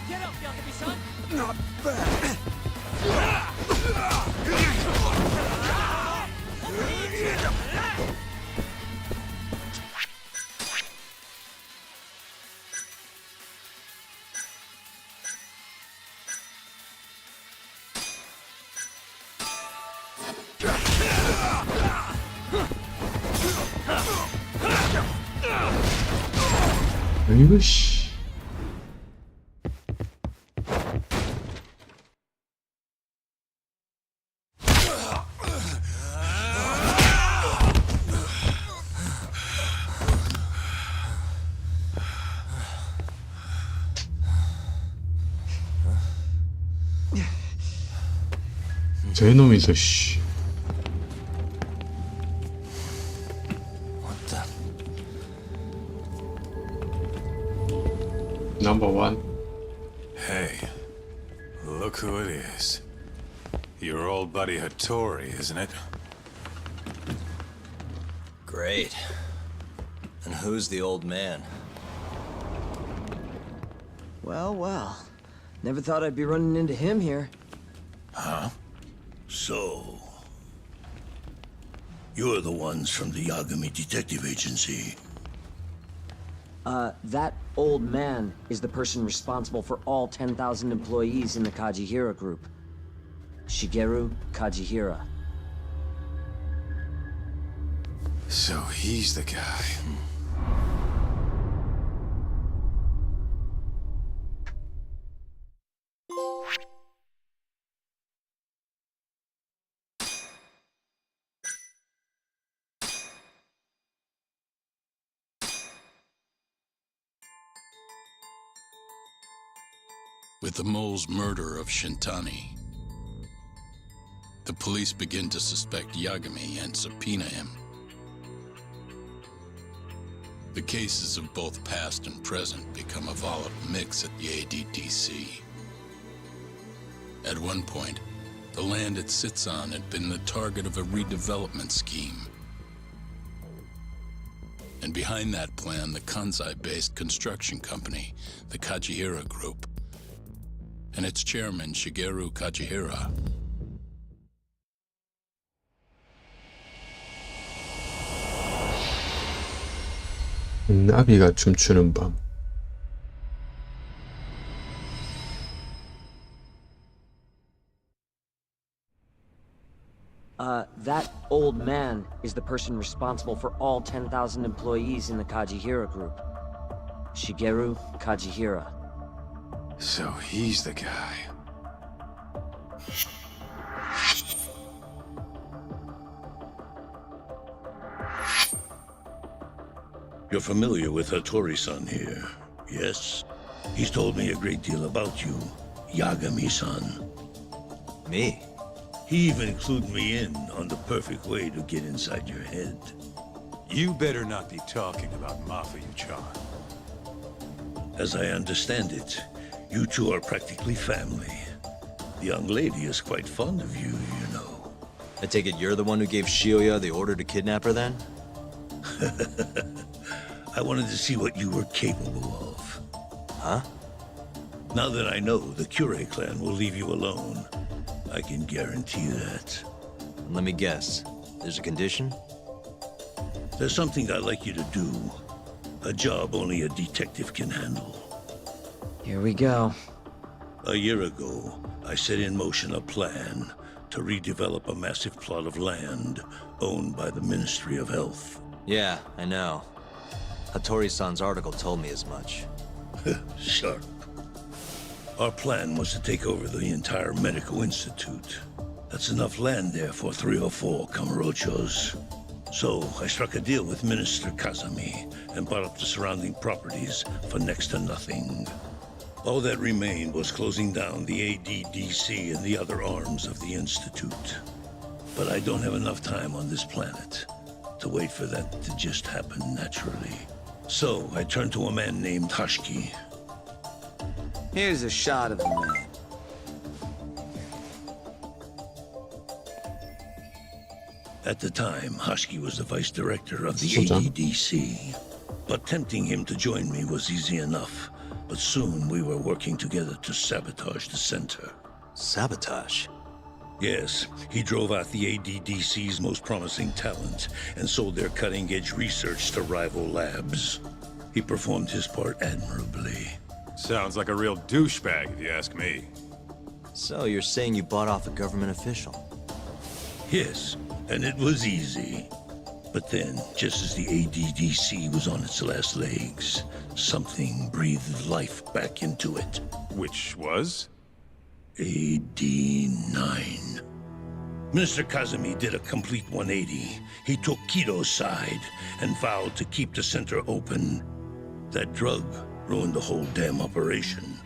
Get up, Yagami-san! Not bad. 아이고 씨. 저놈이서 씨. Number one. Hey, look who it is. Your old buddy Hattori, isn't it? Great. And who's the old man? Well, well. Never thought I'd be running into him here. Huh? So, you're the ones from the Yagami Detective Agency. That old man is the person responsible for all 10,000 employees in the Kajihira group. Shigeru Kajihira. So he's the guy. With the mole's murder of Shintani, the police begin to suspect Yagami and subpoena him. The cases of both past and present become a volatile mix at the ADDC. At one point, the land it sits on had been the target of a redevelopment scheme. And behind that plan, the Kansai-based construction company, the Kajihira Group, and its chairman, Shigeru Kajihira. 나비가 춤추는 밤. That old man is the person responsible for all 10,000 employees in the Kajihira group. Shigeru Kajihira. So he's the guy. You're familiar with Hattori-san here, yes? He's told me a great deal about you, Yagami-san. Me? He even clued me in on the perfect way to get inside your head. You better not be talking about Mafuyu-chan. As I understand it, you two are practically family. The young lady is quite fond of you, you know. I take it you're the one who gave Shioya the order to kidnap her then? I wanted to see what you were capable of. Huh? Now that I know the Kure clan will leave you alone, I can guarantee that. Let me guess. There's a condition? There's something I'd like you to do. A job only a detective can handle. Here we go. A year ago, I set in motion a plan to redevelop a massive plot of land owned by the Ministry of Health. Yeah, I know. Hattori-san's article told me as much. Sharp. Our plan was to take over the entire medical institute. That's enough land there for 3 or 4 Kamurochos. So I struck a deal with Minister Kazami and bought up the surrounding properties for next to nothing. All that remained was closing down the ADDC and the other arms of the institute. But I don't have enough time on this planet to wait for that to just happen naturally. So I turned to a man named Hashki. Here's a shot of the man. At the time, Hashki was the vice director of the Susan. ADDC. But tempting him to join me was easy enough. But soon we were working together to sabotage the center. Sabotage? Yes, he drove out the ADDC's most promising talent and sold their cutting-edge research to rival labs. He performed his part admirably. Sounds like a real douchebag, if you ask me. So you're saying you bought off a government official? Yes, and it was easy. But then, just as the ADDC was on its last legs, something breathed life back into it. Which was? AD9. Minister Kazami did a complete 180. He took Kido's side and vowed to keep the center open. That drug ruined the whole damn operation.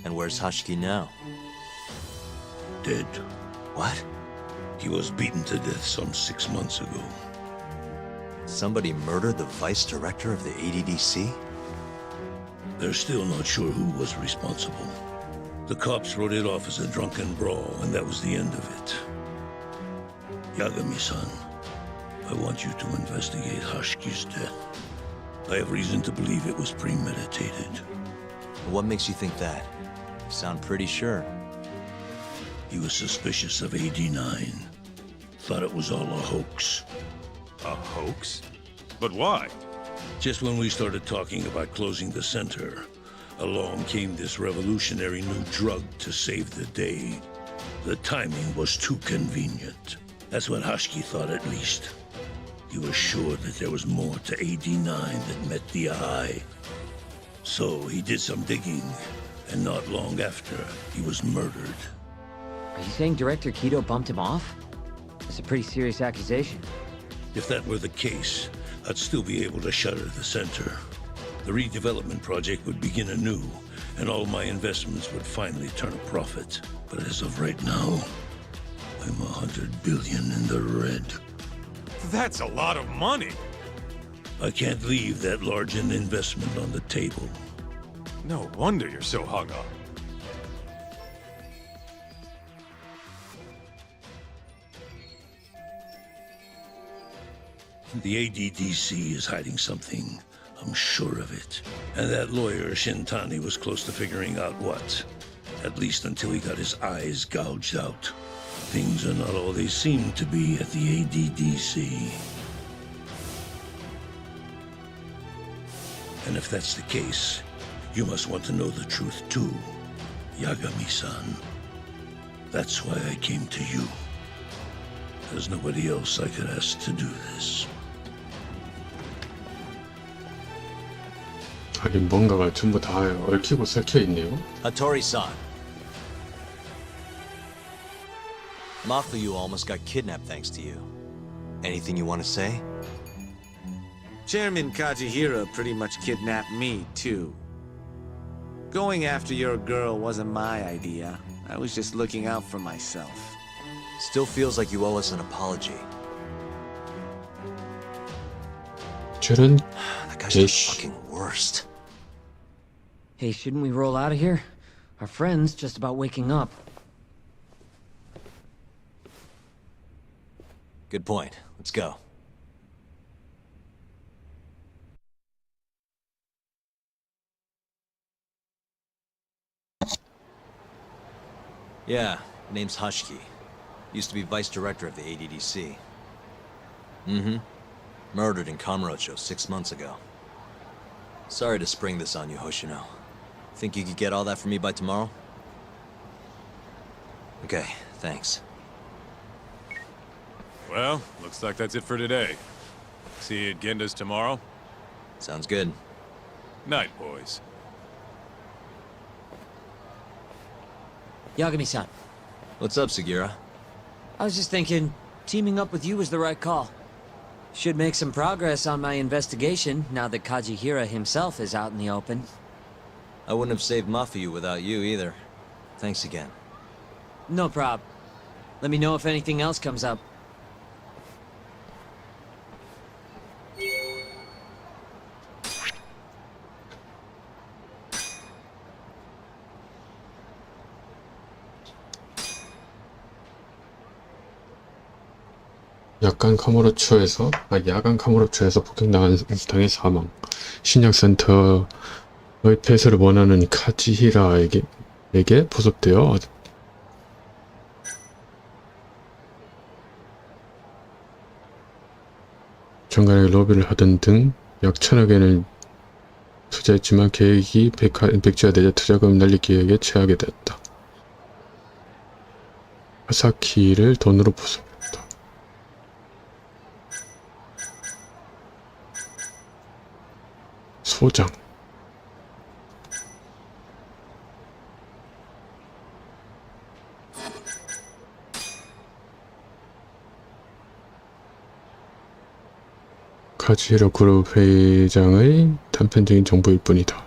And where's Hashki now? Dead. What? He was beaten to death some 6 months ago. Somebody murdered the vice director of the ADDC? They're still not sure who was responsible. The cops wrote it off as a drunken brawl, and that was the end of it. Yagami-san, I want you to investigate Hashki's death. I have reason to believe it was premeditated. What makes you think that? You sound pretty sure. He was suspicious of AD9. Thought it was all a hoax. A hoax? But why? Just when we started talking about closing the center, along came this revolutionary new drug to save the day. The timing was too convenient. That's what Hashki thought, at least. He was sure that there was more to AD9 that met the eye. So he did some digging, and not long after, he was murdered. Are you saying Director Kido bumped him off? It's a pretty serious accusation. If that were the case, I'd still be able to shutter the center. The redevelopment project would begin anew, and all my investments would finally turn a profit. But as of right now, I'm 100 billion in the red. That's a lot of money. I can't leave that large an investment on the table. No wonder you're so hung up. The ADDC is hiding something. I'm sure of it. And that lawyer, Shintani, was close to figuring out what. At least until he got his eyes gouged out. Things are not all they seem to be at the ADDC. And if that's the case, you must want to know the truth too, Yagami-san. That's why I came to you. There's nobody else I could ask to do this. 하긴 뭔가가 전부 다 얽히고 설켜 있네요. Hattori-san. Mafuyu almost got kidnapped thanks to you. Anything you want to say? Chairman Kajihira pretty much kidnapped me, too. Going after your girl wasn't my idea. I was just looking out for myself. Still feels like you owe us an apology. 저런 That guy's the fucking worst. Hey, shouldn't we roll out of here? Our friend's just about waking up. Good point. Let's go. Yeah, name's Hashki. Used to be vice director of the ADDC. Mm-hmm. Murdered in Kamurocho 6 months ago. Sorry to spring this on you, Hoshino. Think you could get all that for me by tomorrow? Okay, thanks. Well, looks like that's it for today. See you at Genda's tomorrow? Sounds good. Night, boys. Yagami-san. What's up, Sugira? I was just thinking, teaming up with you was the right call. Should make some progress on my investigation now that Kajihira himself is out in the open. I wouldn't have saved Mafiu without you either. Thanks again. No prob. Let me know if anything else comes up. 야간 카무로초에서 폭행당해 사망. 신약센터의 폐쇄를 원하는 카지히라에게 보석되어 정관에게 로비를 하던 등 약 1000억엔을 투자했지만 계획이 백지화되자 투자금 날릴 계획에 취하게 되었다. 하사키를 돈으로 보석. 소장. 카지히라 그룹 회장의 단편적인 정보일 뿐이다.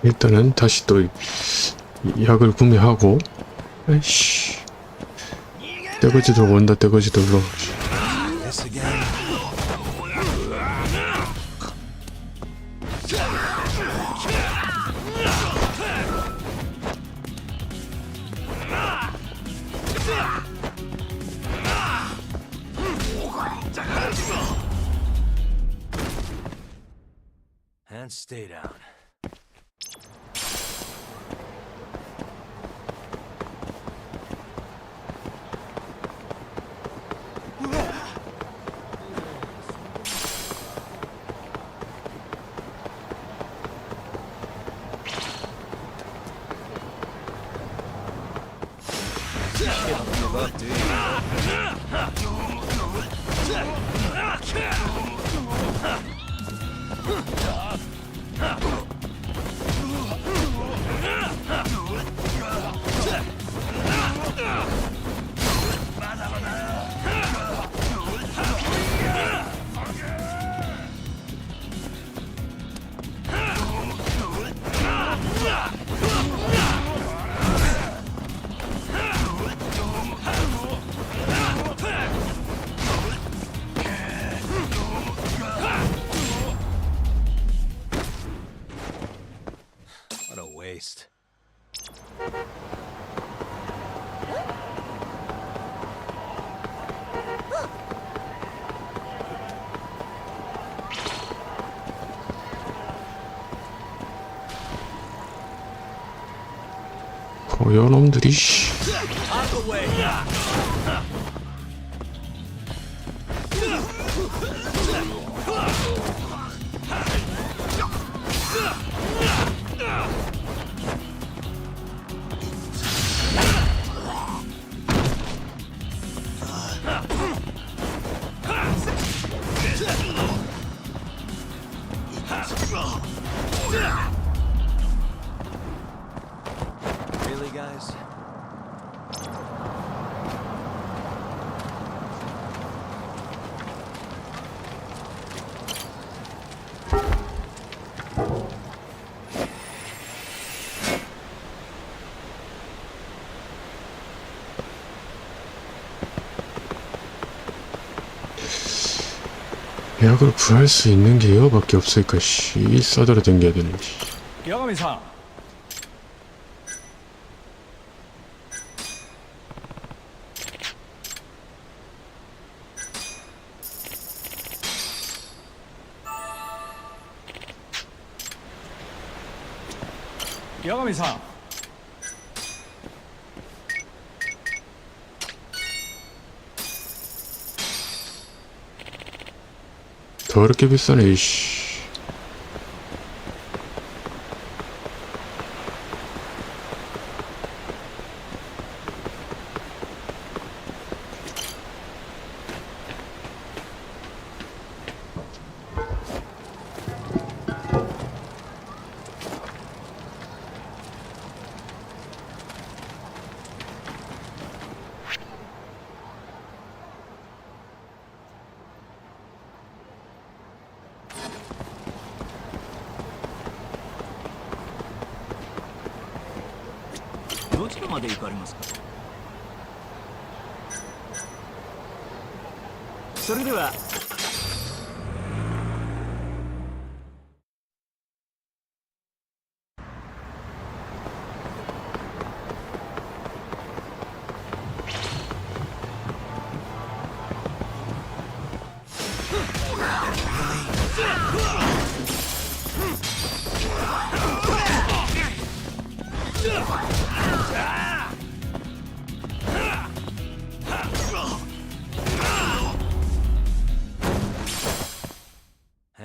일단은 다시 또 약을 구매하고. 에이씨, 떼거지들 온다. 떼거지들로. And stay down. What a waste. 고요놈들이 씨. Really, guys? 약을 구할 수 있는 게 이거밖에 없을까. 씨, 싸돌아 댕겨야 되는지. 야가미-san. 八神さん 더럽게 비싸네 이씨.それでは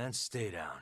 And stay down.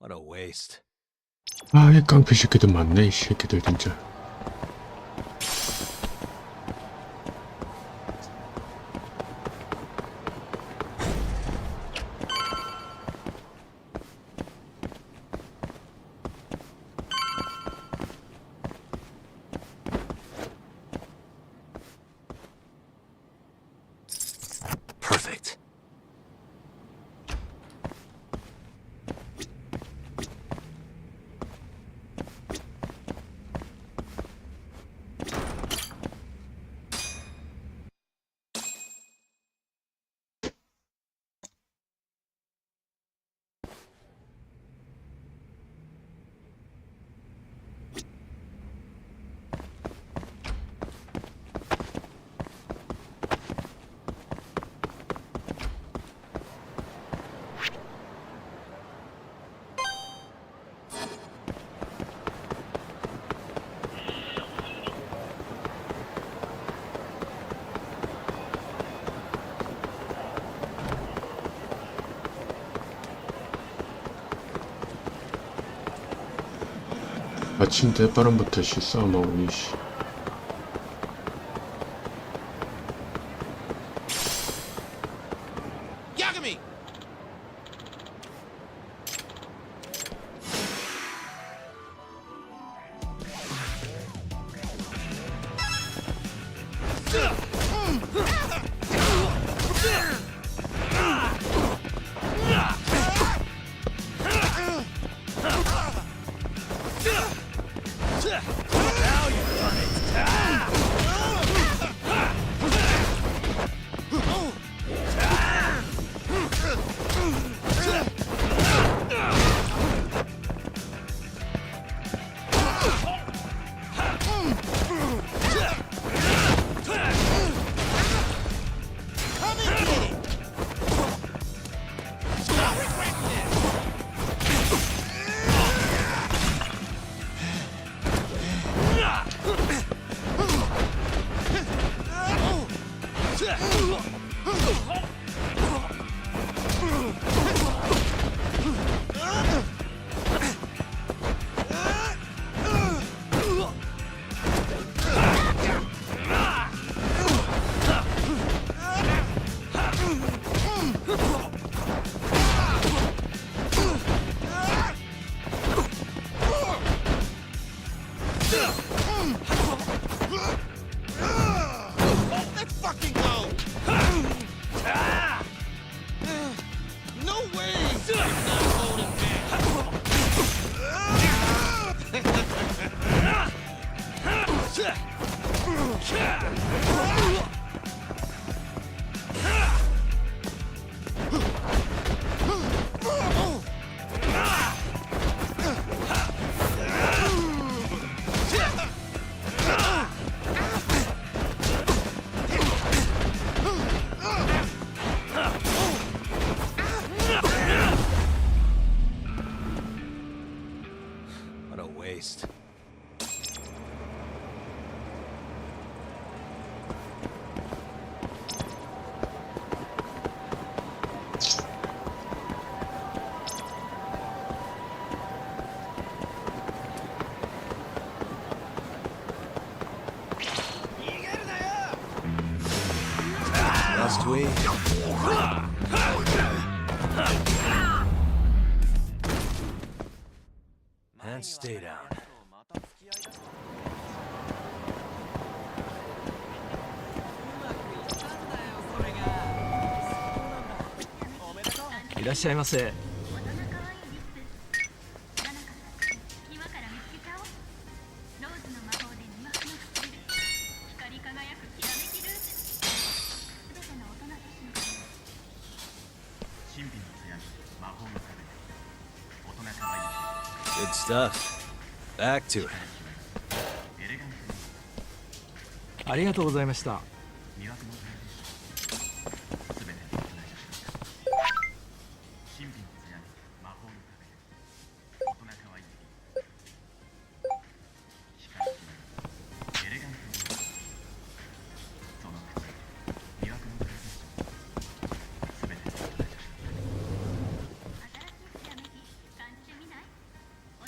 What a waste. 아, 이 깡패 새끼들 많네 이 새끼들 진짜. Perfect. 아침 대바람부터 싸움하고 이씨. Yagami! Now you're running. waste. Must we? And stay down. Good stuff. Back to it. ありがとうございました。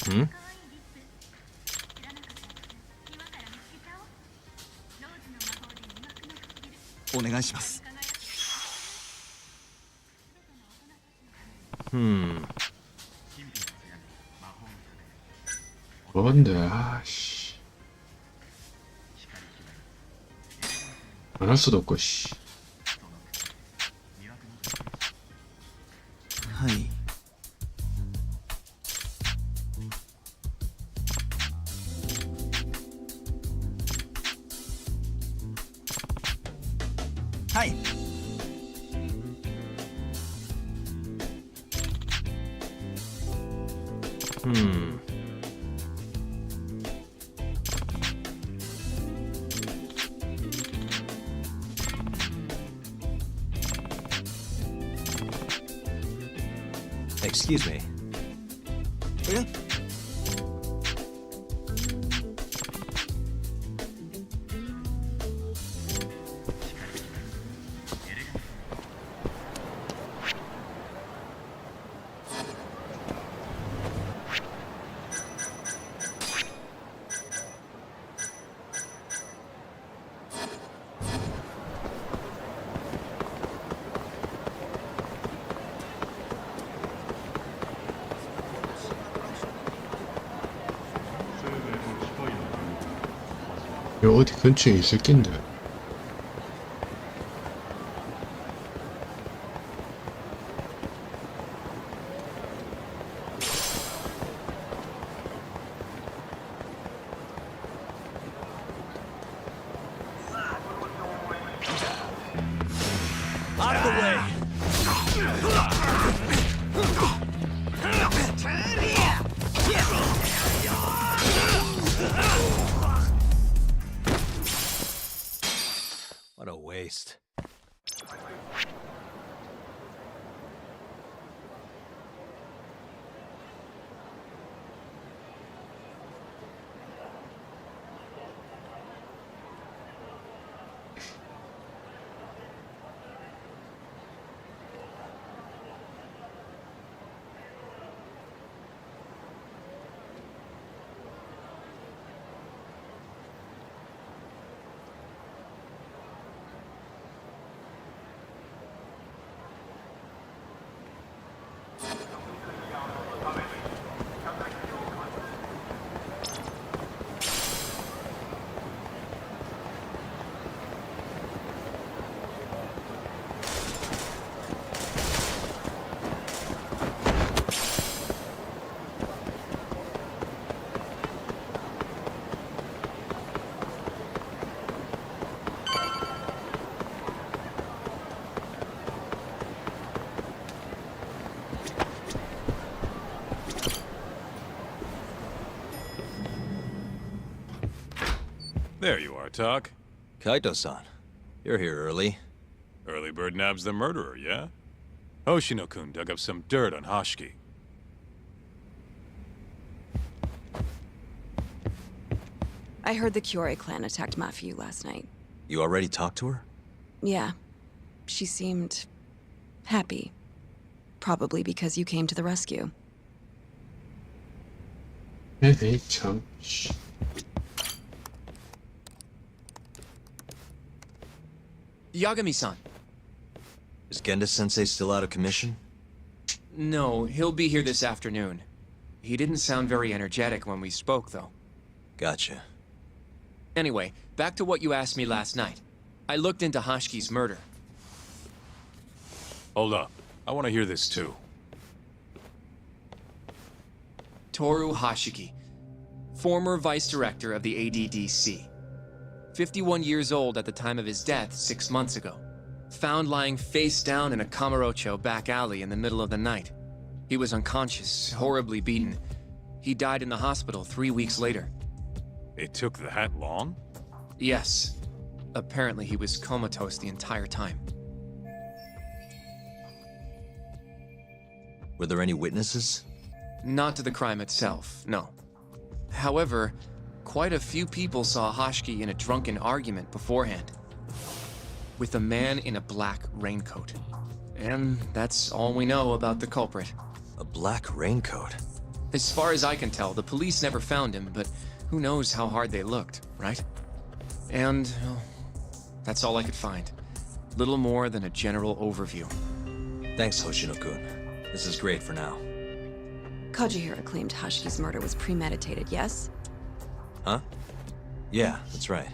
Hmm? お願いします。뭔데? 아씨. 안 할 수도 없고 씨. はい。はい。 Excuse me. え？ 여기 어디 근처에 있을 낀데. Out of the way! What a waste. There you are, Tak. Kaito-san, you're here early. Early bird nabs the murderer, yeah? Hoshino-kun dug up some dirt on Hashiki. I heard the Kyorei clan attacked Mafiu last night. You already talked to her? Yeah. She seemed... happy. Probably because you came to the rescue. 에이 참. Yagami-san. Is Genda-sensei still out of commission? No, he'll be here this afternoon. He didn't sound very energetic when we spoke, though. Gotcha. Anyway, back to what you asked me last night. I looked into Hashki's murder. Hold up. I want to hear this too. Toru Hashiki, former vice director of the ADDC. 51 years old at the time of his death 6 months ago. Found lying face down in a Kamurocho back alley in the middle of the night. He was unconscious, horribly beaten. He died in the hospital 3 weeks later. It took that long? Yes. Apparently he was comatose the entire time. Were there any witnesses? Not to the crime itself, no. However, quite a few people saw Hashki in a drunken argument beforehand. With a man in a black raincoat. And that's all we know about the culprit. A black raincoat? As far as I can tell, the police never found him, but who knows how hard they looked, right? And, well, that's all I could find. Little more than a general overview. Thanks, Hoshino-kun. This is great for now. Kajihira claimed Hashki's murder was premeditated, yes? Huh? Yeah, that's right.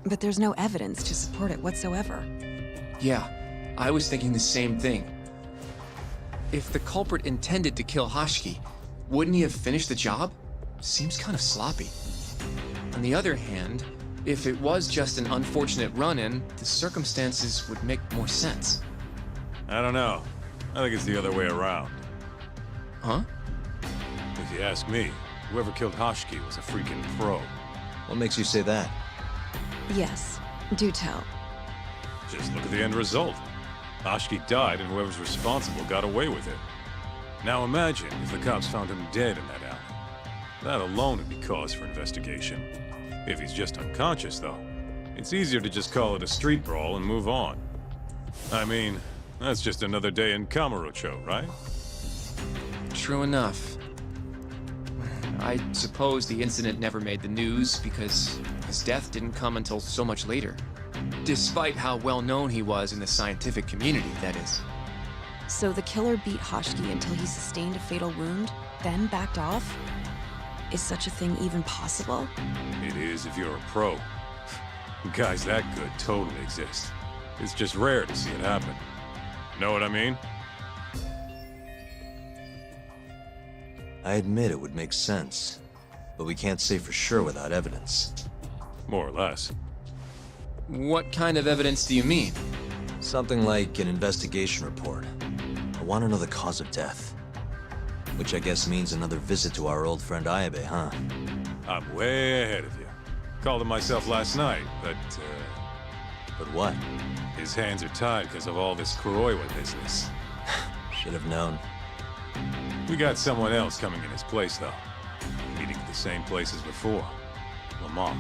But there's no evidence to support it whatsoever. Yeah, I was thinking the same thing. If the culprit intended to kill Hashki, wouldn't he have finished the job? Seems kind of sloppy. On the other hand, if it was just an unfortunate run-in, the circumstances would make more sense. I don't know. I think it's the other way around. Huh? If you ask me, whoever killed Hashki was a freaking pro. What makes you say that? Yes, do tell. Just look at the end result. Hashki died and whoever's responsible got away with it. Now imagine if the cops found him dead in that alley. That alone would be cause for investigation. If he's just unconscious, though, it's easier to just call it a street brawl and move on. I mean, that's just another day in Kamurocho, right? True enough. I suppose the incident never made the news because his death didn't come until so much later. Despite how well known he was in the scientific community, that is. So the killer beat Hashki until he sustained a fatal wound, then backed off? Is such a thing even possible? It is if you're a pro. Guys that good totally exist. It's just rare to see it happen. Know what I mean? I admit it would make sense, but we can't say for sure without evidence. More or less. What kind of evidence do you mean? Something like an investigation report. I want to know the cause of death. Which I guess means another visit to our old friend Ayabe, huh? I'm way ahead of you. Called him myself last night, but, But what? his hands are tied because of all this Kuroiwa business. Should have known. We got someone else coming in his place, though. Meeting at the same place as before. Lamont.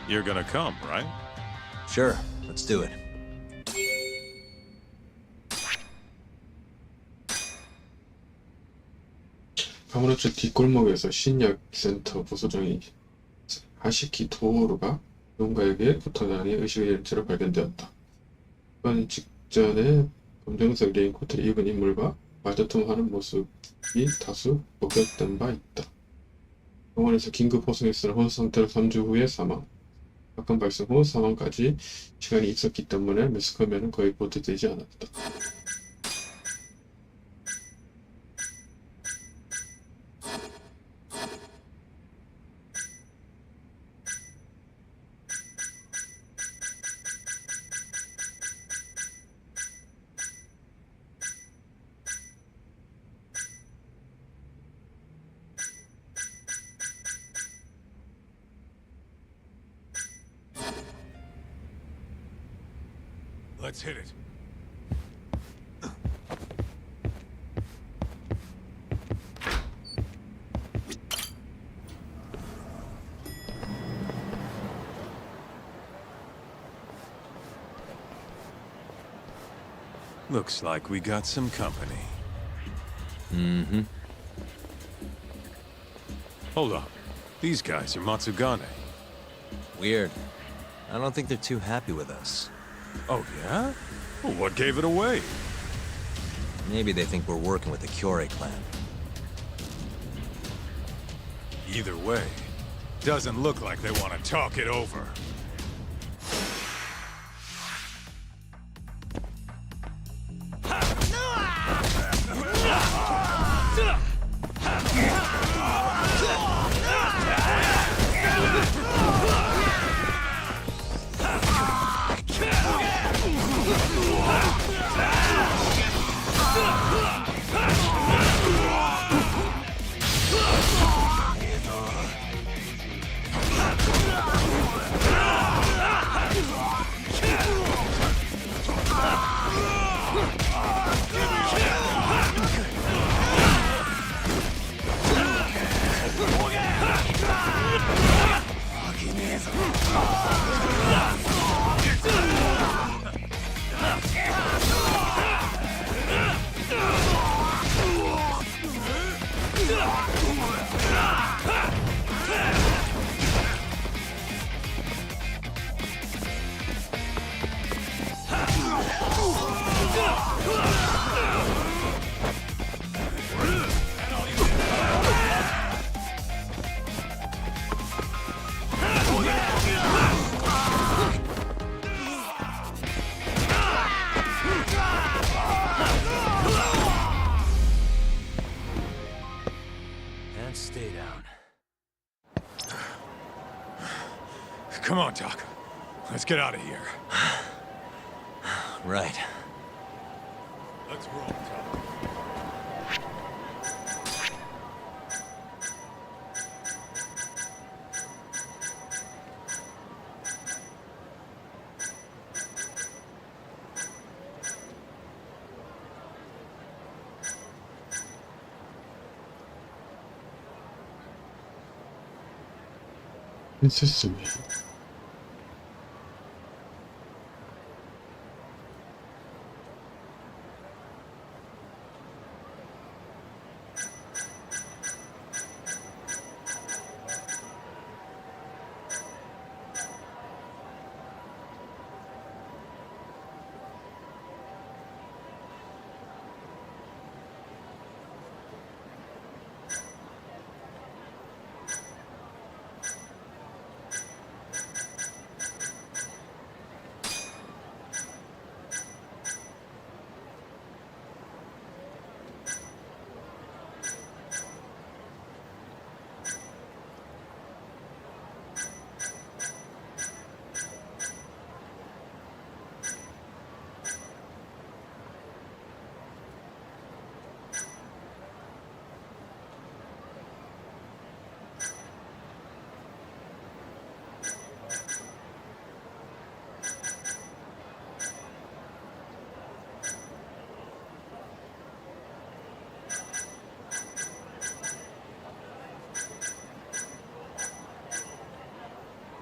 You're gonna come, right? Sure, let's do it. 카무로초 뒷골목에서 신약센터 부소장이 하시키 토오루가 누군가에게 붙어다니 의식을 잃은 채로 발견되었다. 이번 직전에 검정색 레인코트를 입은 인물과 말다툼하는 모습이 다수 목격된 바 있다. 병원에서 긴급 호송했으나 혼수 상태로 3주 후에 사망. 사건 발생 후 사망까지 시간이 있었기 때문에 매스컴에는 거의 보도되지 않았다. Let's hit it. Looks like we got some company. Mm-hmm. Hold up. These guys are Matsugane. Weird. I don't think they're too happy with us. Oh, yeah? Well, what gave it away? Maybe they think we're working with the Kyorei clan. Either way, doesn't look like they want to talk it over. And stay down. Come on, Doc. Let's get out of here. Right. Let's roll, Doc. 프린세스 메이.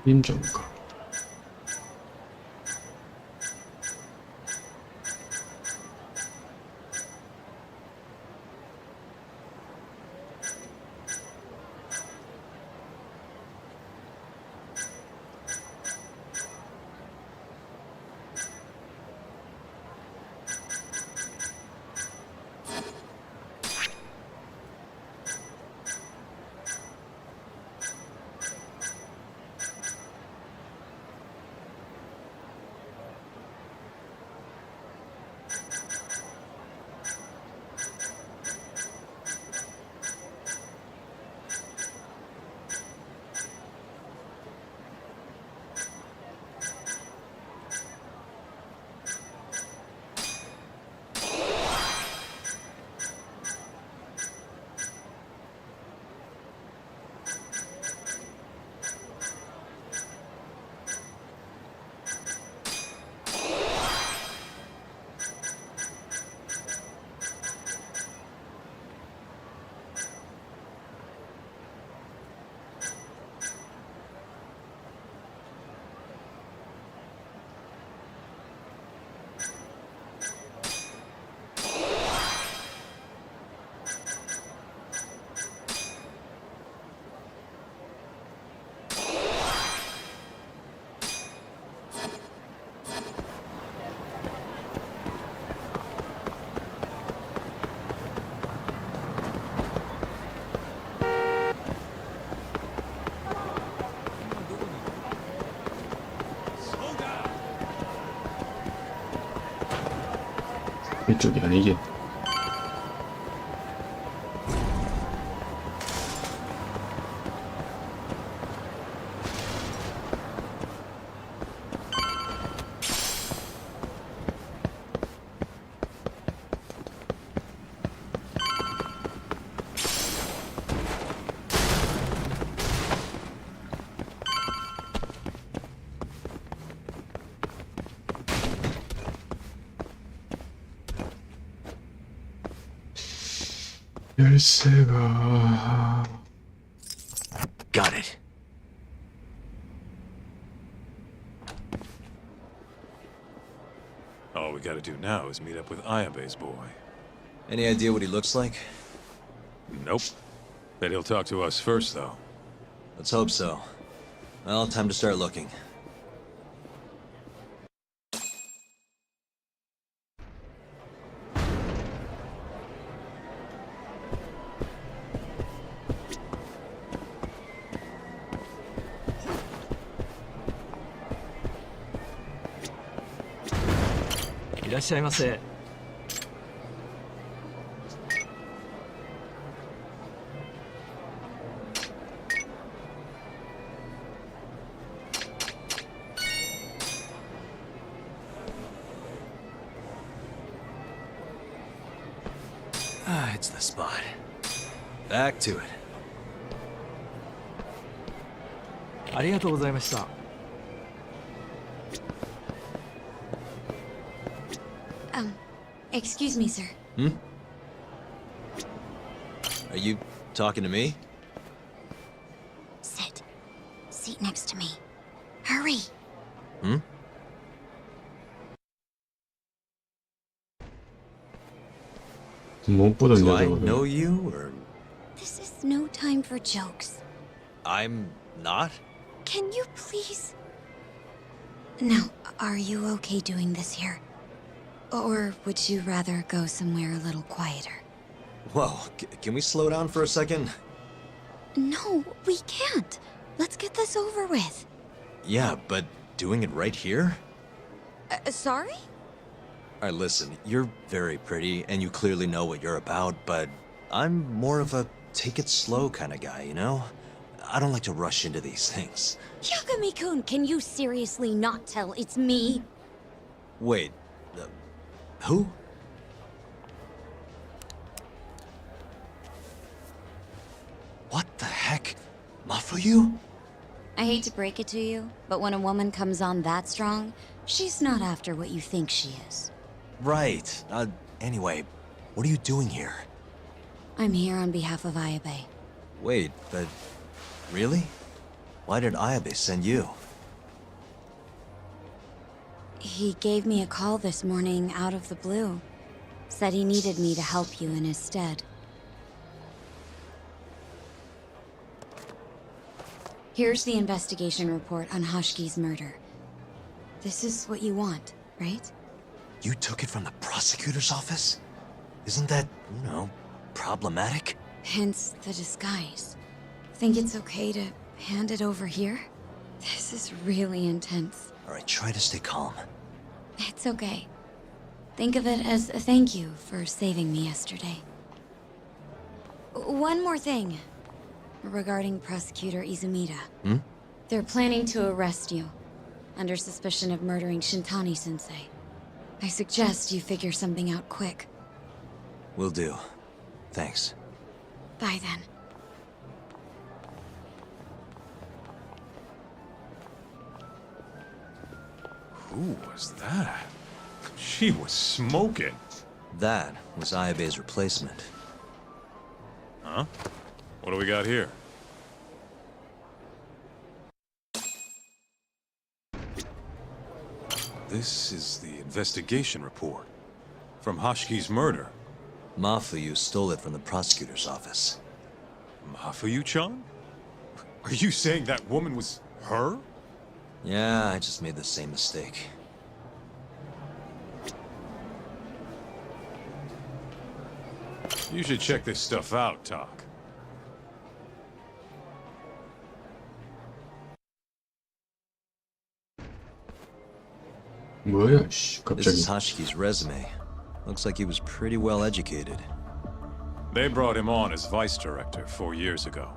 임정가. 이쪽이 아니긴. 열쇠가 Got it. All we gotta do now is meet up with Ayabe's boy. Any idea what he looks like? Nope. Bet he'll talk to us first, though. Let's hope so. Well, time to start looking. Ah, it's the spot. Back to it. Excuse me, sir. Hmm? Are you talking to me? Sit. Seat next to me. Hurry. Hmm? 못 보던 Do I 여자거든. know you, or This is no time for jokes. I'm not? Can you please? Now, are you okay doing this here? Or would you rather go somewhere a little quieter? Whoa, can we slow down for a second? No, we can't. Let's get this over with. Yeah, but doing it right here? Sorry? Alright, listen, you're very pretty, and you clearly know what you're about, but I'm more of a take it slow kind of guy, you know? I don't like to rush into these things. Yagami-kun, can you seriously not tell it's me? Wait, who? What the heck? Mafuyu? I hate to break it to you, but when a woman comes on that strong, she's not after what you think she is. Right. Anyway, what are you doing here? I'm here on behalf of Ayabe. Wait, but really? Why did Ayabe send you? He gave me a call this morning out of the blue. Said he needed me to help you in his stead. Here's the investigation report on Hashki's murder. This is what you want, right? You took it from the prosecutor's office? Isn't that, you know, problematic? Hence the disguise. Think it's okay to hand it over here? This is really intense. Alright, try to stay calm. It's okay. Think of it as a thank you for saving me yesterday. One more thing. Regarding Prosecutor Izumida. Hmm? They're planning to arrest you. Under suspicion of murdering Shintani-sensei. I suggest you figure something out quick. Will do. Thanks. Bye then. Who was that? She was smoking. That was Ayabe's replacement. Huh? What do we got here? This is the investigation report. From Hashki's murder. Mafuyu stole it from the prosecutor's office. Mafuyu-chan? Are you saying that woman was her? Yeah, I just made the same mistake. You should check this stuff out, Tak. 뭐야, 씨, This is 갑자기. Hashiki's resume. Looks like he was pretty well educated. They brought him on as vice director 4 years ago.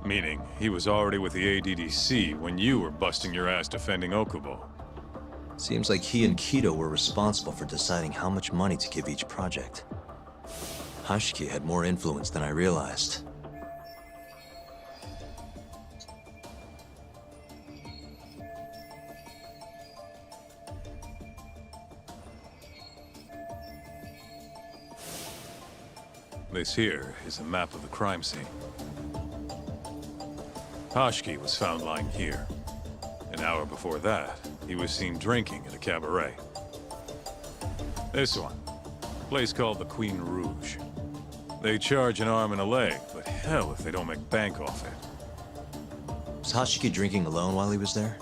Meaning, he was already with the ADDC when you were busting your ass defending Okubo. Seems like he and Kido were responsible for deciding how much money to give each project. Hashiki had more influence than I realized. This here is a map of the crime scene. Hashiki was found lying here. An hour before that, he was seen drinking at a cabaret. This one, a place called the Queen Rouge. They charge an arm and a leg, but hell if they don't make bank off it. Was Hashiki drinking alone while he was there?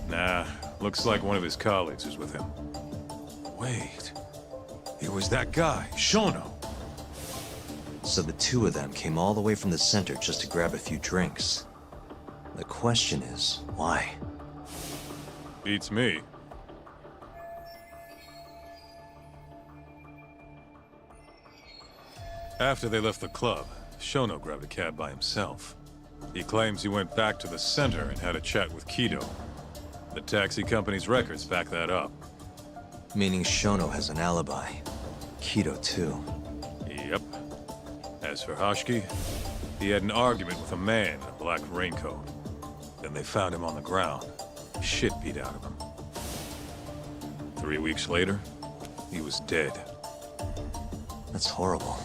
Nah, looks like one of his colleagues was with him. Wait, it was that guy, Shono. So the two of them came all the way from the center just to grab a few drinks. The question is, why? Beats me. After they left the club, Shono grabbed a cab by himself. He claims he went back to the center and had a chat with Kido. The taxi company's records back that up. Meaning Shono has an alibi. Kido too. Yep. As for Hashiki, he had an argument with a man in a black raincoat. Then they found him on the ground. Shit beat out of him. 3 weeks later, he was dead. That's horrible.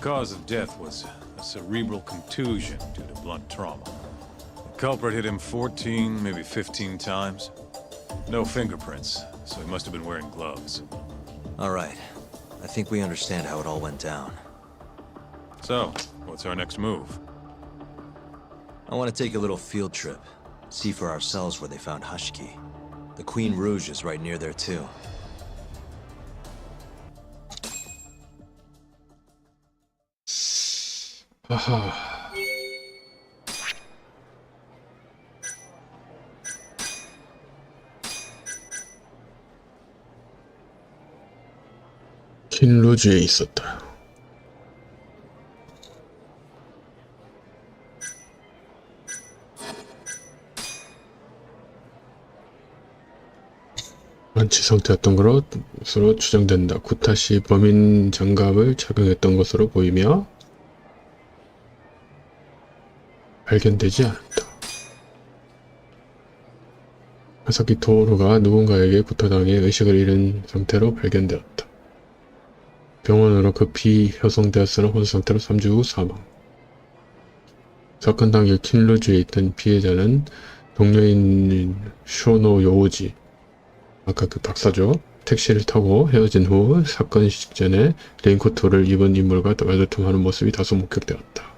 Cause of death was a cerebral contusion due to blunt trauma. The culprit hit him 14, maybe 15 times. No fingerprints, so he must have been wearing gloves. All right. I think we understand how it all went down. So, what's our next move? I want to take a little field trip. See for ourselves where they found Hashiki. The Queen Rouge is right near there too. 아하. 킨루즈에 있었다. 완치 상태였던 것으로 추정된다. 구타시 범인 장갑을 착용했던 것으로 보이며 발견되지 않았다. 하사키 토오루가 누군가에게 구타당해 의식을 잃은 상태로 발견되었다. 병원으로 급히 회송되었으나 혼수 상태로 3주 후 사망. 사건 당일 킨루즈에 있던 피해자는 동료인 쇼노 요우지, 아까 그 박사죠. 택시를 타고 헤어진 후 사건 직전에 레인코트를 입은 인물과 말다툼하는 모습이 다소 목격되었다.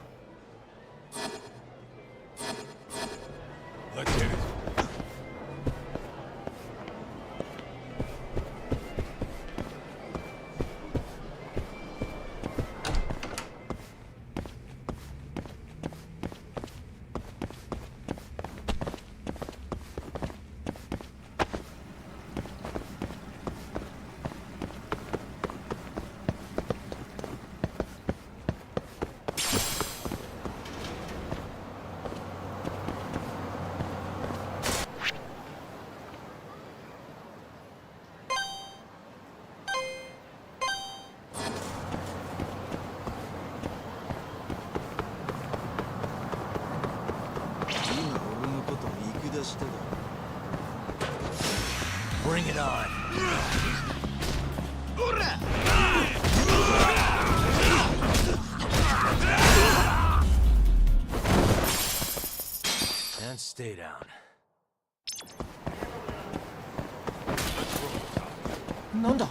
Bring it on. And stay down. 뭔다?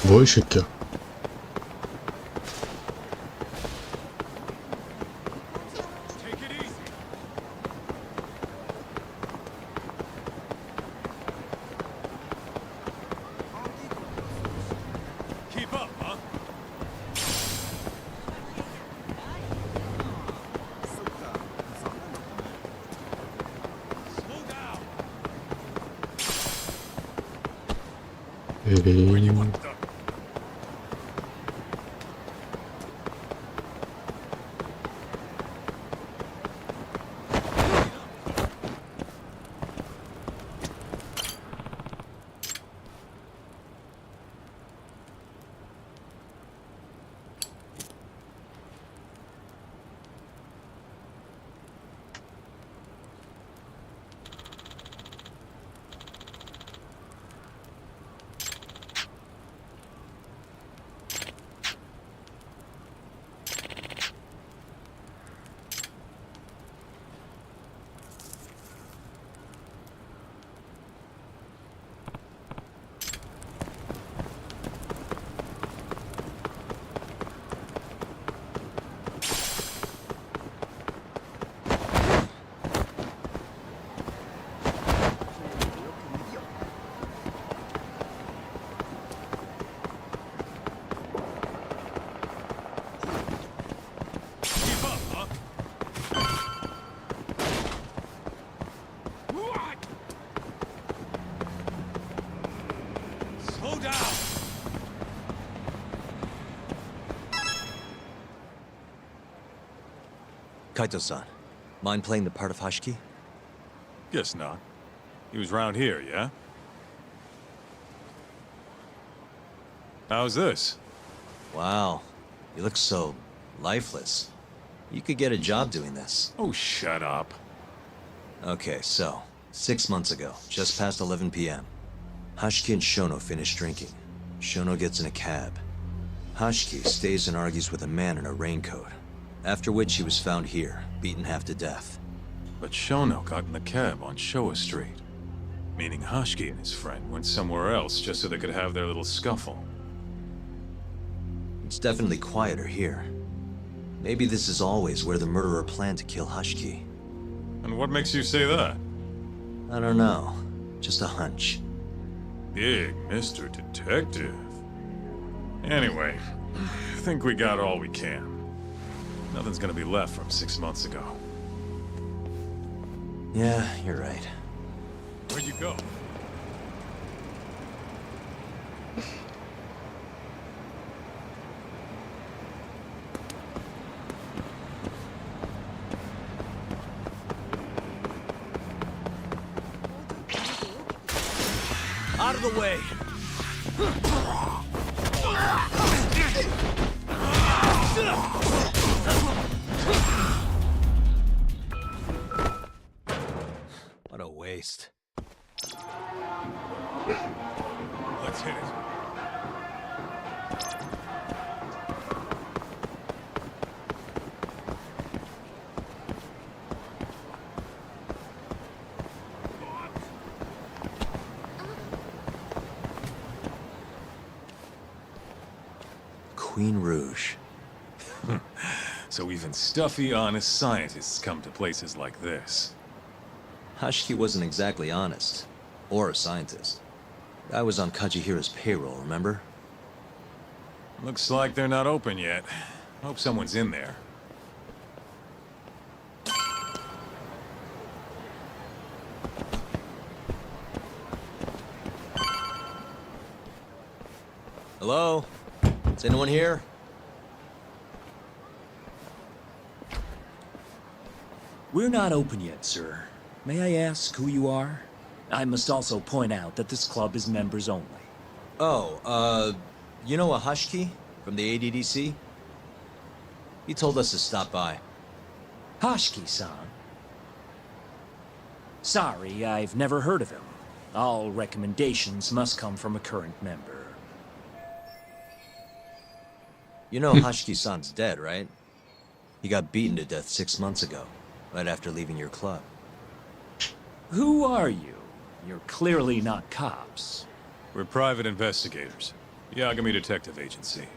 뭐 이 새끼야. Kaito-san, mind playing the part of Hashiki? Guess not. He was round here, yeah? How's this? Wow, you look so lifeless. You could get a job doing this. Oh, shut up. Okay, so, 6 months ago, just past 11 p.m., Hashiki and Shono finish drinking. Shono gets in a cab. Hashiki stays and argues with a man in a raincoat, after which he was found here, beaten half to death. But Shono got in the cab on Showa Street. Meaning Hashiki and his friend went somewhere else just so they could have their little scuffle. It's definitely quieter here. Maybe this is always where the murderer planned to kill Hashiki. And what makes you say that? I don't know. Just a hunch. Big Mr. Detective. Anyway, I think we got all we can. Nothing's gonna be left from 6 months ago. Yeah, you're right. Where'd you go? Out of the way! What a waste. Let's hit it. Queen Rouge. So even stuffy, honest scientists come to places like this. Hashiki wasn't exactly honest. Or a scientist. I was on Kajihira's payroll, remember? Looks like they're not open yet. Hope someone's in there. Hello? Is anyone here? We're not open yet, sir. May I ask who you are? I must also point out that this club is members only. Oh, you know a Hashiki from the ADDC? He told us to stop by. Hashiki-san? Sorry, I've never heard of him. All recommendations must come from a current member. You know Hashiki-san's dead, right? He got beaten to death 6 months ago, right after leaving your club. Who are you? You're clearly not cops. We're private investigators. Yagami Detective Agency.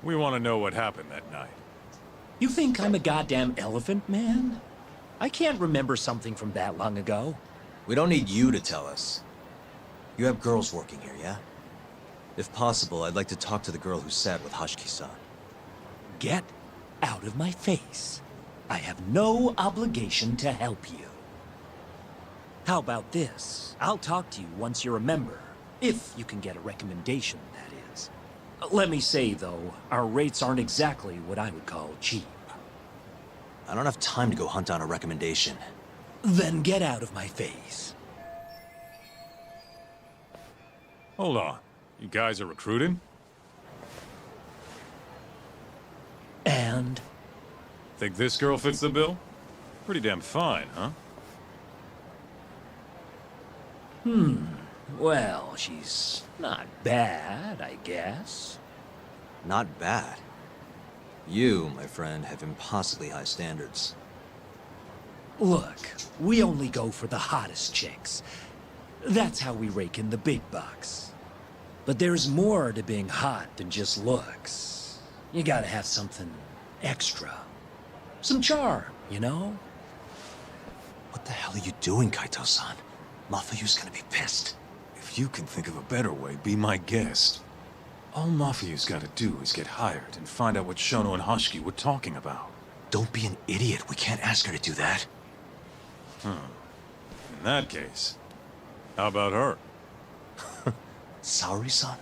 We want to know what happened that night. You think I'm a goddamn elephant man? I can't remember something from that long ago. We don't need you to tell us. You have girls working here, yeah? If possible, I'd like to talk to the girl who sat with Hashiki-san. Get out of my face. I have no obligation to help you. How about this? I'll talk to you once you're a member. If you can get a recommendation, that is. Let me say, though, our rates aren't exactly what I would call cheap. I don't have time to go hunt down a recommendation. Then get out of my face. Hold on. You guys are recruiting? And? Think this girl fits the bill? Pretty damn fine, huh? Well, she's not bad, I guess. Not bad. You, my friend, have impossibly high standards. Look, we only go for the hottest chicks. That's how we rake in the big bucks. But there's more to being hot than just looks. You gotta have something extra. Some charm, you know? What the hell are you doing, Kaito-san? Mafuyu's gonna be pissed. If you can think of a better way, be my guest. All Mafuyu's gotta do is get hired and find out what Shono and Hoshiki were talking about. Don't be an idiot. We can't ask her to do that. In that case, how about her? Saori-san?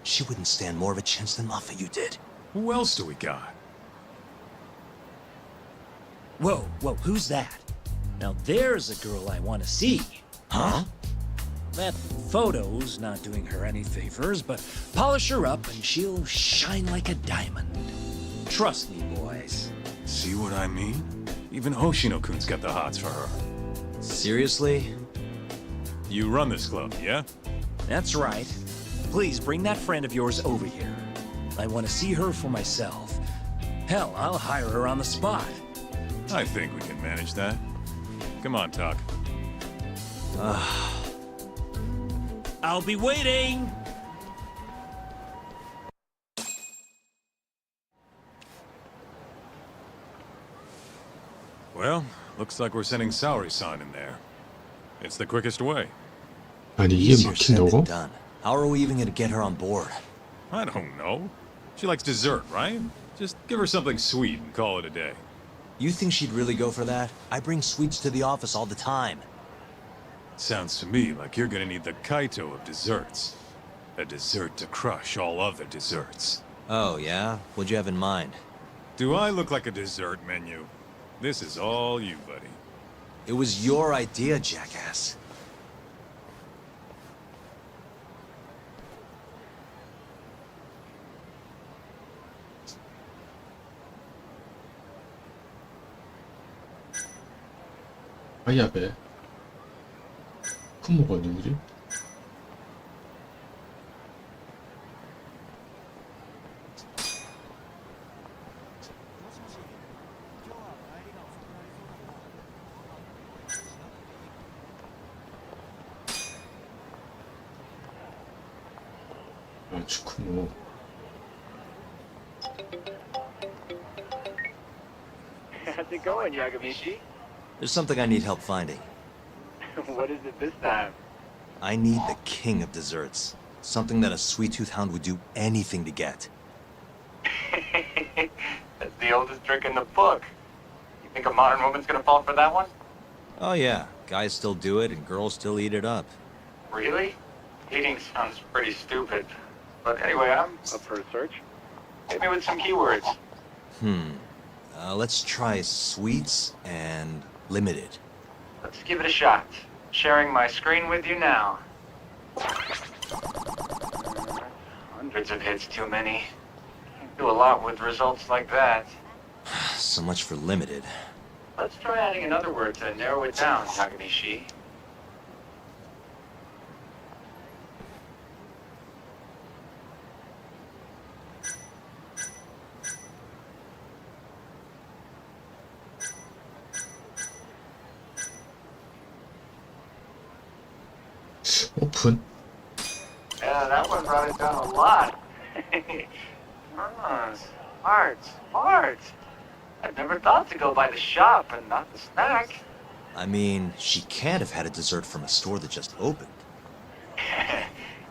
She wouldn't stand more of a chance than Mafuyu did. Who else do we got? Whoa, who's that? Now there's a girl I want to see. Huh? That photo's not doing her any favors, but polish her up and she'll shine like a diamond. Trust me, boys. See what I mean? Even Hoshino-kun's got the hots for her. Seriously? You run this club, yeah? That's right. Please bring that friend of yours over here. I want to see her for myself. Hell, I'll hire her on the spot. I think we can manage that. Come on, Talk. I'll be waiting! Well, looks like we're sending Saori-san in there. It's the quickest way. 아니 이게 Easier said than 막힌다고? done. How are we even gonna get her on board? I don't know. She likes dessert, right? Just give her something sweet and call it a day. You think she'd really go for that? I bring sweets to the office all the time. Sounds to me like you're gonna need the Kaito of desserts. A dessert to crush all other desserts. Oh, yeah? What'd you have in mind? Do I look like a dessert menu? This is all you, buddy. It was your idea, jackass. 아야베. 쿠모가 누구지? 아, 쿠모. How's it going, Yagamishi? There's something I need help finding. What is it this time? I need the king of desserts. Something that a sweet-tooth hound would do anything to get. That's the oldest trick in the book. You think a modern woman's gonna fall for that one? Oh yeah, guys still do it and girls still eat it up. Really? Eating sounds pretty stupid. But anyway, I'm up for a search. Hit me with some keywords. Let's try sweets and limited. Let's give it a shot. Sharing my screen with you now. Hundreds of hits too many. Can't do a lot with results like that. So much for limited. Let's try adding another word to narrow it down, Yagamishi. 오픈. Yeah, that one brought it down a lot. Smart. I've never thought to go by the shop and not the snack. I mean, she can't have had a dessert from a store that just opened.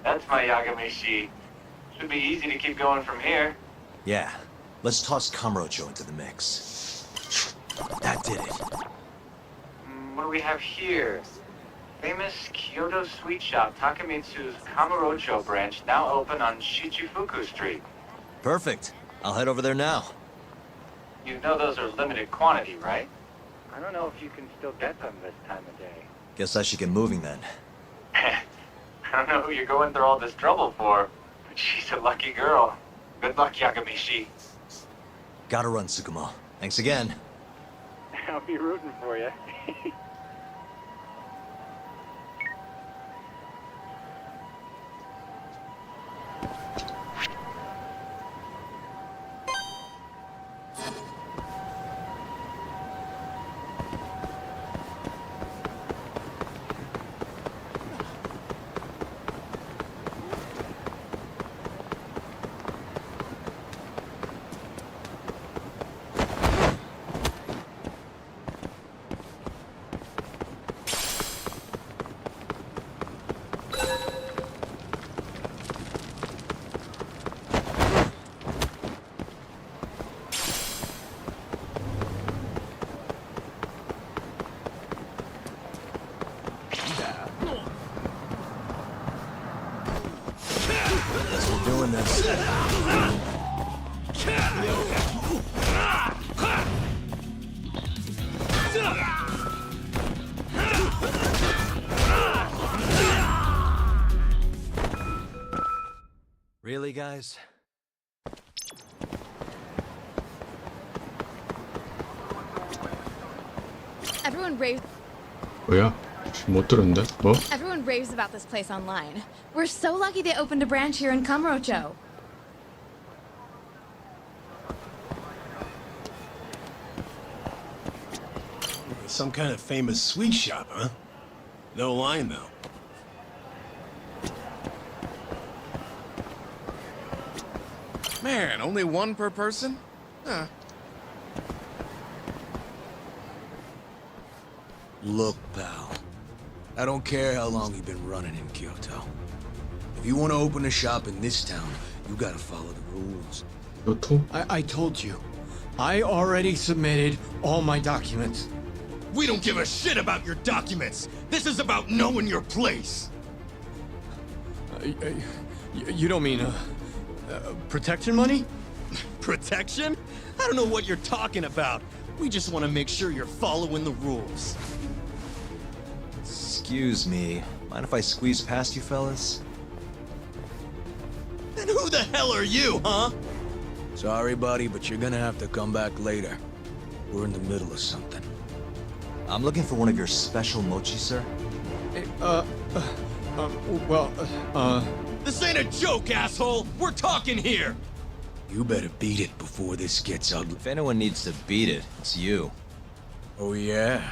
That's my Yagamishi. Should be easy to keep going from here. Yeah, let's toss Kamurocho into the mix. That did it. What do we have here? Famous Kyoto sweet shop Takemitsu's Kamurocho branch now open on Shichifuku Street. Perfect. I'll head over there now. You know those are limited quantity, right? I don't know if you can still get them this time of day. Guess I should get moving then. I don't know who you're going through all this trouble for, but she's a lucky girl. Good luck, Yagamishi. Gotta run, Tsukumo. Thanks again. I'll be rooting for you. Guess we're doing this. Really, guys? Everyone raves. 뭐야? 못 들었는데? 뭐? Everyone raves about this place online. We're so lucky they opened a branch here in Kamurocho. Some kind of famous sweet shop, huh? No line, though. Man, only one per person? Huh. Look, pal. I don't care how long you've been running in Kyoto. If you want to open a shop in this town, you gotta follow the rules. 그렇고? I told you. I already submitted all my documents. We don't give a shit about your documents! This is about knowing your place! You don't mean, protection money? Protection? I don't know what you're talking about. We just want to make sure you're following the rules. Excuse me. Mind if I squeeze past you fellas? And who the hell are you, huh? Sorry, buddy, but you're gonna have to come back later. We're in the middle of something. I'm looking for one of your special mochi, sir. This ain't a joke, asshole! We're talking here! You better beat it before this gets ugly. If anyone needs to beat it, it's you. Oh, yeah?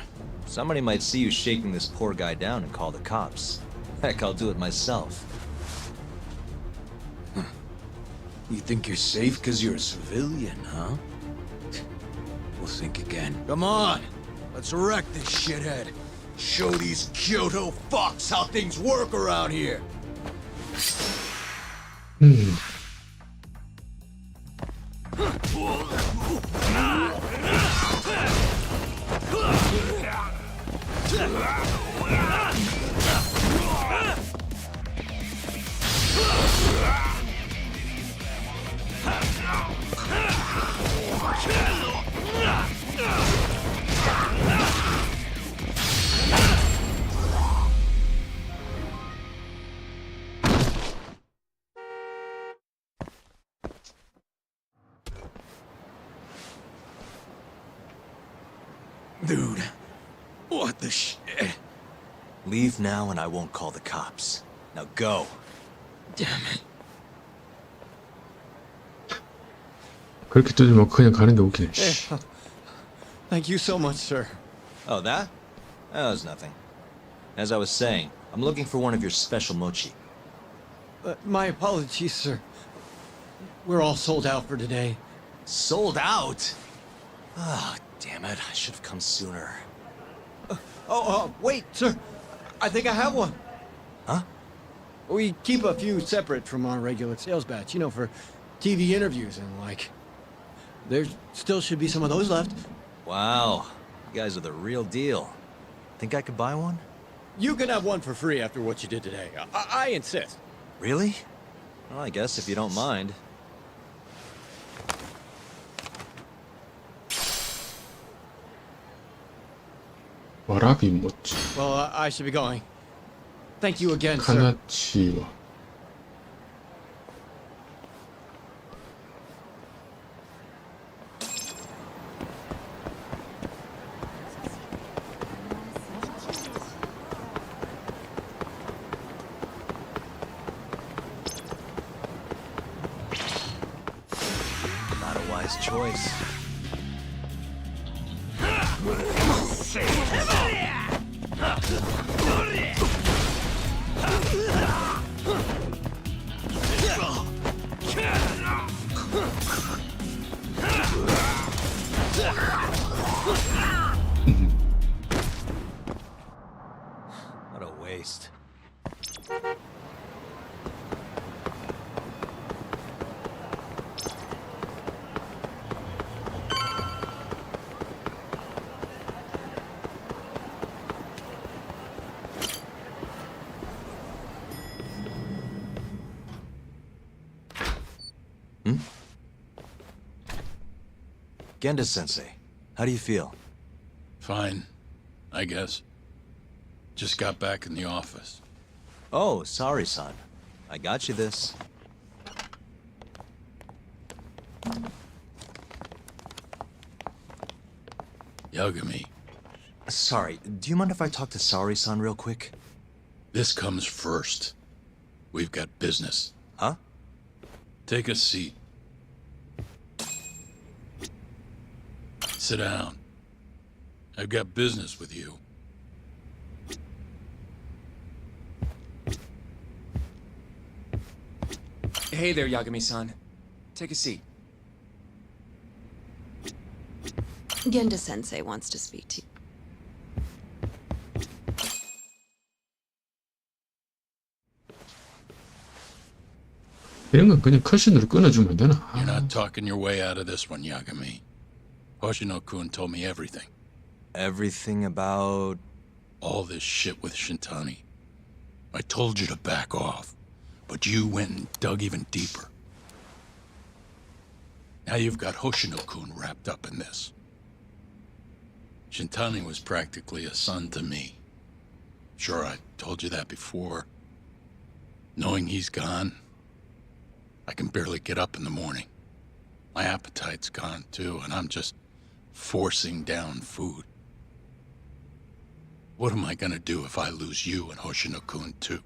Somebody might see you shaking this poor guy down and call the cops. Heck, I'll do it myself. You think you're safe because you're a civilian, huh? We'll think again. Come on! Let's wreck this shithead. Show these Kyoto fucks how things work around here. Dude, what the shit? Leave now and I won't call the cops. Now go. Damn it. 그렇게 뜨지 마. 그냥 가는 게 웃기네. Thank you so much, sir. Oh, that? That was nothing. As I was saying, I'm looking for one of your special mochi. My apologies, sir. We're all sold out for today. Sold out? Ah, damn it. I should have come sooner. Wait, sir. I think I have one. Huh? We keep a few separate from our regular sales batch, you know, for TV interviews and like. There still should be some of those left. Wow. You guys are the real deal. Think I could buy one? You can have one for free after what you did today. I insist. Really? Well, I guess if you don't mind. 와라비 모찌, Well, I should be going. Thank you again, sir. 카나치와. Not a wise choice. What a waste. Genda-sensei, how do you feel? Fine, I guess. Just got back in the office. Oh, sorry, son. I got you this. Yagami, Sorry, do you mind if I talk to Sari-san real quick? this comes first. We've got business. Huh? Take a seat. Sit down. I've got business with you. Hey there, Yagami-san. Take a seat. Genda-sensei wants to speak to you. 이런 건 그냥 컷신으로 끊어주면 되나? You're not talking your way out of this one, Yagami. Hoshino-kun told me everything. Everything about... All this shit with Shintani. I told you to back off, but you went and dug even deeper. Now you've got Hoshino-kun wrapped up in this. Shintani was practically a son to me. Sure, I told you that before. Knowing he's gone, I can barely get up in the morning. My appetite's gone too, and I'm just forcing down food. What am I gonna do if I lose you and Hoshino-kun too?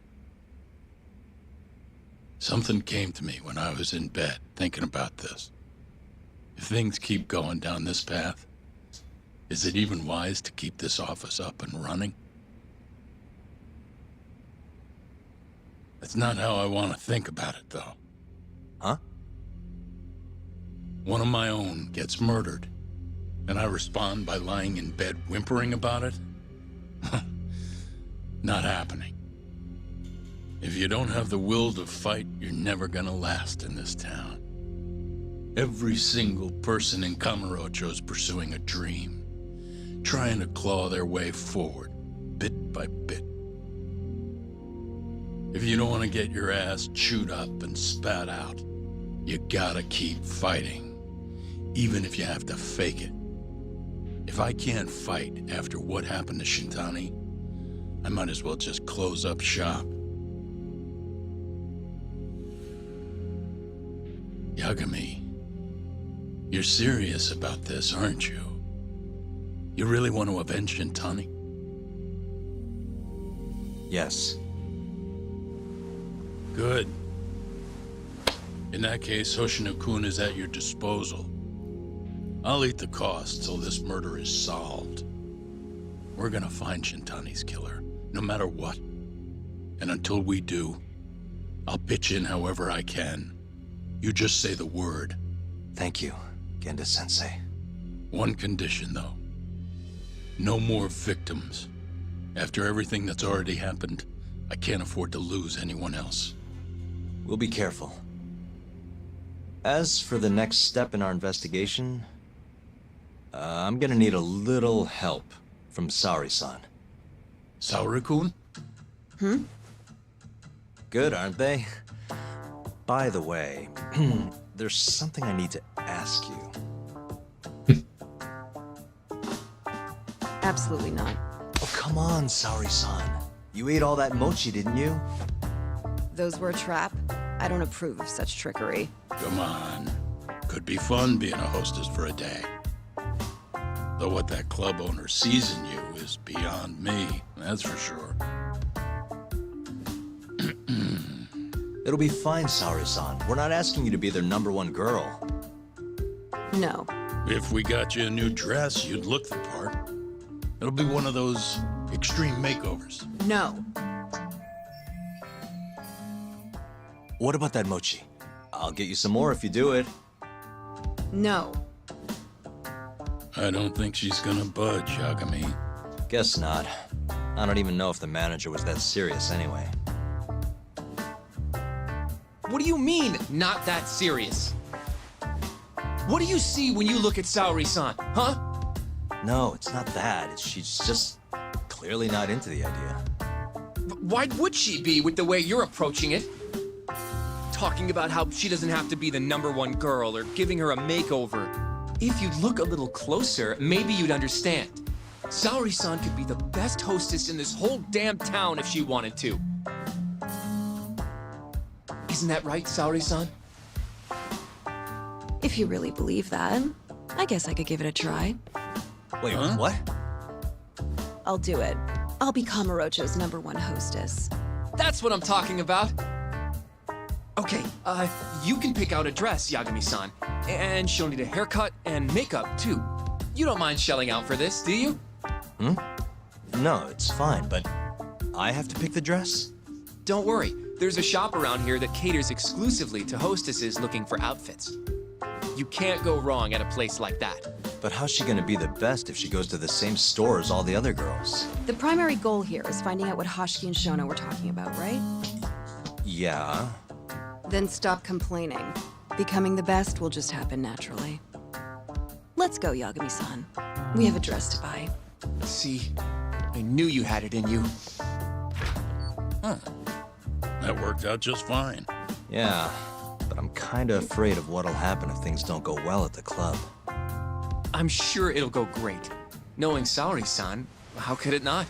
Something came to me when I was in bed thinking about this. If things keep going down this path, is it even wise to keep this office up and running? That's not how I want to think about it, though. Huh? One of my own gets murdered, and I respond by lying in bed whimpering about it? Not happening. If you don't have the will to fight, you're never gonna last in this town. Every single person in Kamurocho's pursuing a dream, trying to claw their way forward, bit by bit. If you don't want to get your ass chewed up and spat out, you gotta keep fighting, even if you have to fake it. If I can't fight after what happened to Shintani, I might as well just close up shop. Yagami, you're serious about this, aren't you? You really want to avenge Shintani? Yes. Good. In that case, Hoshino-kun is at your disposal. I'll eat the cost till this murder is solved. We're gonna find Shintani's killer, no matter what. And until we do, I'll pitch in however I can. You just say the word. Thank you, Genda-sensei. One condition, though. No more victims. After everything that's already happened, I can't afford to lose anyone else. We'll be careful. As for the next step in our investigation, I'm gonna need a little help from Sari-san. Saori-kun? Good, aren't they? By the way, there's something I need to ask you. Absolutely not. Oh, come on, Saori-san. You ate all that mochi, didn't you? Those were a trap. I don't approve of such trickery. Come on. Could be fun being a hostess for a day. Though what that club owner sees in you is beyond me, that's for sure. It'll be fine, Saori-san. We're not asking you to be their #1 girl. No. If we got you a new dress, you'd look the part. It'll be one of those extreme makeovers. No. What about that mochi? I'll get you some more if you do it. No. I don't think she's gonna budge, Yagami. Guess not. I don't even know if the manager was that serious anyway. What do you mean, not that serious? What do you see when you look at Saori-san, huh? No, it's not that. She's just clearly not into the idea. Why would she be with the way you're approaching it? Talking about how she doesn't have to be the #1 girl or giving her a makeover. If you'd look a little closer, maybe you'd understand. Saori-san could be the best hostess in this whole damn town if she wanted to. Isn't that right, Saori-san? If you really believe that, I guess I could give it a try. Wait, what? I'll do it. I'll be Kamurocho's #1 hostess. That's what I'm talking about. Okay, you can pick out a dress, Yagami-san. And she'll need a haircut and makeup, too. You don't mind shelling out for this, do you? No, it's fine, but I have to pick the dress? Don't worry. There's a shop around here that caters exclusively to hostesses looking for outfits. You can't go wrong at a place like that. But how's she gonna be the best if she goes to the same store as all the other girls? The primary goal here is finding out what Hoshiki and Shono were talking about, right? Yeah. Then stop complaining. Becoming the best will just happen naturally. Let's go, Yagami-san. We have a dress to buy. See, I knew you had it in you. Huh. That worked out just fine. Yeah, but I'm kinda afraid of what'll happen if things don't go well at the club. I'm sure it'll go great. Knowing Saori-san, how could it not?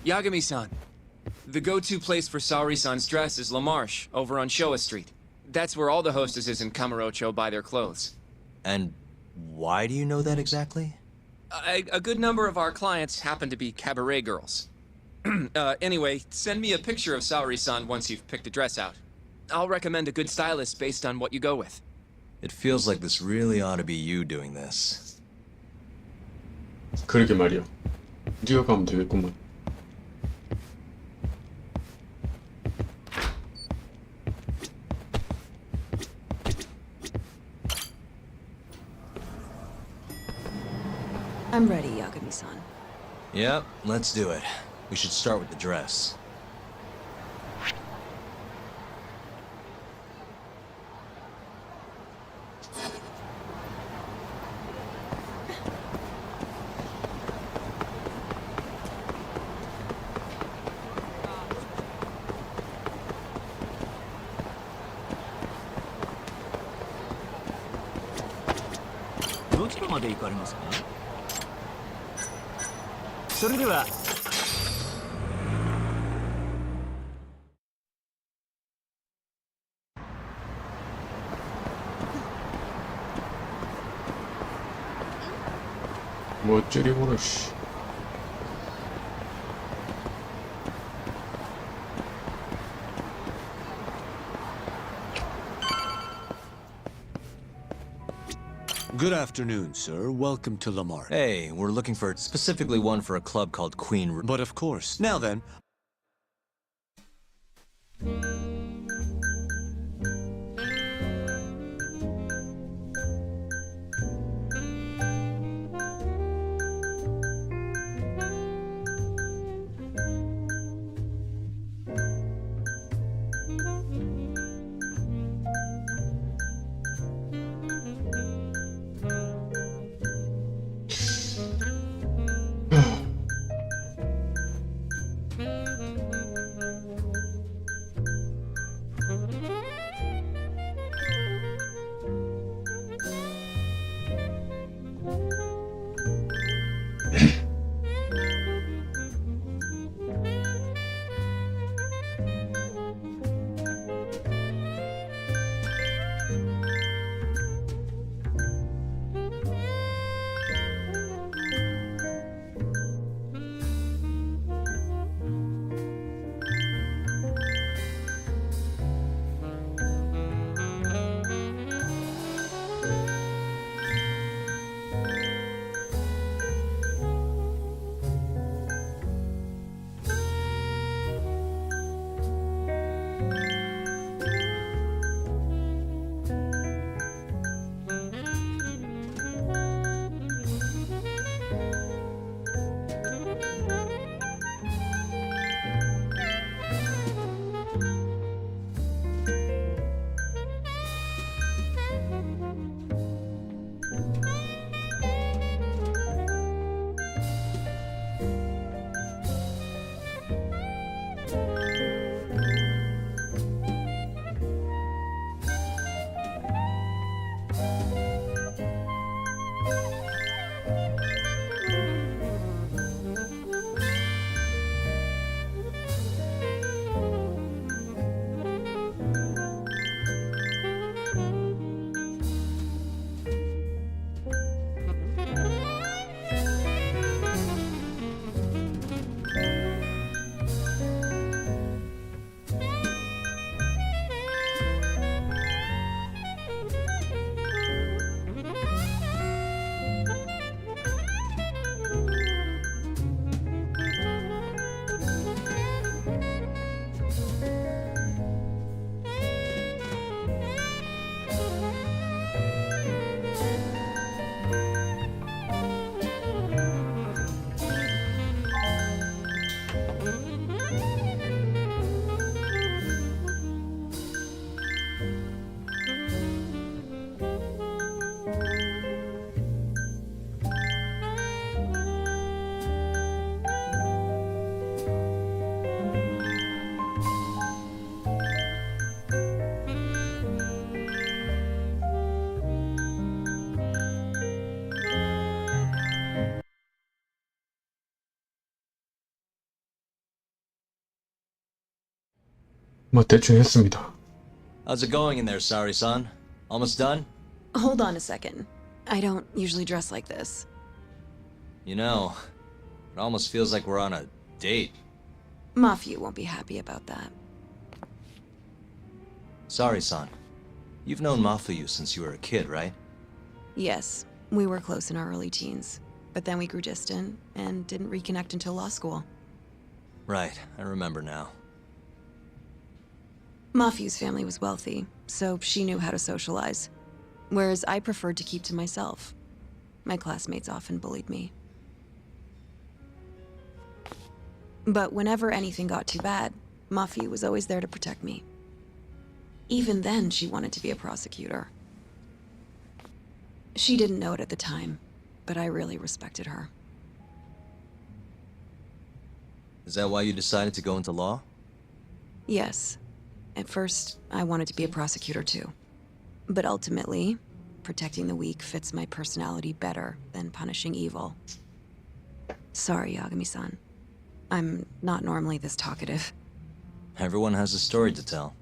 Yagami-san, the go-to place for Saori-san's dress is La Marche, over on Showa Street. That's where all the hostesses in Kamurocho buy their clothes. And why do you know that exactly? A good number of our clients happen to be cabaret girls. Anyway, send me a picture of Saori-san once you've picked a dress out. I'll recommend a good stylist based on what you go with. It feels like this really ought to be you doing this. 그러게 말이야. 네가 가면 되겠구만. I'm ready, Yagami-san. Yep, let's do it. We should start with the dress. 뭐 찌리고라 씨. Good afternoon, sir. Welcome to Lamar. Hey, we're looking for specifically one for a club called Queen. But of course. Now then. 뭐 대충 했습니다. How's it going in there, Sari-san? Almost done? Hold on a second. I don't usually dress like this. You know, it almost feels like we're on a date. Mafia won't be happy about that. Sari-san, you've known Mafuyu since you were a kid, right? Yes, we were close in our early teens, but then we grew distant and didn't reconnect until law school. Right, I remember now. Mafuyu's family was wealthy, so she knew how to socialize, whereas I preferred to keep to myself. My classmates often bullied me. But whenever anything got too bad, Mafuyu was always there to protect me. Even then, she wanted to be a prosecutor. She didn't know it at the time, but I really respected her. Is that why you decided to go into law? Yes. At first, I wanted to be a prosecutor too. But ultimately, protecting the weak fits my personality better than punishing evil. Sorry, Yagami-san. I'm not normally this talkative. Everyone has a story to tell.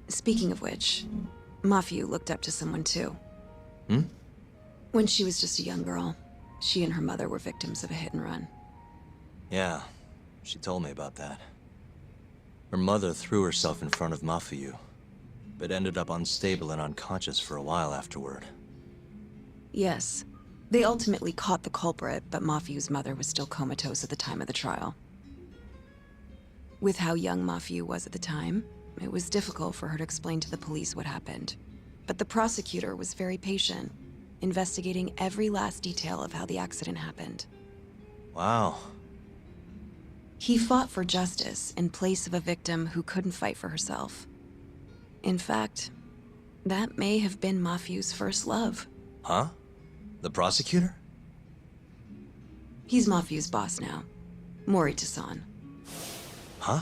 Speaking of which, Mafuyu looked up to someone too. Hmm? When she was just a young girl, she and her mother were victims of a hit and run. Yeah, she told me about that. Her mother threw herself in front of Mafuyu, but ended up unstable and unconscious for a while afterward. Yes. They ultimately caught the culprit, but Mafiu's mother was still comatose at the time of the trial. With how young Mafiu was at the time, it was difficult for her to explain to the police what happened. But the prosecutor was very patient, investigating every last detail of how the accident happened. Wow. He fought for justice in place of a victim who couldn't fight for herself. In fact, that may have been Mafiu's first love. Huh? The prosecutor? He's Mafiu's boss now, Morita-san. Huh?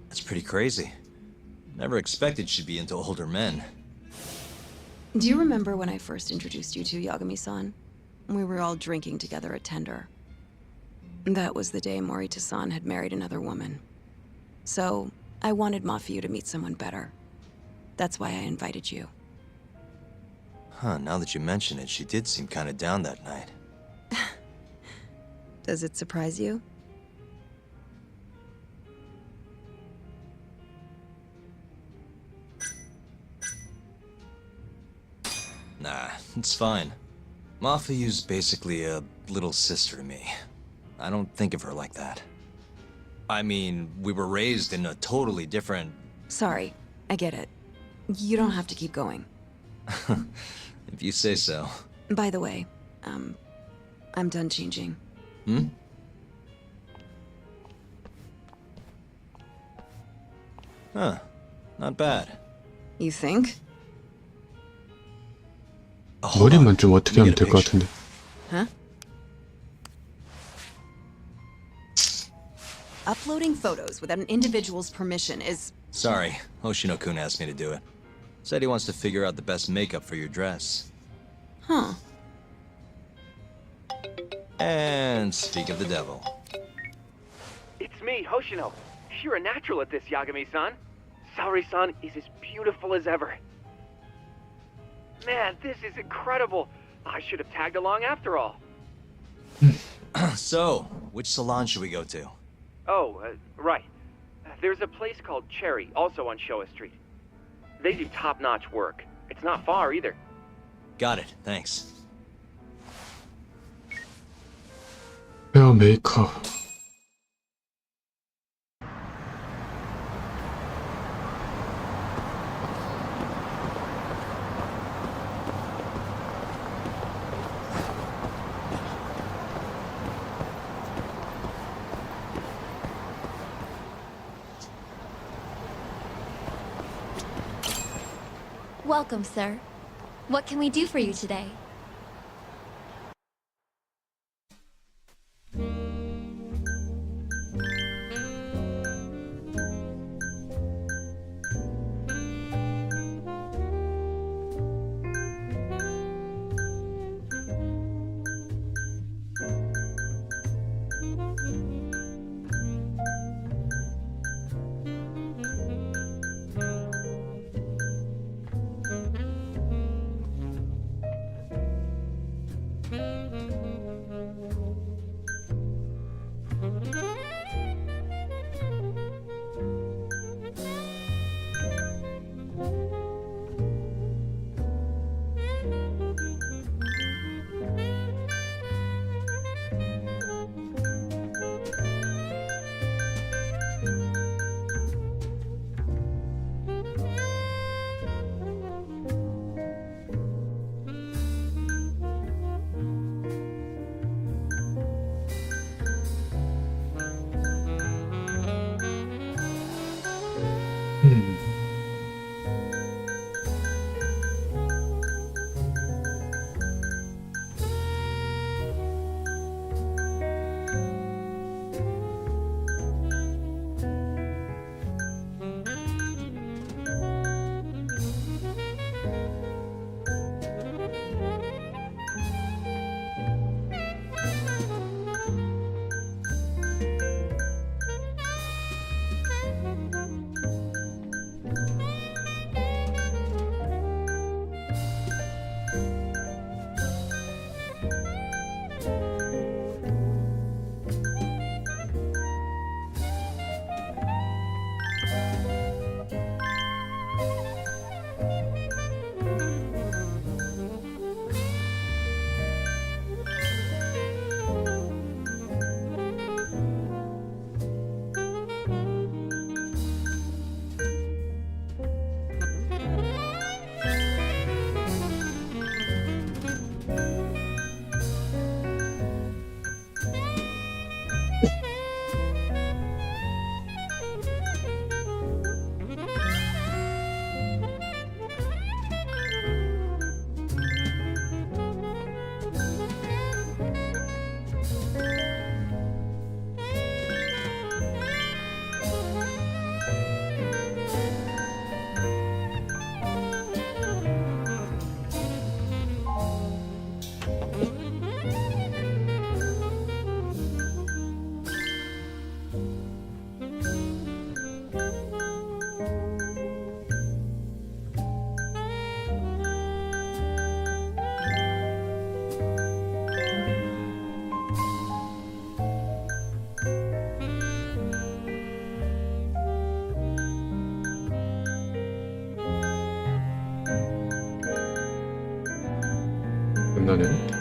That's pretty crazy. Never expected she'd be into older men. Do you remember when I first introduced you to Yagami-san? We were all drinking together at Tender. That was the day Morita-san had married another woman. So, I wanted Mafiu to meet someone better. That's why I invited you. Huh, now that you mention it, she did seem kinda down that night. Does it surprise you? Nah, it's fine. Mafiu's basically a little sister to me. I don't think of her like that. I mean, we were raised in a totally different... Sorry, I get it. You don't have to keep going. If you say so. By the way, I'm done changing. Hmm? Huh. Not bad. You think? 머리만 좀 어떻게 하면 될 것 같은데. Huh? Uploading photos without an individual's permission is... Sorry, Hoshino-kun asked me to do it. Said he wants to figure out the best makeup for your dress. Huh. And speak of the devil. It's me, Hoshino. You're a natural at this, Yagami-san. Saori-san is as beautiful as ever. Man, this is incredible. I should have tagged along after all. So, which salon should we go to? Oh, right. There's a place called Cherry, also on Showa Street. They do top-notch work. It's not far either. Got it, thanks. 헤어 메이크업. Welcome, sir. What can we do for you today? 나는.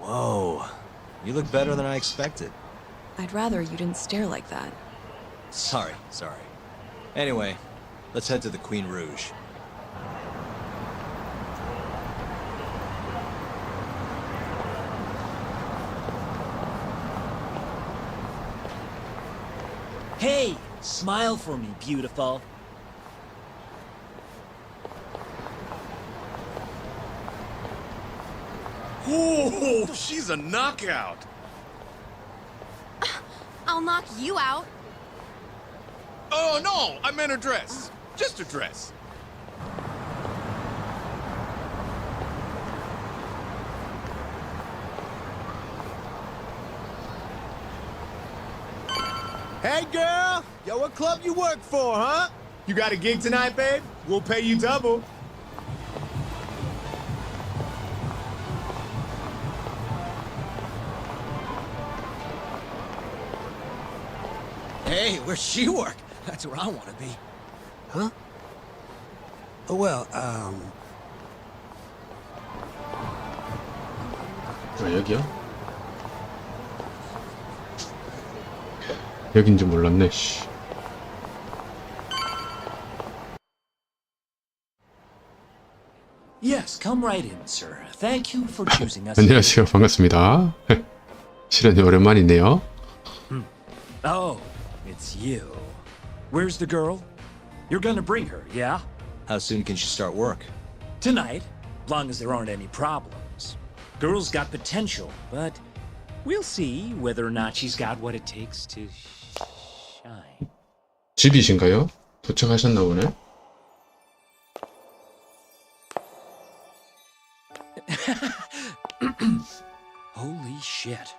Whoa, you look better than I expected. I'd rather you didn't stare like that. Sorry. Anyway, let's head to the Queen Rouge. Hey, smile for me, beautiful. Oh, she's a knockout. I'll knock you out. Oh, no, I meant her dress. Just her dress. Hey, girl! Yo, what club you work for, huh? You got a gig tonight, babe? We'll pay you double. Hey, where's she work? That's where I want to be. Huh? Oh, well, 여기야? 여긴지 몰랐네, 씨. Yes, come right in, sir. Thank you for choosing us. 안녕하세요. 반갑습니다. 실현이 오랜만이네요. Oh, it's you. Where's the girl? You're gonna bring her, yeah? How soon can she start work? Tonight, long as there aren't any problems. Girl's got potential, but we'll see whether or not she's got what it takes to shine. 집이신가요? 도착하셨나 보네. Holy shit.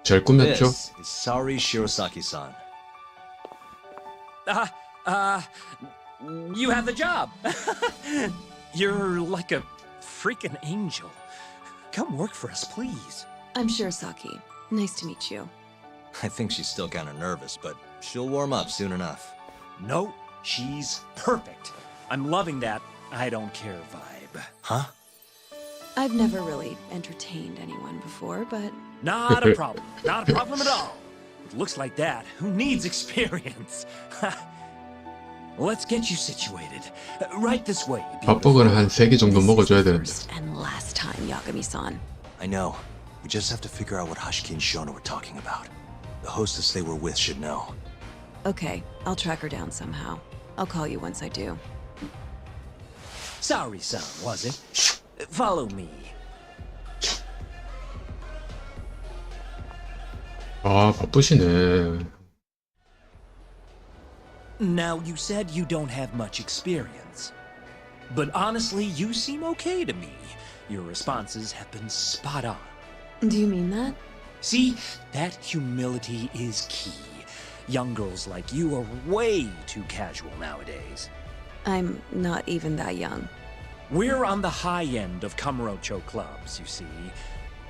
잘 꾸몄죠? This is Saori Shirosaki-san. You have the job. You're like a freaking angel. Come work for us, please. I'm Shirosaki. Nice to meet you. I think she's still kind of nervous, but she'll warm up soon enough. No, she's perfect. I'm loving that I don't care vibe. Huh? I've never really entertained anyone before, but... Not a problem. Not a problem at all. It looks like that. Who needs experience? Let's get you situated. Right this way. 밥버거를 한 3개 정도 먹어줘야 되는데. First and last time, Yagami-san. I know. We just have to figure out what Hashiki and Shono were talking about. The hostess they were with should know. Okay, I'll track her down somehow. I'll call you once I do. Sorry, son, was it? Follow me. 아, 바쁘시네. Now, you said you don't have much experience. But honestly, you seem okay to me. Your responses have been spot on. Do you mean that? See, that humility is key. Young girls like you are way too casual nowadays. I'm not even that young. We're on the high end of Kamurocho clubs, you see.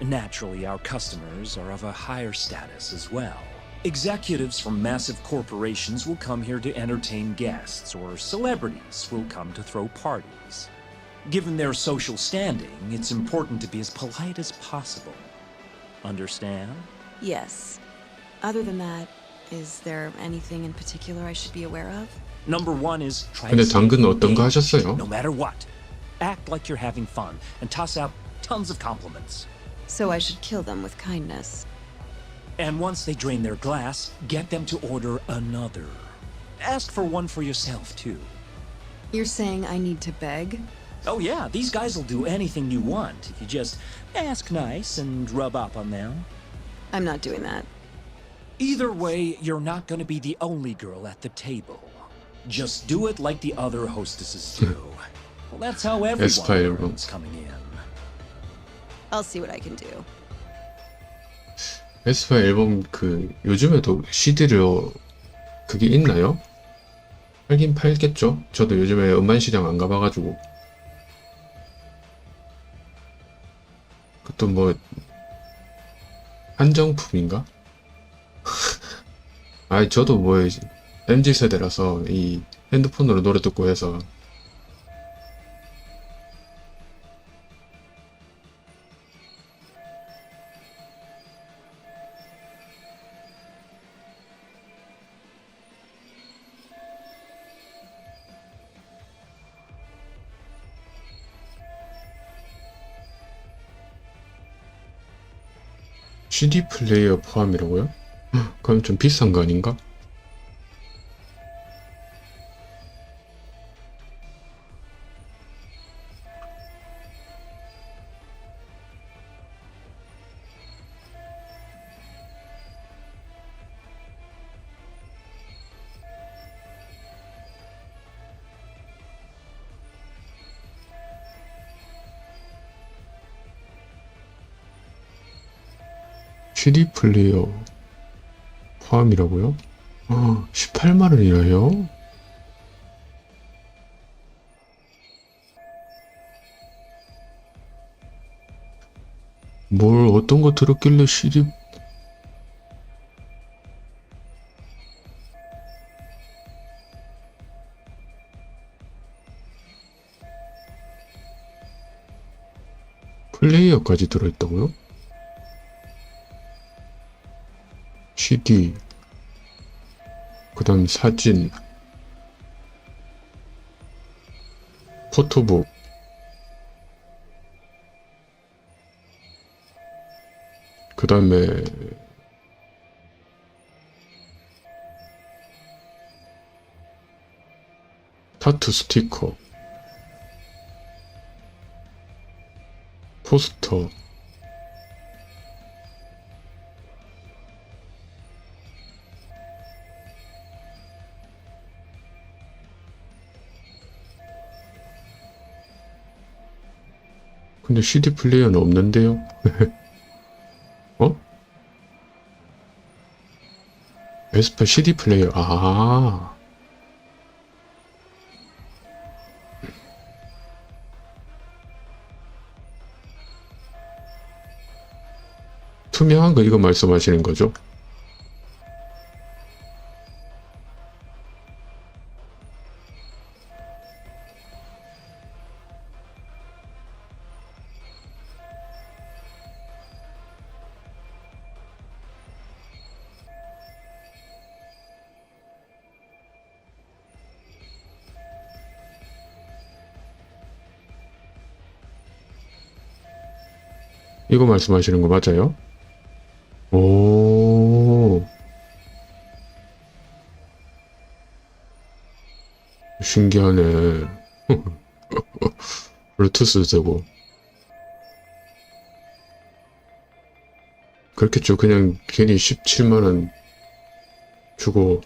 Naturally, our customers are of a higher status as well. Executives from massive corporations will come here to entertain guests, or celebrities will come to throw parties. Given their social standing, it's important to be as polite as possible. Understand? Yes. Other than that, is there anything in particular I should be aware of? Number one is try 근데 to 당근은 stay 어떤 거 engaged, 하셨어요? no matter what. Act like you're having fun and toss out tons of compliments. So I should kill them with kindness. And once they drain their glass, get them to order another. Ask for one for yourself, too. You're saying I need to beg? Oh yeah, these guys will do anything you want if you just ask nice and rub up on them. I'm not doing that. Either way, you're not going to be the only girl at the table. Just do it like the other hostesses do. Well, that's how everyone learns coming in. I'll see what I can do. 에스파 앨범 그 요즘에도 CD로 그게 있나요? 팔긴 팔겠죠? 저도 요즘에 음반 시장 안 가봐가지고. 그것도 뭐 한정품인가? 아이 저도 뭐 MZ 세대라서 이 핸드폰으로 노래 듣고 해서. CD 플레이어 포함이라고요? 그럼 좀 비싼 거 아닌가? CD 플레이어 포함이라고요? 18만 원이나요? 뭘 어떤 거 들었길래 CD 플레이어까지 들어있다고요? CD, 그 다음 사진, 포토북, 그 다음에 타투 스티커, 포스터, 근데 CD 플레이어는 없는데요? 어? 에스파 CD 플레이어, 투명한 거 이거 말씀하시는 거죠? 이거 말씀하시는 거 맞아요? 오, 신기하네. 블루투스 되고. 그렇겠죠. 그냥 괜히 17만 원 주고.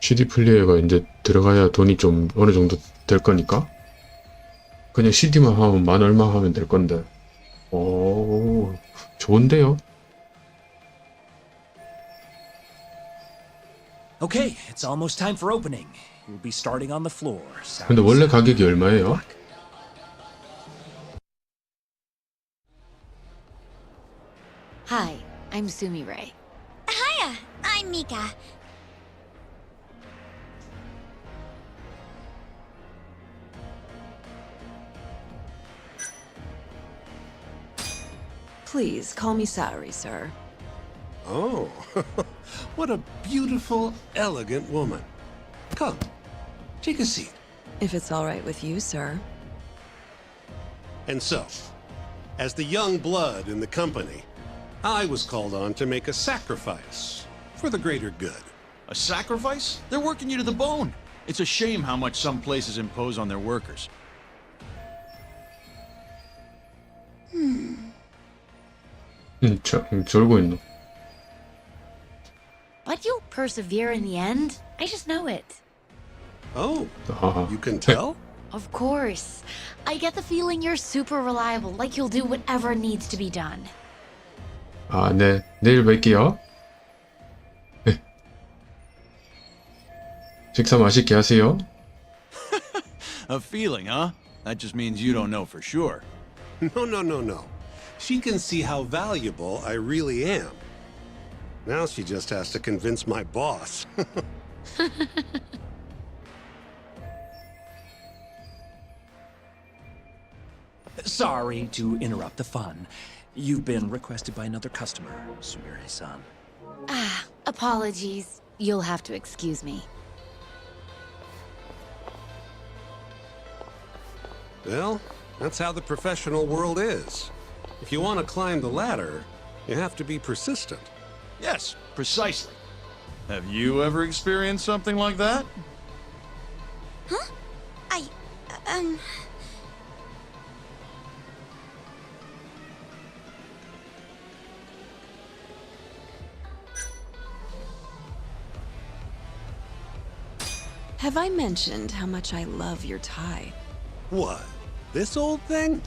CD 플레이어가 이제 들어가야 돈이 좀 어느 정도 될 거니까. 그냥 CD만 하면 만 얼마 하면 될 건데. 오. 좋은데요? Okay, it's almost time for opening. We'll be starting on the floor. 근데 원래 가격이 얼마예요? Hi, I'm Sumi Ray. Hiya, I'm Mika. Please call me Saori, sir. Oh, what a beautiful, elegant woman. Come, take a seat. If it's all right with you, sir. And so, as the young blood in the company, I was called on to make a sacrifice for the greater good. A sacrifice? They're working you to the bone. It's a shame how much some places impose on their workers. 졸고 있노. But you'll persevere in the end. I just know it. Oh, you can tell? Of course. I get the feeling you're super reliable, like you'll do whatever needs to be done. 아, 네. 내일 뵐게요. 네. 식사 맛있게 하세요. A feeling, huh? That just means you don't know for sure. No. She can see how valuable I really am. Now she just has to convince my boss. Sorry to interrupt the fun. You've been requested by another customer, Sumire-san. Ah, apologies. You'll have to excuse me. Well, that's how the professional world is. If you want to climb the ladder, you have to be persistent. Yes, precisely. Have you ever experienced something like that? Huh? Have I mentioned how much I love your tie? What? This old thing?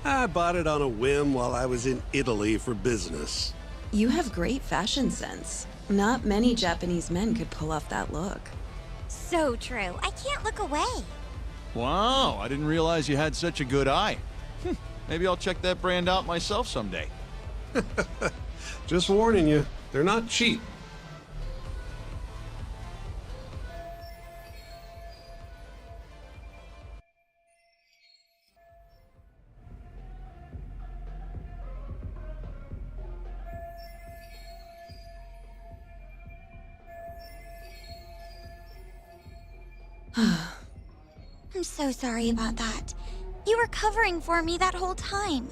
I bought it on a whim while I was in Italy for business. You have great fashion sense. Not many Japanese men could pull off that look. So true. I can't look away. Wow, I didn't realize you had such a good eye. Maybe I'll check that brand out myself someday. Just warning you, they're not cheap. I'm so sorry about that. You were covering for me that whole time.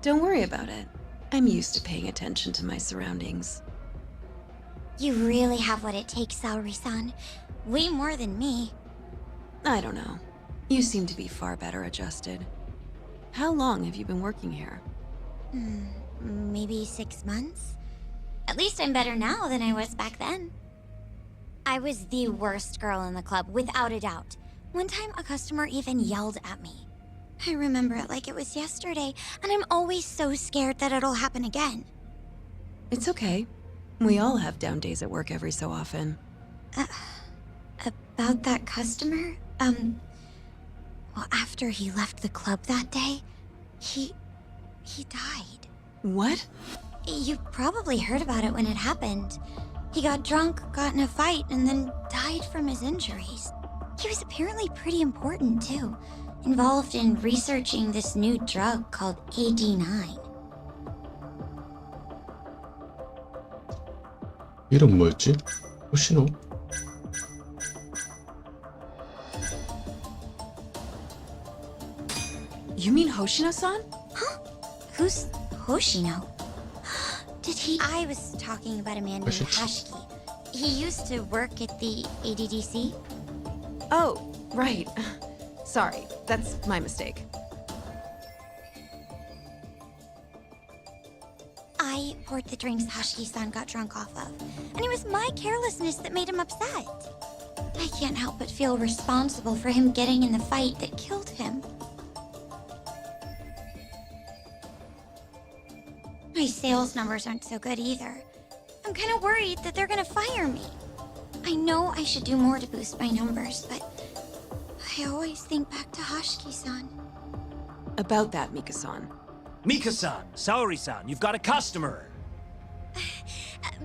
Don't worry about it. I'm used to paying attention to my surroundings. You really have what it takes, Saori-san. Way more than me. I don't know. You seem to be far better adjusted. How long have you been working here? Maybe 6 months? At least I'm better now than I was back then. I was the worst girl in the club, without a doubt. One time, a customer even yelled at me. I remember it like it was yesterday, and I'm always so scared that it'll happen again. It's okay. We all have down days at work every so often. About that customer? Well, after he left the club that day, he died. What? You probably heard about it when it happened. He got drunk, got in a fight, and then died from his injuries. He was apparently pretty important, too. Involved in researching this new drug called AD9. 이름 뭐였지? 호시노? You mean Hoshino-san? Huh? Who's Hoshino? Did he? I was talking about a man named Hashiki. He used to work at the ADDC. Oh, right. Sorry, that's my mistake. I poured the drinks Hashiki-san got drunk off of, and it was my carelessness that made him upset. I can't help but feel responsible for him getting in the fight that killed him. My sales numbers aren't so good either. I'm kind of worried that they're gonna fire me. I know I should do more to boost my numbers, but I always think back to Hashiki-san. About that, Mika-san. Mika-san, Saori-san, you've got a customer.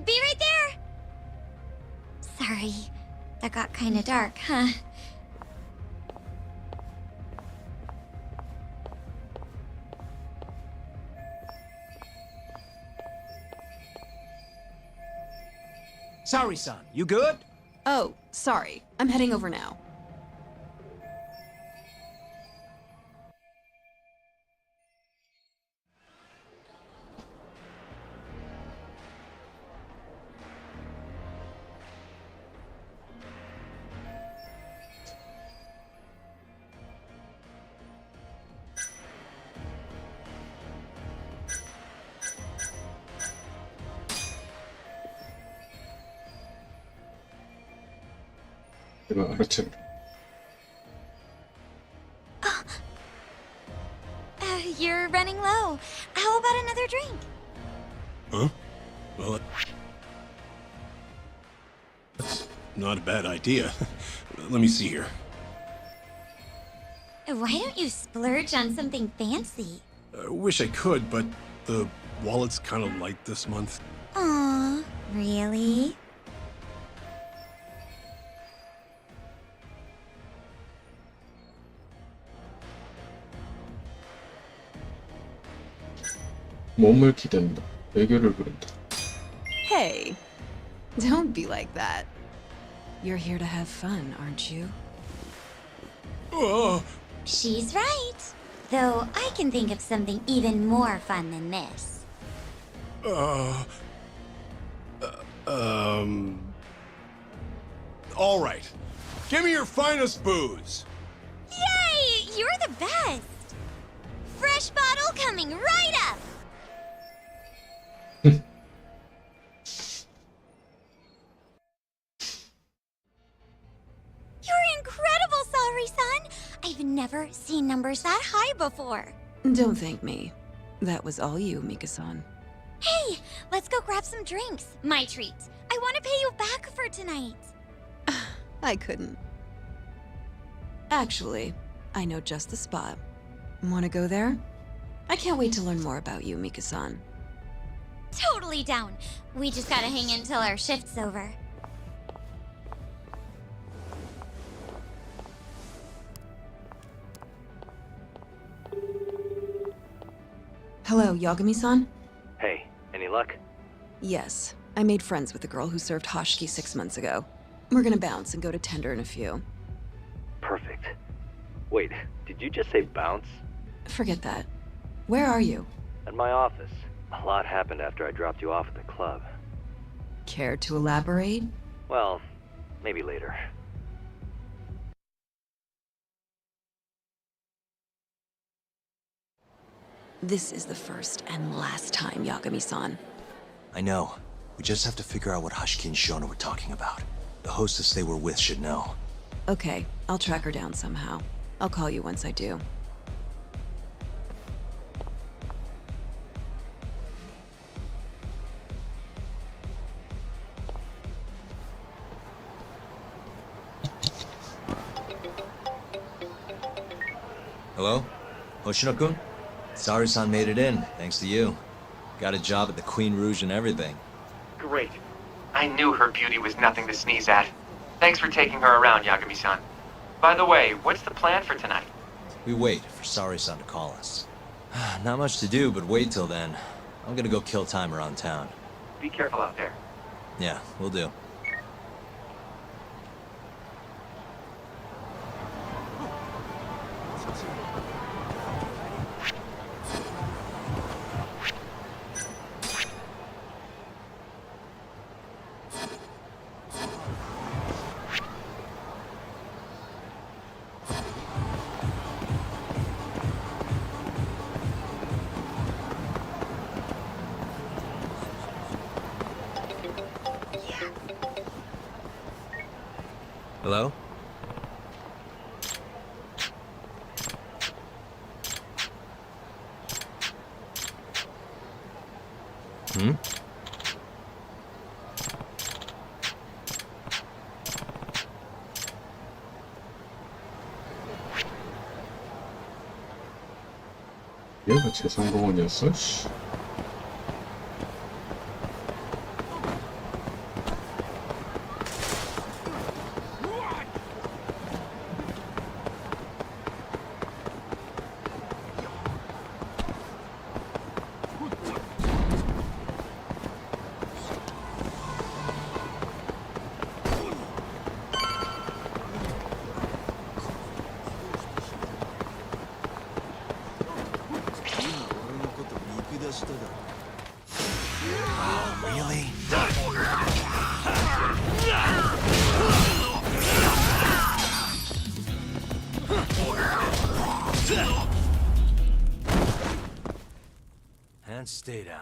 Be right there! Sorry, that got kinda dark, huh? Saori-san, you good? Oh, sorry. I'm heading over now. 말아주세요. You're running low. How about another drink? Huh? Well, that's not a bad idea. Let me see here. Why don't you splurge on something fancy? I wish I could, but the wallet's kind of light this month. Aw, really? 몸을 기댄다. 애교를 부른다. Hey, don't be like that. You're here to have fun, aren't you? She's right. Though I can think of something even more fun than this. All right. Give me your finest booze. Yay! You're the best! Fresh bottle coming right up! You're incredible, Saori-san! I've never seen numbers that high before. Don't thank me. That was all you, Mika-san. Hey, let's go grab some drinks. My treat. I want to pay you back for tonight. I couldn't. Actually, I know just the spot. Wanna go there? I can't wait to learn more about you, Mika-san. Totally down. We just gotta hang until our shift's over. Hello, Yagami-san? Hey, any luck? Yes, I made friends with the girl who served Hashiki 6 months ago. We're gonna bounce and go to Tender in a few. Perfect. Wait, did you just say bounce? Forget that. Where are you? At my office. A lot happened after I dropped you off at the club. Care to elaborate? Well, maybe later. This is the first and last time, Yagami-san. I know. We just have to figure out what Hashiki and Shona were talking about. The hostess they were with should know. Okay, I'll track her down somehow. I'll call you once I do. Hello? Hoshino-kun? Saori-san made it in, thanks to you. Got a job at the Queen Rouge and everything. Great. I knew her beauty was nothing to sneeze at. Thanks for taking her around, Yagami-san. By the way, what's the plan for tonight? We wait for Saori-san to call us. Not much to do, but wait till then. I'm gonna go kill time around town. Be careful out there. Yeah, will do. Hello? 응? 얘가 재상공원이었어? 씨. Really? And stay down.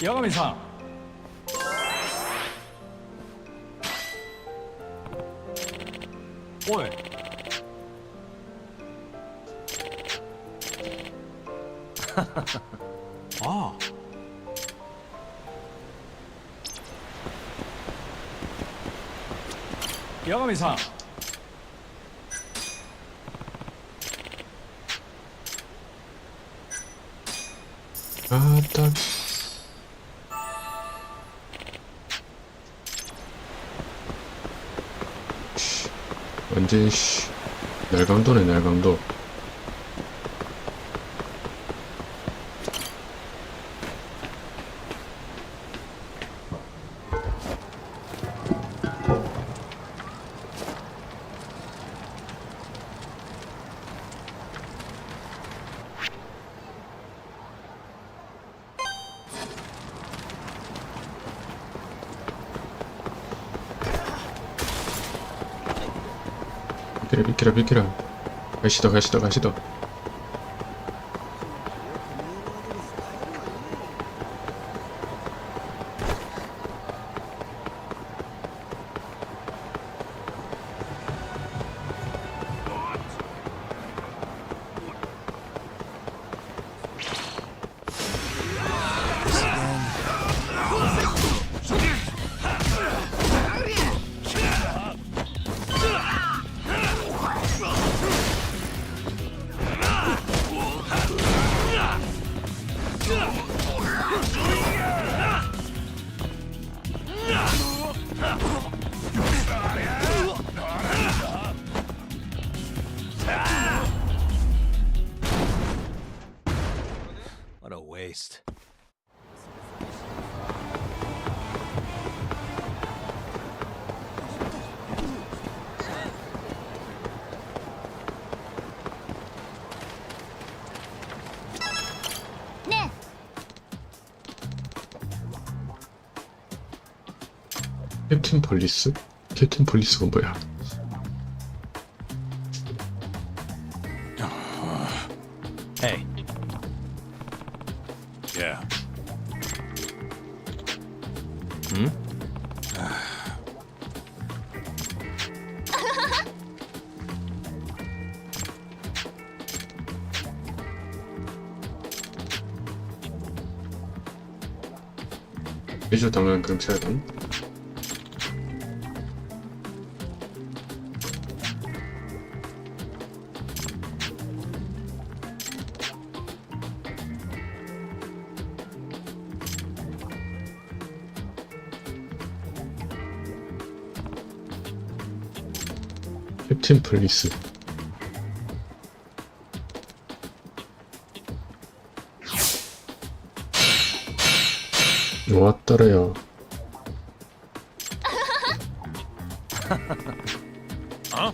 여가미-상. 오이. 아. 여가미-상. 아따. 완전 씨 날강도네 날강도. 비키라 비키라. 가시다. What a waste. 네. 캡틴 폴리스? 캡틴 폴리스가 뭐야? Hey. Yeah. 응? 이주 당한 경찰관. 캡틴 폴리스. 왔더래요. Huh?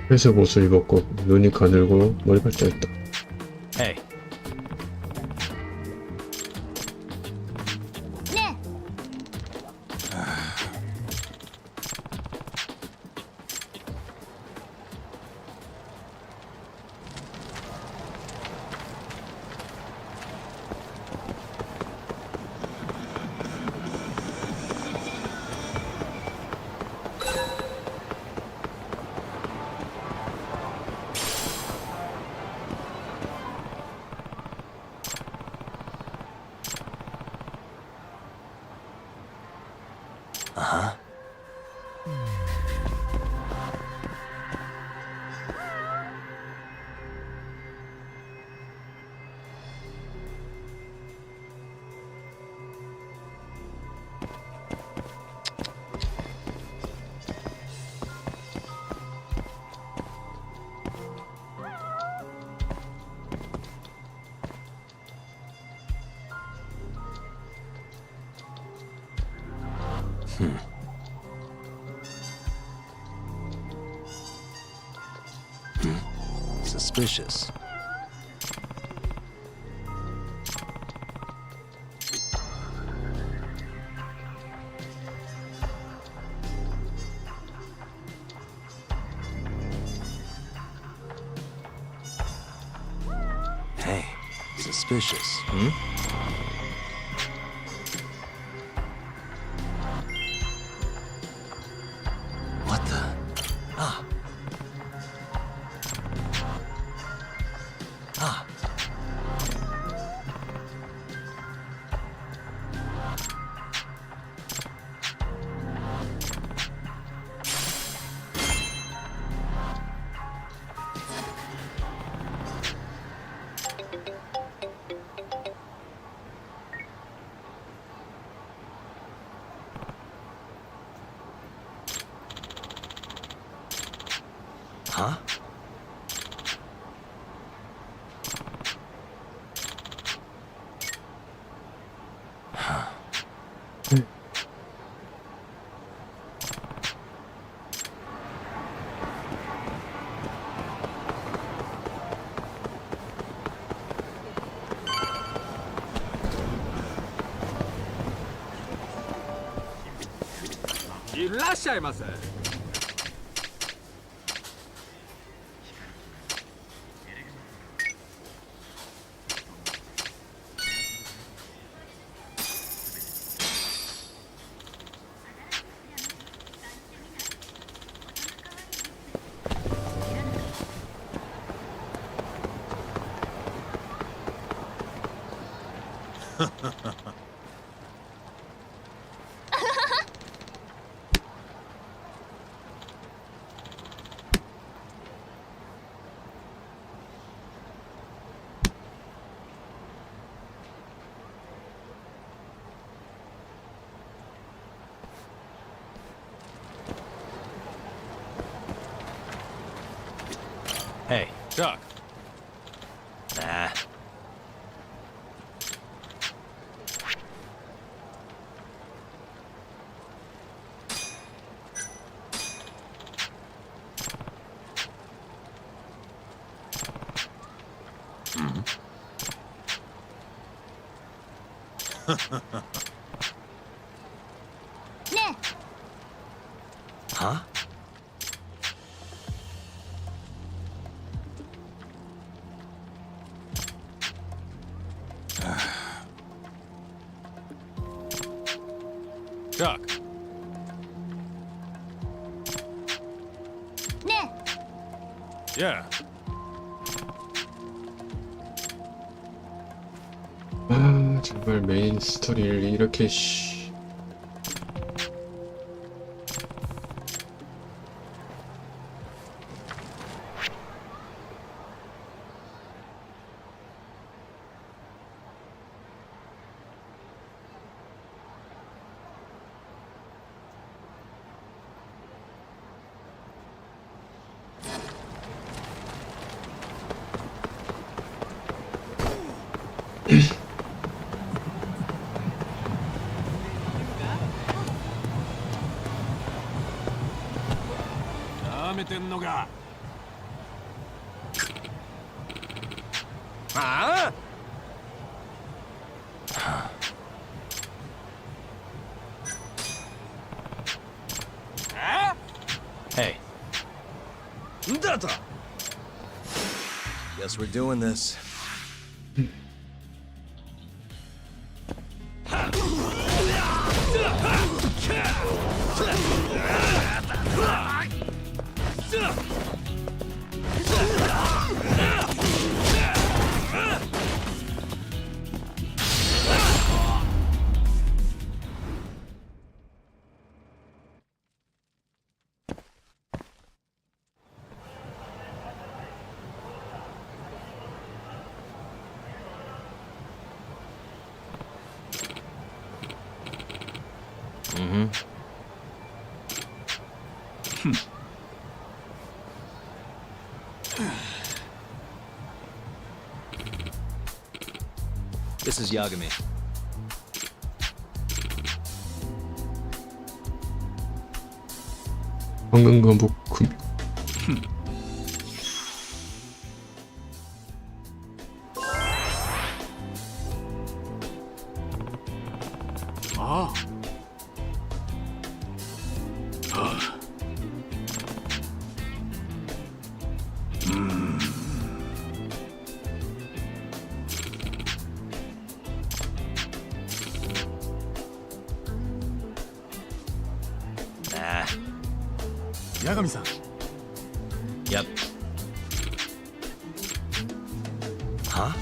회색 옷을 입었고 눈이 가늘고 머리가 짧다. Hey. 네. Uh-huh. Suspicious. Hey, suspicious, hmm? What the? Ah. Ah. Huh? Hey, Chuck. Nah. 네. Huh? Chuck. 네. Yeah. 아 정말 메인 스토리를 이렇게 씨. 다음에 뗀 너가 Guess we're doing this. This is Yagami. 황금거북금. 아. 야가미-san. Yep. Huh?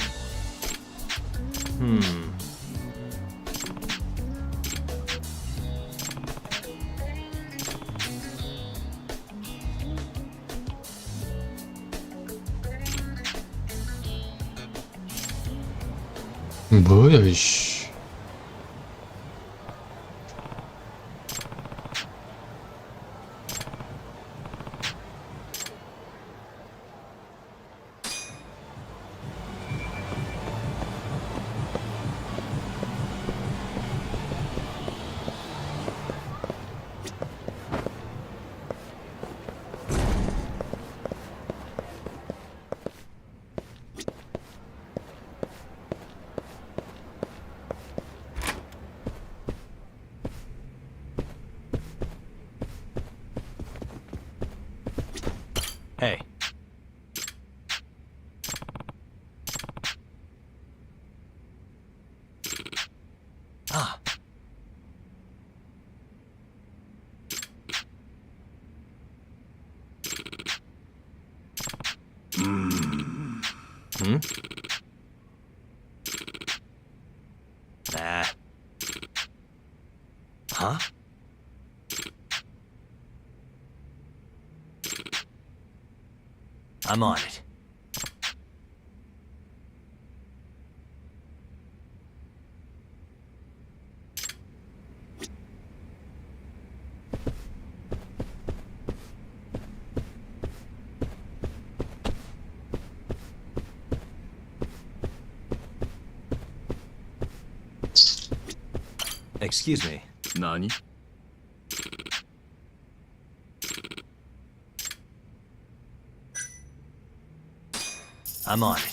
뭐야 이씨. Hey. Ah. Hmm? Nah. Huh? I'm on it. Excuse me. 나니? I'm on it.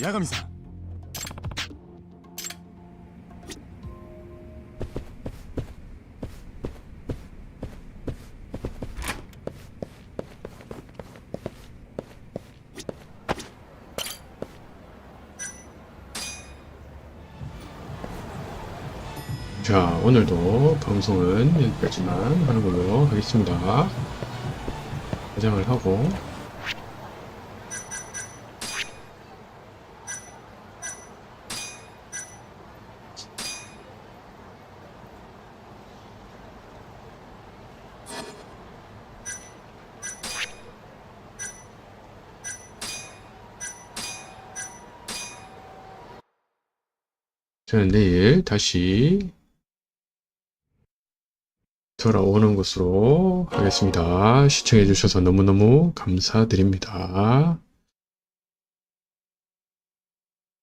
야가미-san. 자, 오늘도 방송은 여기까지만 하는 걸로 하겠습니다. 저장을 하고 저는 내일 다시 돌아오는 것으로 하겠습니다. 시청해주셔서 너무너무 감사드립니다.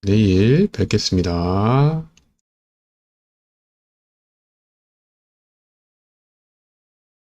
내일 뵙겠습니다.